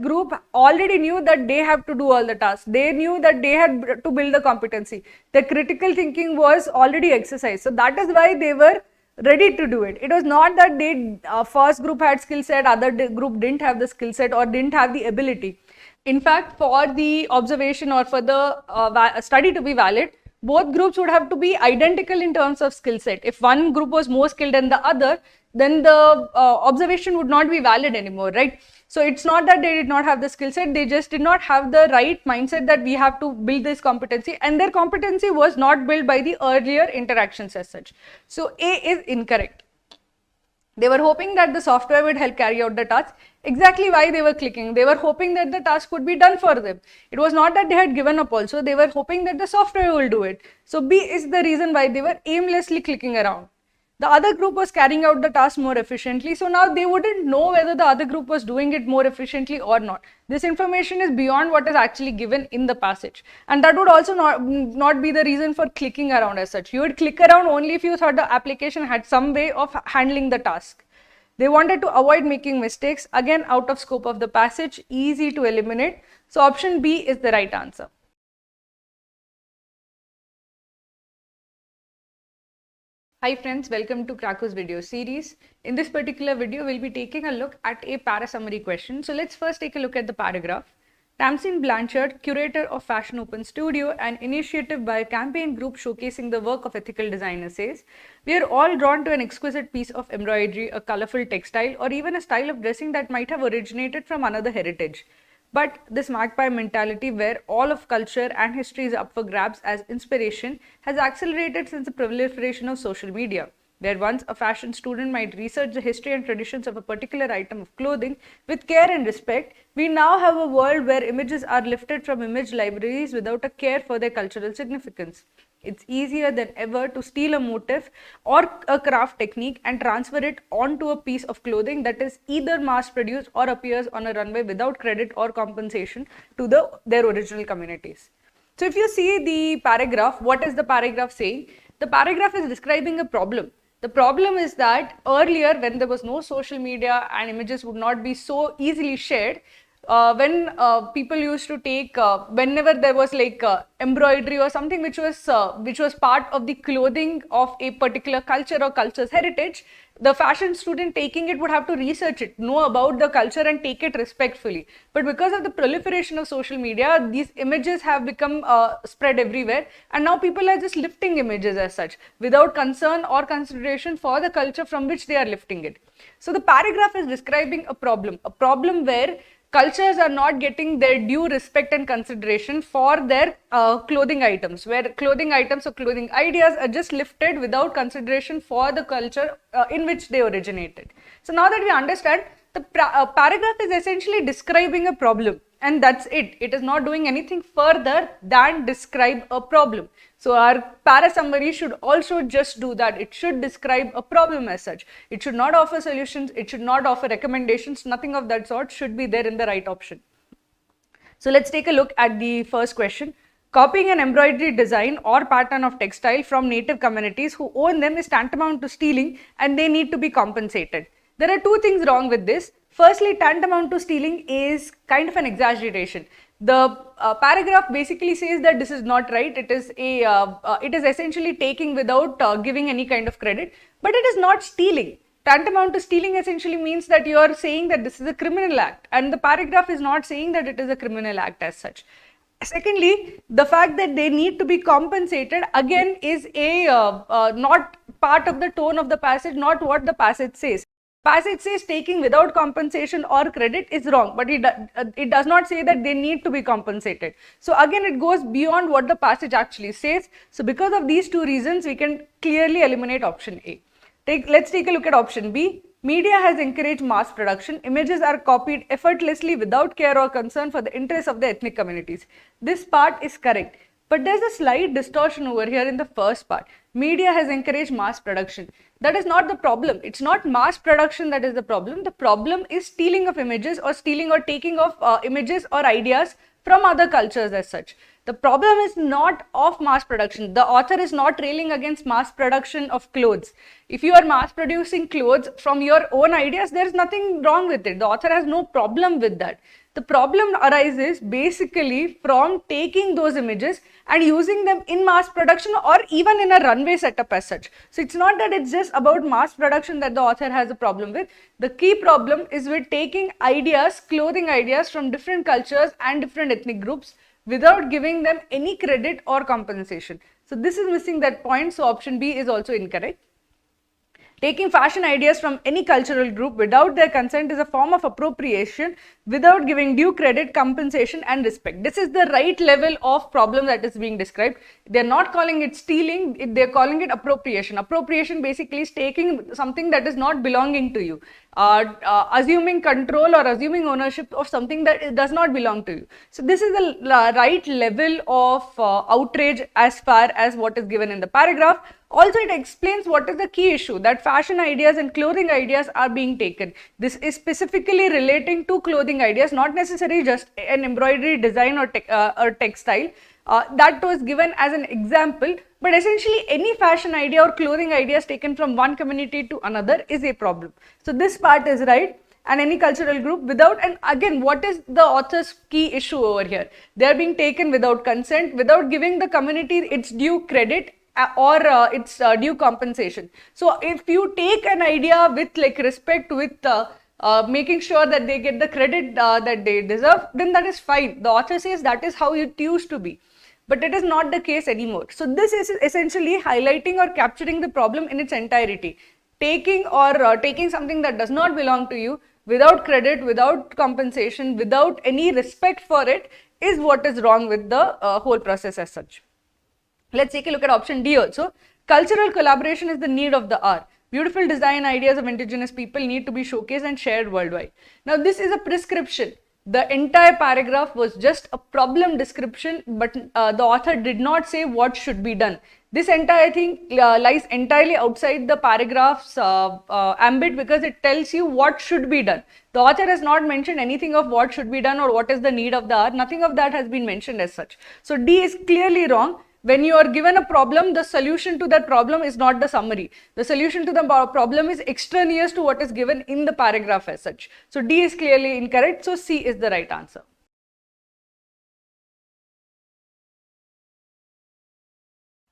group already knew that they have to do all the tasks. They knew that they had to build the competency. The critical thinking was already exercised. So that is why they were ready to do it. It was not that they first group had skill set, other group didn't have the skill set or didn't have the ability. In fact, for the observation or for the study to be valid, both groups would have to be identical in terms of skill set. If one group was more skilled than the other, then the observation would not be valid anymore, right? So it's not that they did not have the skill set, they just did not have the right mindset that we have to build this competency, and their competency was not built by the earlier interactions as such. So A is incorrect. They were hoping that the software would help carry out the task. Exactly why they were clicking. They were hoping that the task would be done for them. It was not that they had given up also. They were hoping that the software will do it. So B is the reason why they were aimlessly clicking around. The other group was carrying out the task more efficiently. So now they wouldn't know whether the other group was doing it more efficiently or not. This information is beyond what is actually given in the passage. And that would also not be the reason for clicking around as such. You would click around only if you thought the application had some way of handling the task. They wanted to avoid making mistakes. Again, out of scope of the passage, easy to eliminate. So option B is the right answer. Hi friends, welcome to Cracku's video series. In this particular video, we'll be taking a look at a para-summary question. So let's first take a look at the paragraph. Tamsin Blanchard, curator of Fashion Open Studio, an initiative by a campaign group showcasing the work of ethical designers, says, "We are all drawn to an exquisite piece of embroidery, a colorful textile, or even a style of dressing that might have originated from another heritage. But this magpie mentality, where all of culture and history is up for grabs as inspiration, has accelerated since the proliferation of social media. Where once a fashion student might research the history and traditions of a particular item of clothing with care and respect, we now have a world where images are lifted from image libraries without a care for their cultural significance. It's easier than ever to steal a motif or a craft technique and transfer it onto a piece of clothing that is either mass-produced or appears on a runway without credit or compensation to their original communities." So if you see the paragraph, what is the paragraph saying? The paragraph is describing a problem. The problem is that earlier, when there was no social media and images would not be so easily shared, when people used to take, whenever there was like embroidery or something which was part of the clothing of a particular culture or culture's heritage, the fashion student taking it would have to research it, know about the culture and take it respectfully. But because of the proliferation of social media, these images have become spread everywhere, and now people are just lifting images as such without concern or consideration for the culture from which they are lifting it. So the paragraph is describing a problem where cultures are not getting their due respect and consideration for their clothing items, where clothing items or clothing ideas are just lifted without consideration for the culture in which they originated. So now that we understand, the paragraph is essentially describing a problem, and that's it. It is not doing anything further than describe a problem. So our para summary should also just do that. It should describe a problem as such. It should not offer solutions. It should not offer recommendations. Nothing of that sort should be there in the right option. So let's take a look at the first question. Copying an embroidery design or pattern of textile from native communities who own them is tantamount to stealing, and they need to be compensated. There are two things wrong with this. Firstly, tantamount to stealing is kind of an exaggeration. The paragraph basically says that this is not right. It is essentially taking without giving any kind of credit, but it is not stealing. Tantamount to stealing essentially means that you are saying that this is a criminal act, and the paragraph is not saying that it is a criminal act as such. Secondly, the fact that they need to be compensated again is not part of the tone of the passage, not what the passage says. Passage says taking without compensation or credit is wrong, but it does not say that they need to be compensated. So again, it goes beyond what the passage actually says. So because of these two reasons, we can clearly eliminate option A. Let's take a look at option B. Media has encouraged mass production. Images are copied effortlessly without care or concern for the interests of the ethnic communities. This part is correct. But there's a slight distortion over here in the first part. Media has encouraged mass production. That is not the problem. It's not mass production that is the problem. The problem is stealing of images or stealing or taking of images or ideas from other cultures as such. The problem is not of mass production. The author is not railing against mass production of clothes. If you are mass producing clothes from your own ideas, there is nothing wrong with it. The author has no problem with that. The problem arises basically from taking those images and using them in mass production or even in a runway setup as such. So it's not that it's just about mass production that the author has a problem with. The key problem is with taking ideas, clothing ideas from different cultures and different ethnic groups without giving them any credit or compensation. So this is missing that point. So option B is also incorrect. Taking fashion ideas from any cultural group without their consent is a form of appropriation without giving due credit, compensation and respect. This is the right level of problem that is being described. They're not calling it stealing, they're calling it appropriation. Appropriation basically is taking something that is not belonging to you. Assuming control or assuming ownership of something that does not belong to you. So this is the right level of outrage as far as what is given in the paragraph. Also, it explains what is the key issue, that fashion ideas and clothing ideas are being taken. This is specifically relating to clothing ideas, not necessarily just an embroidery design or textile. That was given as an example, but essentially any fashion idea or clothing ideas taken from one community to another is a problem. So this part is right. And any cultural group without, and again, what is the author's key issue over here? They are being taken without consent, without giving the community its due credit or its due compensation. So if you take an idea with like respect, with making sure that they get the credit that they deserve, then that is fine. The author says that is how it used to be. But it is not the case anymore. So this is essentially highlighting or capturing the problem in its entirety. Taking something that does not belong to you without credit, without compensation, without any respect for it is what is wrong with the whole process as such. Let's take a look at option D also. Cultural collaboration is the need of the hour. Beautiful design ideas of indigenous people need to be showcased and shared worldwide. Now this is a prescription. The entire paragraph was just a problem description, but the author did not say what should be done. This entire thing lies entirely outside the paragraph's ambit because it tells you what should be done. The author has not mentioned anything of what should be done or what is the need of the hour. Nothing of that has been mentioned as such. So D is clearly wrong. When you are given a problem, the solution to that problem is not the summary. The solution to the problem is extraneous to what is given in the paragraph as such. So D is clearly incorrect. So C is the right answer.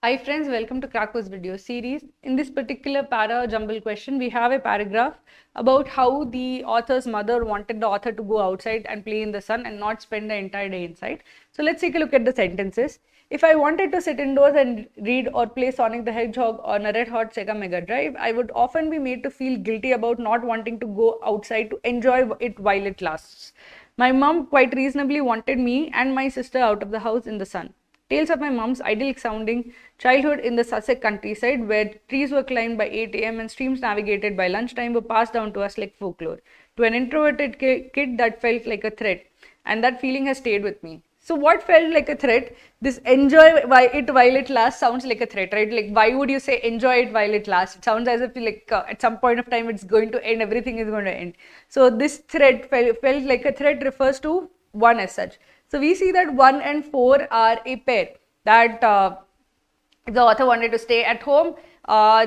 Hi friends, welcome to Cracku's video series. In this particular jumble question, we have a paragraph about how the author's mother wanted the author to go outside and play in the sun and not spend the entire day inside. So let's take a look at the sentences. If I wanted to sit indoors and read or play Sonic the Hedgehog on a red hot Sega Mega Drive, I would often be made to feel guilty about not wanting to go outside to enjoy it while it lasts. My mom quite reasonably wanted me and my sister out of the house in the sun. Tales of my mom's idyllic sounding childhood in the Sussex countryside, where trees were climbed by 8 a.m. and streams navigated by lunchtime, were passed down to us like folklore. To an introverted kid, that felt like a threat, and that feeling has stayed with me. So what felt like a threat? This enjoy it while it lasts sounds like a threat, right? Like, why would you say enjoy it while it lasts? It sounds as if like at some point of time it's going to end, everything is going to end. So this threat felt like a threat refers to 1 as such. So we see that 1 and 4 are a pair, that the author wanted to stay at home.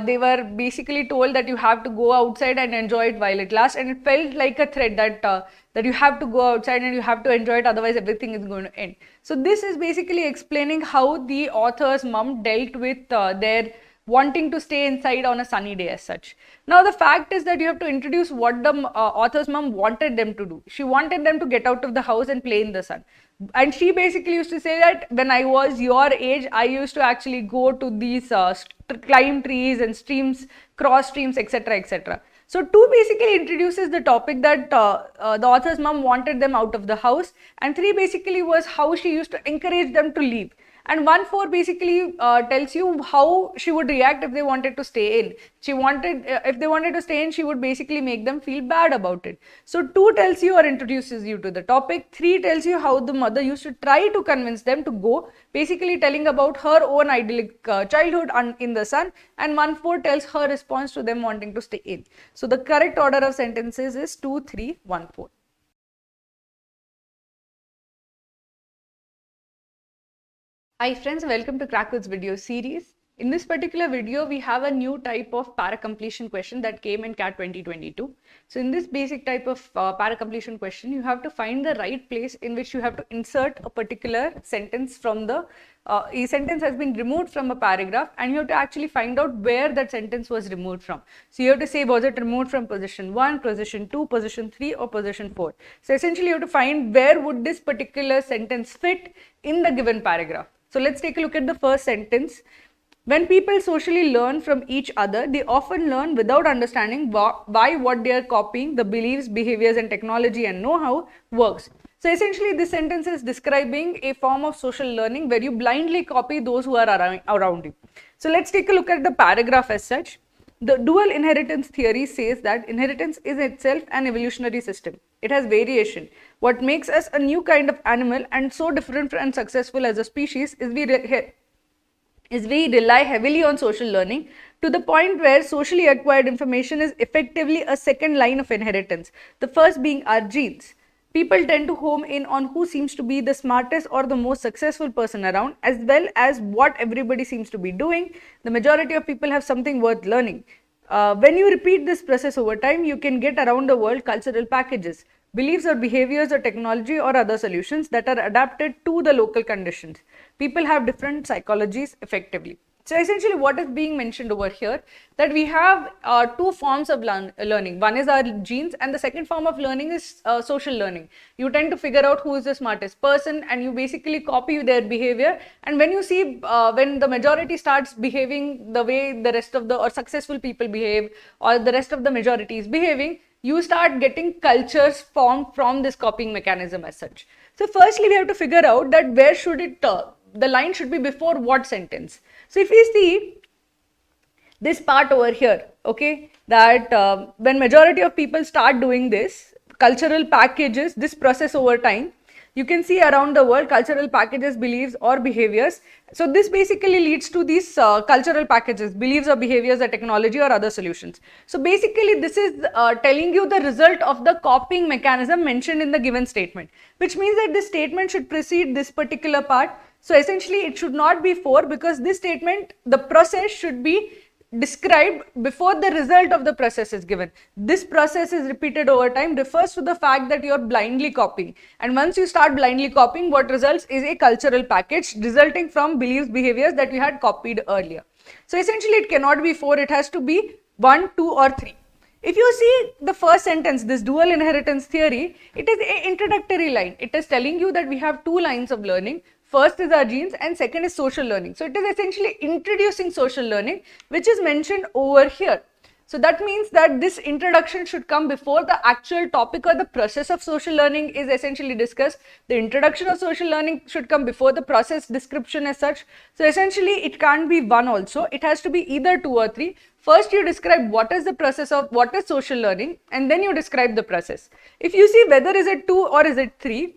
They were basically told that you have to go outside and enjoy it while it lasts, and it felt like a threat that you have to go outside and you have to enjoy it, otherwise everything is going to end. So this is basically explaining how the author's mom dealt with their wanting to stay inside on a sunny day as such. Now the fact is that you have to introduce what the author's mom wanted them to do. She wanted them to get out of the house and play in the sun. And she basically used to say that when I was your age, I used to actually go to these climb trees and streams, cross streams, etc, etc. So 2 basically introduces the topic that the author's mom wanted them out of the house, and 3 basically was how she used to encourage them to leave. And 1-4 basically tells you how she would react if they wanted to stay in. If they wanted to stay in, she would basically make them feel bad about it. So 2 tells you or introduces you to the topic. 3 tells you how the mother used to try to convince them to go, basically telling about her own idyllic childhood in the sun. And 1-4 tells her response to them wanting to stay in. So the correct order of sentences is 2, 3, 1, 4. Hi friends, welcome to Cracku's video series. In this particular video, we have a new type of para-completion question that came in CAT 2022. So in this basic type of para-completion question, you have to find the right place in which you have to insert a particular sentence from the, a sentence has been removed from a paragraph, and you have to actually find out where that sentence was removed from. So you have to say, was it removed from position 1, position 2, position 3 or position 4. So essentially you have to find where would this particular sentence fit in the given paragraph. So let's take a look at the first sentence. When people socially learn from each other, they often learn without understanding why what they are copying, the beliefs, behaviors and technology and know-how works. So essentially this sentence is describing a form of social learning where you blindly copy those who are around you. So let's take a look at the paragraph as such. The dual inheritance theory says that inheritance is itself an evolutionary system. It has variation. What makes us a new kind of animal and so different and successful as a species is we rely heavily on social learning to the point where socially acquired information is effectively a second line of inheritance, the first being our genes. People tend to home in on who seems to be the smartest or the most successful person around, as well as what everybody seems to be doing. The majority of people have something worth learning. When you repeat this process over time, you can get around the world cultural packages, beliefs or behaviors or technology or other solutions that are adapted to the local conditions. People have different psychologies effectively. So essentially what is being mentioned over here, that we have two forms of learning. One is our genes, and the second form of learning is social learning. You tend to figure out who is the smartest person and you basically copy their behavior, and when you see when the majority starts behaving the way the rest of the or successful people behave, or the rest of the majority is behaving, you start getting cultures formed from this copying mechanism as such. So firstly we have to figure out that where should it the line should be before what sentence. So if we see this part over here, okay, that when majority of people start doing this, cultural packages, this process over time, you can see around the world cultural packages, beliefs or behaviors. So this basically leads to these cultural packages, beliefs or behaviors, or technology or other solutions. So basically this is telling you the result of the copying mechanism mentioned in the given statement, which means that this statement should precede this particular part. So essentially it should not be 4, because this statement, the process should be described before the result of the process is given. This process is repeated over time refers to the fact that you are blindly copying, and once you start blindly copying, what results is a cultural package resulting from beliefs, behaviors that you had copied earlier. So essentially it cannot be 4, it has to be 1, 2 or 3. If you see the first sentence, this dual inheritance theory, it is an introductory line. It is telling you that we have two lines of learning. First is our genes and second is social learning. So it is essentially introducing social learning, which is mentioned over here. So that means that this introduction should come before the actual topic or the process of social learning is essentially discussed. The introduction of social learning should come before the process description as such. So essentially it can't be 1 also, it has to be either 2 or 3. First you describe what is the process of what is social learning, and then you describe the process. If you see whether is it 2 or is it 3,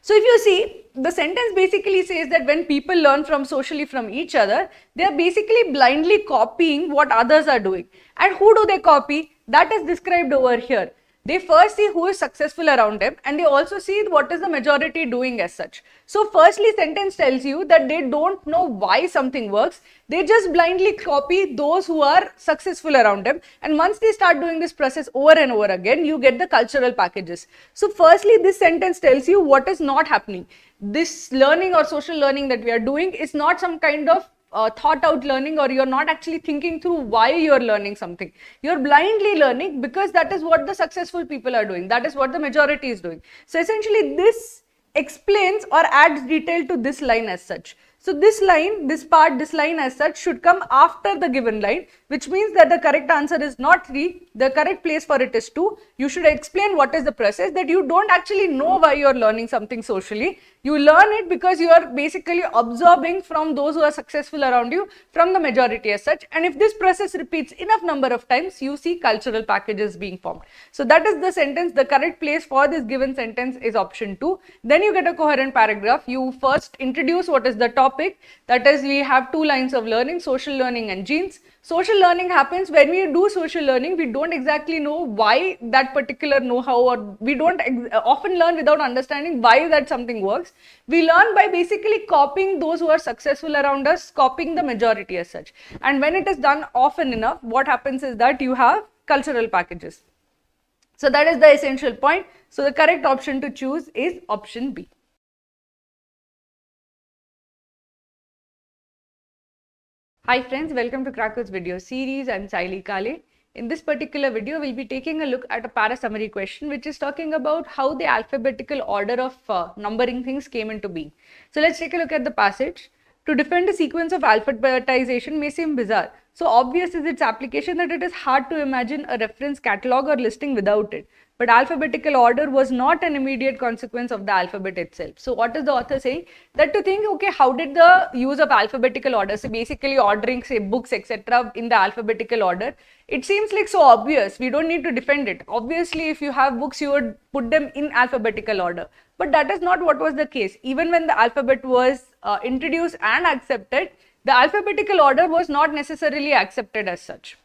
so if you see, the sentence basically says that when people learn socially from each other, they are basically blindly copying what others are doing. And who do they copy? That is described over here. They first see who is successful around them, and they also see what is the majority doing as such. So firstly, sentence tells you that they don't know why something works. They just blindly copy those who are successful around them. And once they start doing this process over and over again, you get the cultural packages. So firstly, this sentence tells you what is not happening. This learning or social learning that we are doing is not some kind of thought out learning, or you're not actually thinking through why you're learning something. You're blindly learning because that is what the successful people are doing. That is what the majority is doing. So essentially this explains or adds detail to this line as such. So this line, this line as such should come after the given line, which means that the correct answer is not 3, the correct place for it is 2. You should explain what is the process, that you don't actually know why you are learning something socially. You learn it because you are basically absorbing from those who are successful around you, from the majority as such. And if this process repeats enough number of times, you see cultural packages being formed. So that is the sentence. The correct place for this given sentence is option 2. Then you get a coherent paragraph. You first introduce what is the topic. That is, we have two lines of learning, social learning and genes. Social learning happens when we do social learning, we don't exactly know why that particular know-how, or we don't often learn without understanding why that something works. We learn by basically copying those who are successful around us, copying the majority as such. And when it is done often enough, what happens is that you have cultural packages. So that is the essential point. So the correct option to choose is option B. Hi friends, welcome to Cracku's video series. I'm Sayali Kal. In this particular video, we'll be taking a look at a para summary question which is talking about how the alphabetical order of numbering things came into being. So let's take a look at the passage. To defend a sequence of alphabetization may seem bizarre. So obvious is its application that it is hard to imagine a reference catalog or listing without it. But alphabetical order was not an immediate consequence of the alphabet itself. So what is the author saying? That to think, okay, how did the use of alphabetical order, so basically ordering say books etc. in the alphabetical order, it seems like so obvious, we don't need to defend it. Obviously if you have books you would put them in alphabetical order. But that is not what was the case. Even when the alphabet was introduced and accepted, the alphabetical order was not necessarily accepted as such.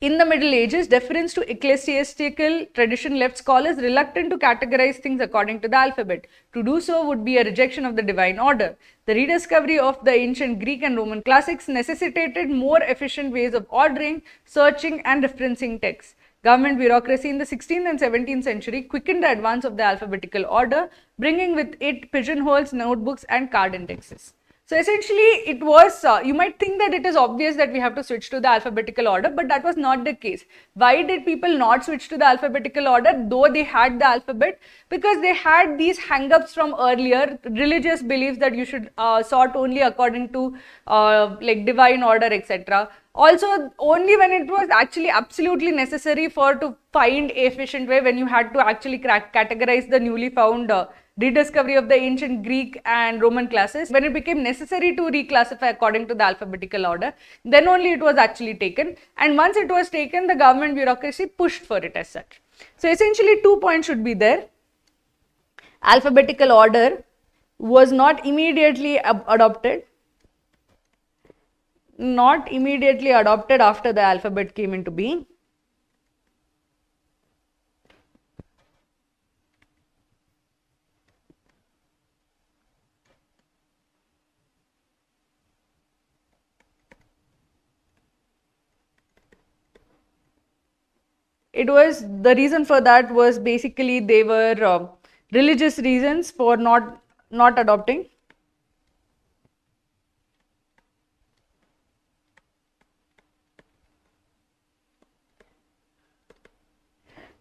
In the Middle Ages, deference to ecclesiastical tradition left scholars reluctant to categorize things according to the alphabet. To do so would be a rejection of the divine order. The rediscovery of the ancient Greek and Roman classics necessitated more efficient ways of ordering, searching and referencing texts. Government bureaucracy in the 16th and 17th century quickened the advance of the alphabetical order, bringing with it pigeonholes, notebooks and card indexes. So essentially it was, you might think that it is obvious that we have to switch to the alphabetical order, but that was not the case. Why did people not switch to the alphabetical order though they had the alphabet? Because they had these hang-ups from earlier, religious beliefs that you should sort only according to like divine order, etc. Also, only when it was actually absolutely necessary for to find a efficient way, when you had to actually categorize the newly found rediscovery of the ancient Greek and Roman classes, when it became necessary to reclassify according to the alphabetical order, then only it was actually taken. And once it was taken, the government bureaucracy pushed for it as such. So essentially 2 points should be there. Alphabetical order was not immediately adopted. Not immediately adopted after the alphabet came into being. It was, the reason for that was basically they were religious reasons for not adopting.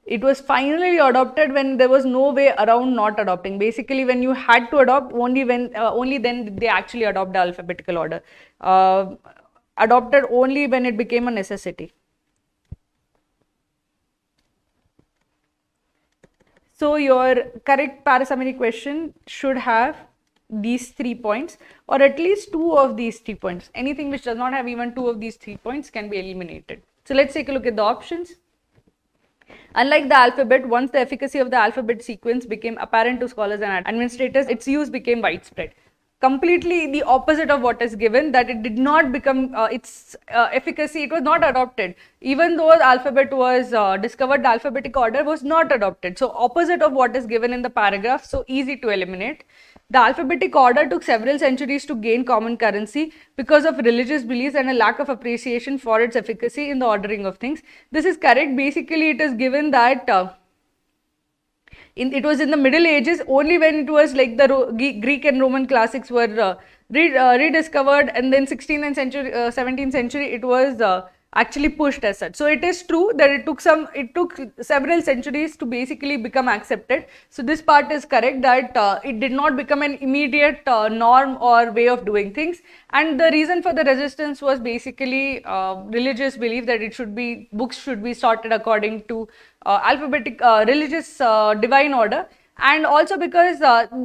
It was finally adopted when there was no way around not adopting. Basically, when you had to adopt, only then did they actually adopt the alphabetical order. Adopted only when it became a necessity. So your correct parasummary question should have these 3 points, or at least 2 of these 3 points. Anything which does not have even 2 of these 3 points can be eliminated. So let's take a look at the options. Unlike the alphabet, once the efficacy of the alphabet sequence became apparent to scholars and administrators, its use became widespread. Completely the opposite of what is given, that it did not become its efficacy, it was not adopted. Even though the alphabet was discovered, the alphabetic order was not adopted. So opposite of what is given in the paragraph, so easy to eliminate. The alphabetic order took several centuries to gain common currency because of religious beliefs and a lack of appreciation for its efficacy in the ordering of things. This is correct. Basically, it is given that it was in the Middle Ages, only when it was like the Greek and Roman classics were rediscovered, and then 16th and 17th century it was actually pushed as such. So it is true that it took several centuries to basically become accepted. So this part is correct, that it did not become an immediate norm or way of doing things, and the reason for the resistance was basically religious belief that books should be sorted according to alphabetic religious divine order, and also because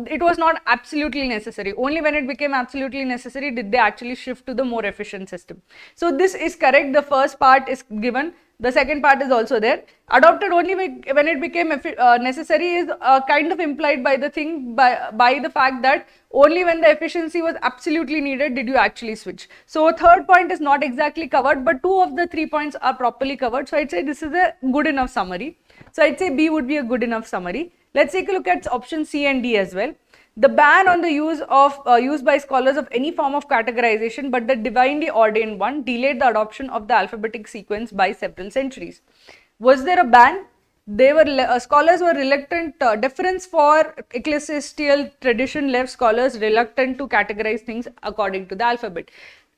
it was not absolutely necessary. Only when it became absolutely necessary did they actually shift to the more efficient system. So this is correct. The first part is given. The second part is also there. Adopted only when it became necessary is kind of implied by the thing, by the fact that only when the efficiency was absolutely needed did you actually switch. So third point is not exactly covered, but 2 of the 3 points are properly covered. So I'd say this is a good enough summary. So I'd say B would be a good enough summary. Let's take a look at option C and D as well. The ban on the use by scholars of any form of categorization but the divinely ordained one delayed the adoption of the alphabetic sequence by several centuries. Was there a ban? Scholars were reluctant. Deference for ecclesiastical tradition left scholars reluctant to categorize things according to the alphabet.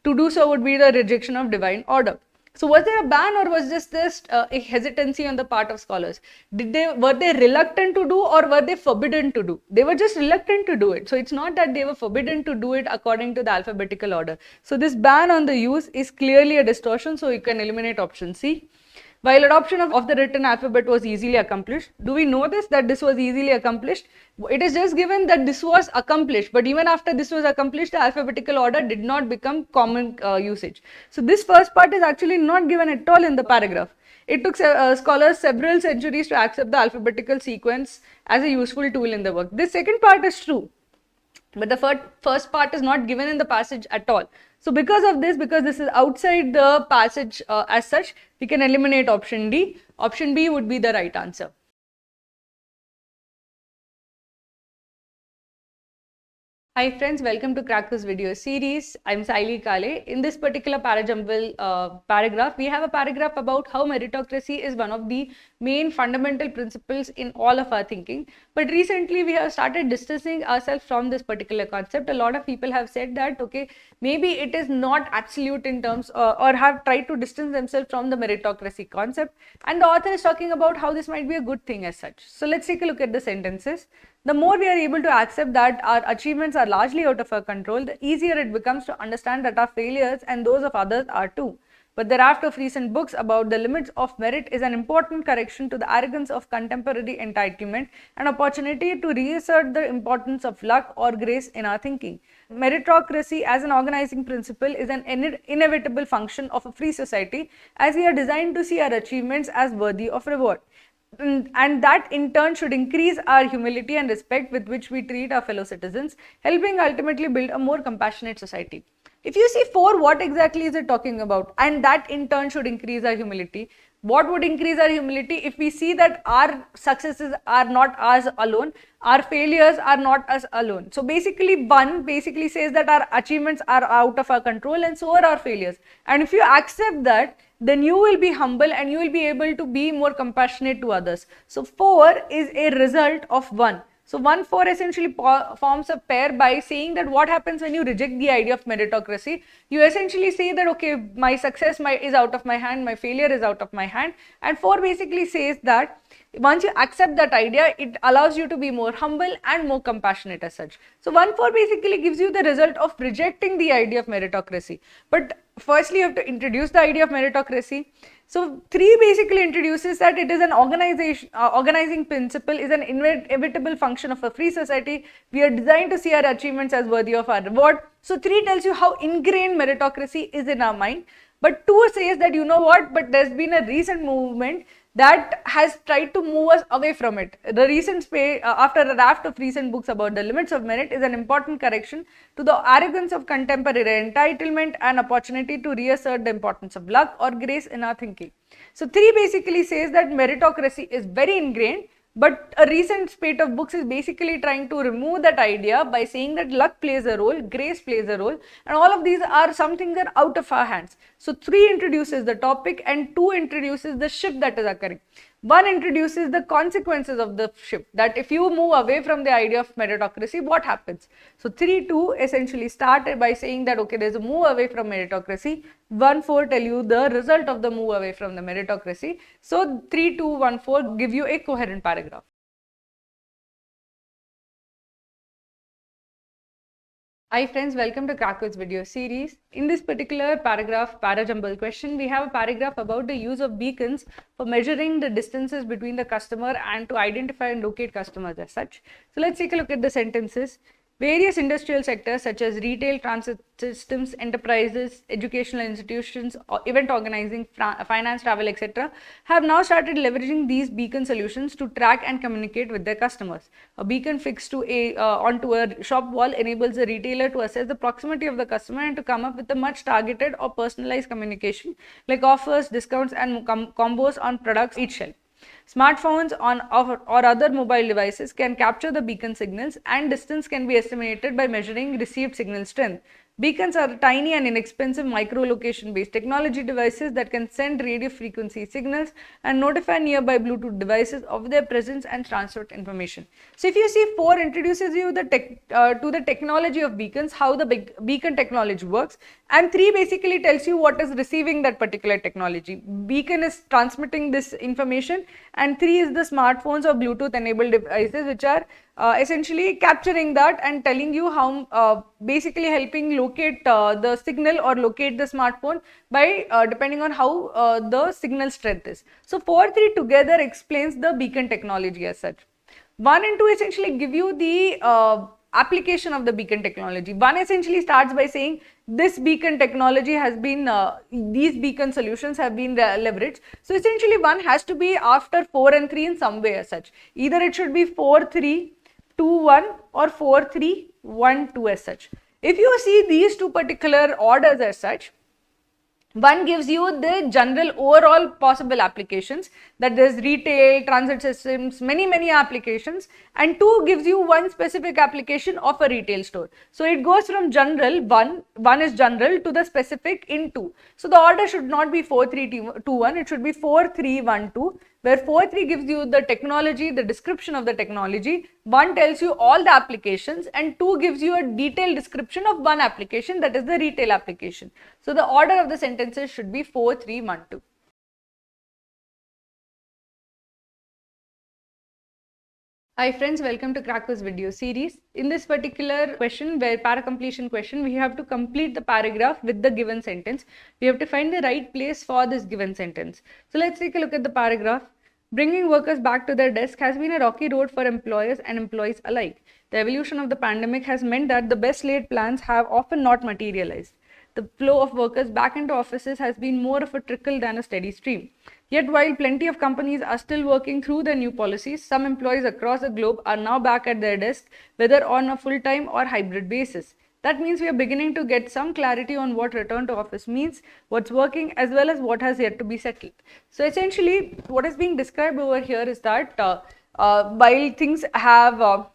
To do so would be the rejection of divine order. So was there a ban, or was this just a hesitancy on the part of scholars? Were they reluctant to do, or were they forbidden to do? They were just reluctant to do it. So it's not that they were forbidden to do it according to the alphabetical order. So this ban on the use is clearly a distortion, so you can eliminate option C. While adoption of the written alphabet was easily accomplished, do we know that this was easily accomplished? It is just given that this was accomplished, but even after this was accomplished, the alphabetical order did not become common usage. So this first part is actually not given at all in the paragraph. It took scholars several centuries to accept the alphabetical sequence as a useful tool in the work. This second part is true, but the first part is not given in the passage at all. So because of this, because this is outside the passage as such, we can eliminate option D. Option B would be the right answer. Hi friends, welcome to Cracku's video series. I'm Sayali Kal. In this particular Jumble paragraph, we have a paragraph about how meritocracy is one of the main fundamental principles in all of our thinking. But recently we have started distancing ourselves from this particular concept. A lot of people have said that, okay, maybe it is not absolute in terms or have tried to distance themselves from the meritocracy concept. And the author is talking about how this might be a good thing as such. So let's take a look at the sentences. The more we are able to accept that our achievements are largely out of our control, the easier it becomes to understand that our failures and those of others are too. But the raft of recent books about the limits of merit is an important correction to the arrogance of contemporary entitlement and opportunity to reassert the importance of luck or grace in our thinking. Meritocracy as an organizing principle is an inevitable function of a free society, as we are designed to see our achievements as worthy of reward. And that in turn should increase our humility and respect with which we treat our fellow citizens, helping ultimately build a more compassionate society. If you see 4, what exactly is it talking about? And that in turn should increase our humility. What would increase our humility? If we see that our successes are not us alone, our failures are not us alone. So basically 1 basically says that our achievements are out of our control and so are our failures. And if you accept that, then you will be humble and you will be able to be more compassionate to others. So 4 is a result of 1. So 1, 4 essentially forms a pair by saying that what happens when you reject the idea of meritocracy. You essentially say that, okay, my success is out of my hand, my failure is out of my hand. And 4 basically says that once you accept that idea, it allows you to be more humble and more compassionate as such. So 1, 4 basically gives you the result of rejecting the idea of meritocracy. But firstly, you have to introduce the idea of meritocracy. So 3 basically introduces that it is an organizing principle, is an inevitable function of a free society. We are designed to see our achievements as worthy of our reward. So 3 tells you how ingrained meritocracy is in our mind. But 2 says that, you know what, but there's been a recent movement that has tried to move us away from it. The recent after a raft of recent books about the limits of merit is an important correction to the arrogance of contemporary entitlement and opportunity to reassert the importance of luck or grace in our thinking. So 3 basically says that meritocracy is very ingrained, but a recent spate of books is basically trying to remove that idea by saying that luck plays a role, grace plays a role, and all of these are something that are out of our hands. So 3 introduces the topic and 2 introduces the shift that is occurring. 1 introduces the consequences of the shift, that if you move away from the idea of meritocracy, what happens? So 3-2 essentially started by saying that, okay, there's a move away from meritocracy. 1-4 tell you the result of the move away from the meritocracy. So 3-2-1-4 give you a coherent paragraph. Hi friends, welcome to Cracku's video series. In this particular paragraph, Jumble question, we have a paragraph about the use of beacons for measuring the distances between the customer and to identify and locate customers as such. So let's take a look at the sentences. Various industrial sectors such as retail, transit systems, enterprises, educational institutions, event organizing, finance, travel, etc. have now started leveraging these beacon solutions to track and communicate with their customers. A beacon fixed onto a shop wall enables a retailer to assess the proximity of the customer and to come up with a much targeted or personalized communication like offers, discounts and combos on products each shelf. Smartphones or other mobile devices can capture the beacon signals, and distance can be estimated by measuring received signal strength. Beacons are tiny and inexpensive micro-location based technology devices that can send radio frequency signals and notify nearby Bluetooth devices of their presence and transfer information. So if you see 4 introduces you to the technology of beacons, how the beacon technology works, and 3 basically tells you what is receiving that particular technology. Beacon is transmitting this information and 3 is the smartphones or Bluetooth enabled devices which are essentially capturing that and telling you how basically helping locate the signal or locate the smartphone by depending on how the signal strength is. So 4-3 together explains the beacon technology as such. 1 and 2 essentially give you the application of the beacon technology. 1 essentially starts by saying this beacon technology has been, these beacon solutions have been leveraged. So essentially 1 has to be after 4 and 3 in some way as such. Either it should be 4-3, 2-1 or 4-3-1-2 as such. If you see these 2 particular orders as such, One gives you the general overall possible applications, that there's retail, transit systems, many applications, and 2 gives you one specific application of a retail store. So it goes from general, one is general, to the specific in 2. So the order should not be 4, 3, 2, 1, it should be 4, 3, 1, 2, where 4, 3 gives you the technology, the description of the technology, 1 tells you all the applications, and 2 gives you a detailed description of one application, that is the retail application. So the order of the sentences should be 4, 3, 1, 2. Hi friends, welcome to Cracku's video series. In this particular question, where para completion question, we have to complete the paragraph with the given sentence. We have to find the right place for this given sentence. So let's take a look at the paragraph. Bringing workers back to their desk has been a rocky road for employers and employees alike. The evolution of the pandemic has meant that the best laid plans have often not materialized. The flow of workers back into offices has been more of a trickle than a steady stream. Yet while plenty of companies are still working through their new policies, some employees across the globe are now back at their desk, whether on a full-time or hybrid basis. That means we are beginning to get some clarity on what return to office means, what's working, as well as what has yet to be settled. So essentially, what is being described over here is that while things have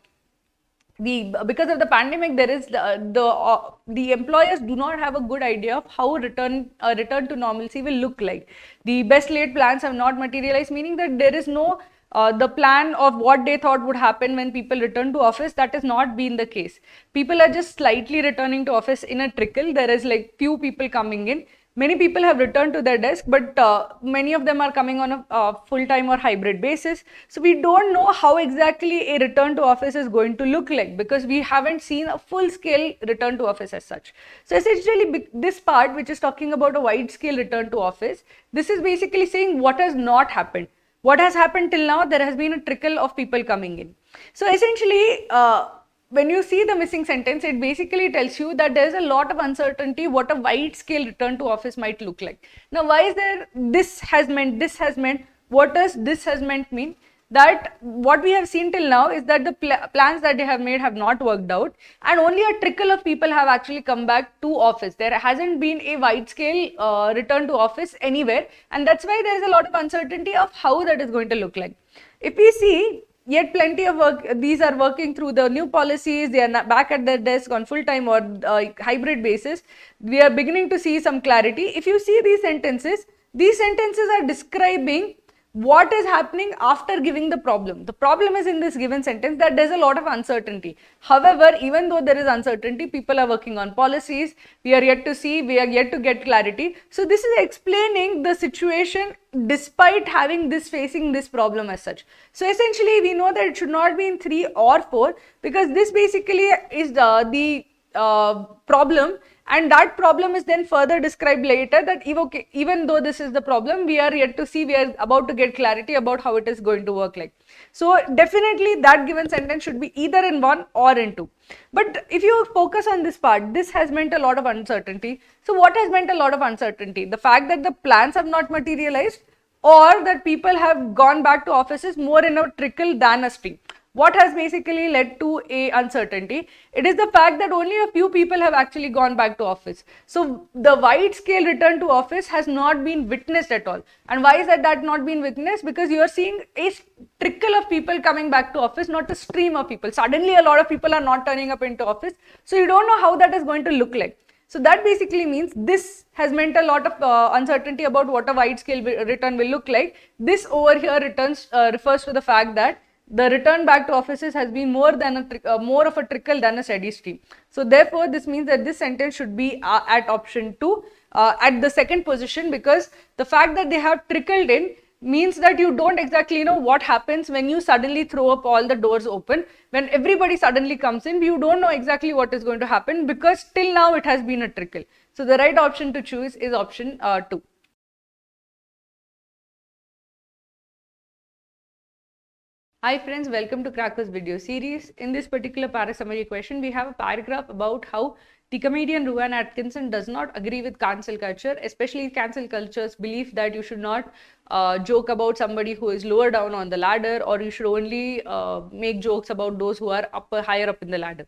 because of the pandemic, there is the employers do not have a good idea of how return to normalcy will look like. The best laid plans have not materialized, meaning that there is no the plan of what they thought would happen when people return to office. That has not been the case. People are just slightly returning to office in a trickle. There is like few people coming in. Many people have returned to their desk, but many of them are coming on a full-time or hybrid basis. So we don't know how exactly a return to office is going to look like, because we haven't seen a full-scale return to office as such. So essentially, this part, which is talking about a wide-scale return to office, this is basically saying what has not happened. What has happened till now, there has been a trickle of people coming in. So essentially, when you see the missing sentence, it basically tells you that there is a lot of uncertainty what a wide scale return to office might look like. Now, why is there this has meant, what does this has meant mean? That what we have seen till now is that the plans that they have made have not worked out, and only a trickle of people have actually come back to office. There hasn't been a wide scale return to office anywhere, and that's why there is a lot of uncertainty of how that is going to look like. If we see, yet plenty of work, these are working through the new policies, they are back at their desk on full-time or hybrid basis. We are beginning to see some clarity. If you see these sentences are describing what is happening after giving the problem. The problem is in this given sentence that there's a lot of uncertainty. However, even though there is uncertainty, people are working on policies. We are yet to see, we are yet to get clarity. So this is explaining the situation despite having facing this problem as such. So essentially, we know that it should not be in 3 or 4, because this basically is the problem, and that problem is then further described later, that even though this is the problem, we are yet to see, we are about to get clarity about how it is going to work like. So definitely that given sentence should be either in 1 or in 2. But if you focus on this part, this has meant a lot of uncertainty. So what has meant a lot of uncertainty? The fact that the plans have not materialized, or that people have gone back to offices more in a trickle than a stream. What has basically led to a uncertainty? It is the fact that only a few people have actually gone back to office. So the wide scale return to office has not been witnessed at all. And why is that not been witnessed? Because you are seeing a trickle of people coming back to office, not a stream of people. Suddenly a lot of people are not turning up into office. So you don't know how that is going to look like. So that basically means this has meant a lot of uncertainty about what a wide scale return will look like. This over here refers to the fact that the return back to offices has been more of a trickle than a steady stream. So therefore, this means that this sentence should be at option 2, at the second position, because the fact that they have trickled in means that you don't exactly know what happens when you suddenly throw up all the doors open. When everybody suddenly comes in, you don't know exactly what is going to happen, because till now it has been a trickle. So the right option to choose is option 2. Hi friends, welcome to Cracku's video series. In this particular para summary question, we have a paragraph about how The comedian Rowan Atkinson does not agree with cancel culture, especially cancel culture's belief that you should not joke about somebody who is lower down on the ladder, or you should only make jokes about those who are higher up in the ladder.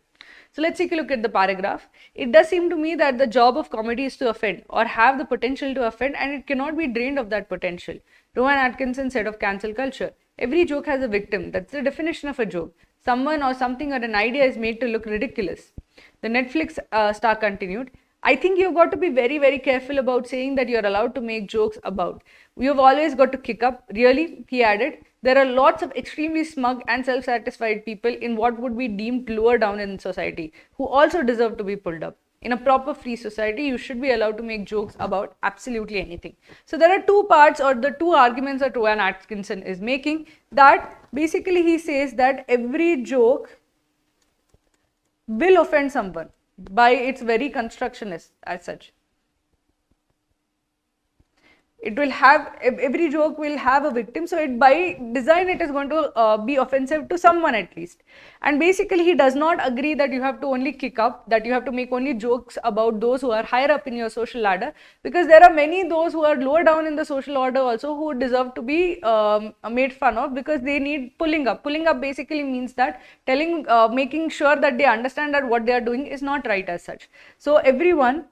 So let's take a look at the paragraph. It does seem to me that the job of comedy is to offend or have the potential to offend, and it cannot be drained of that potential. Rowan Atkinson said of cancel culture, every joke has a victim. That's the definition of a joke. Someone or something or an idea is made to look ridiculous. The Netflix star continued, I think you've got to be very, very careful about saying that you're allowed to make jokes about. You've always got to kick up. Really, he added, there are lots of extremely smug and self-satisfied people in what would be deemed lower down in society who also deserve to be pulled up. In a proper free society, you should be allowed to make jokes about absolutely anything. So there are two parts, or the two arguments that Rowan Atkinson is making, that basically he says that every joke will offend someone by its very construction as such. It will have, every joke will have a victim, so it by design it is going to be offensive to someone at least. And basically he does not agree that you have to only kick up, that you have to make only jokes about those who are higher up in your social ladder, because there are many those who are lower down in the social order also who deserve to be made fun of, because they need pulling up. Pulling up basically means that making sure that they understand that what they are doing is not right as such. So everyone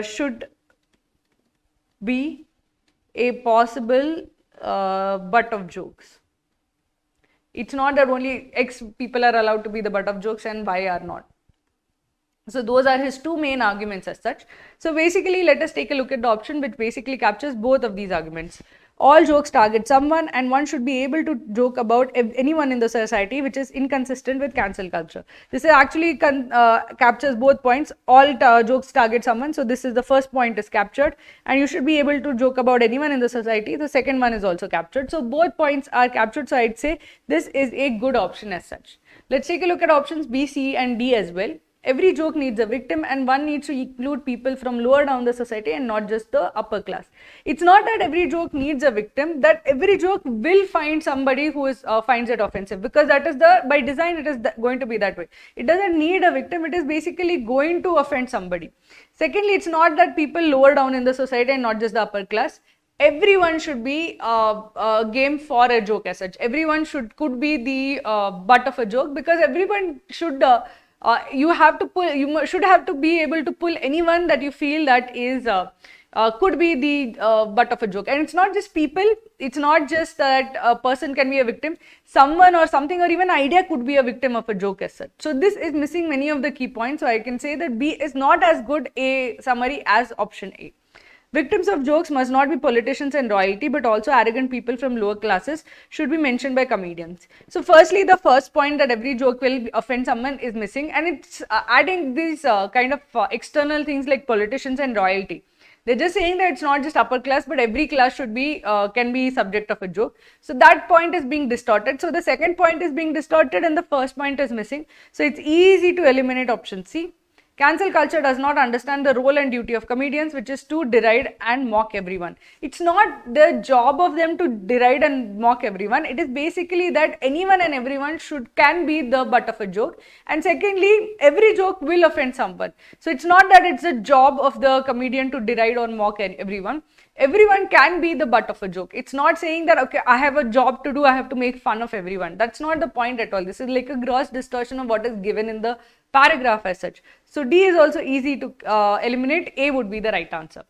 should be a possible butt of jokes. It's not that only X people are allowed to be the butt of jokes and Y are not. So those are his two main arguments as such. So basically let us take a look at the option which basically captures both of these arguments. All jokes target someone, and one should be able to joke about anyone in the society, which is inconsistent with cancel culture. This is actually captures both points. All jokes target someone, so this is the first point is captured, and you should be able to joke about anyone in the society. The second one is also captured. So both points are captured, so I'd say this is a good option as such. Let's take a look at options B, C and D as well. Every joke needs a victim, and one needs to include people from lower down the society and not just the upper class. It's not that every joke needs a victim, that every joke will find somebody who is finds it offensive, because that is by design it is going to be that way. It doesn't need a victim, it is basically going to offend somebody. Secondly, it's not that people lower down in the society and not just the upper class. Everyone should be game for a joke as such. Everyone could be the butt of a joke, because everyone should you should have to be able to pull anyone that you feel that is could be the butt of a joke. And it's not just people, it's not just that a person can be a victim, someone or something or even idea could be a victim of a joke as such. So this is missing many of the key points, so I can say that B is not as good a summary as option A. Victims of jokes must not be politicians and royalty, but also arrogant people from lower classes should be mentioned by comedians. So firstly, the first point that every joke will offend someone is missing, and it's adding these kind of external things like politicians and royalty. They're just saying that it's not just upper class, but every class should be can be subject of a joke. So that point is being distorted. So the second point is being distorted and the first point is missing. So it's easy to eliminate option C. Cancel culture does not understand the role and duty of comedians, which is to deride and mock everyone. It's not the job of them to deride and mock everyone. It is basically that anyone and everyone can be the butt of a joke. And secondly, every joke will offend someone. So it's not that it's a job of the comedian to deride or mock everyone. Everyone can be the butt of a joke. It's not saying that, okay, I have a job to do, I have to make fun of everyone. That's not the point at all. This is like a gross distortion of what is given in the paragraph as such. So D is also easy to eliminate. A would be the right answer.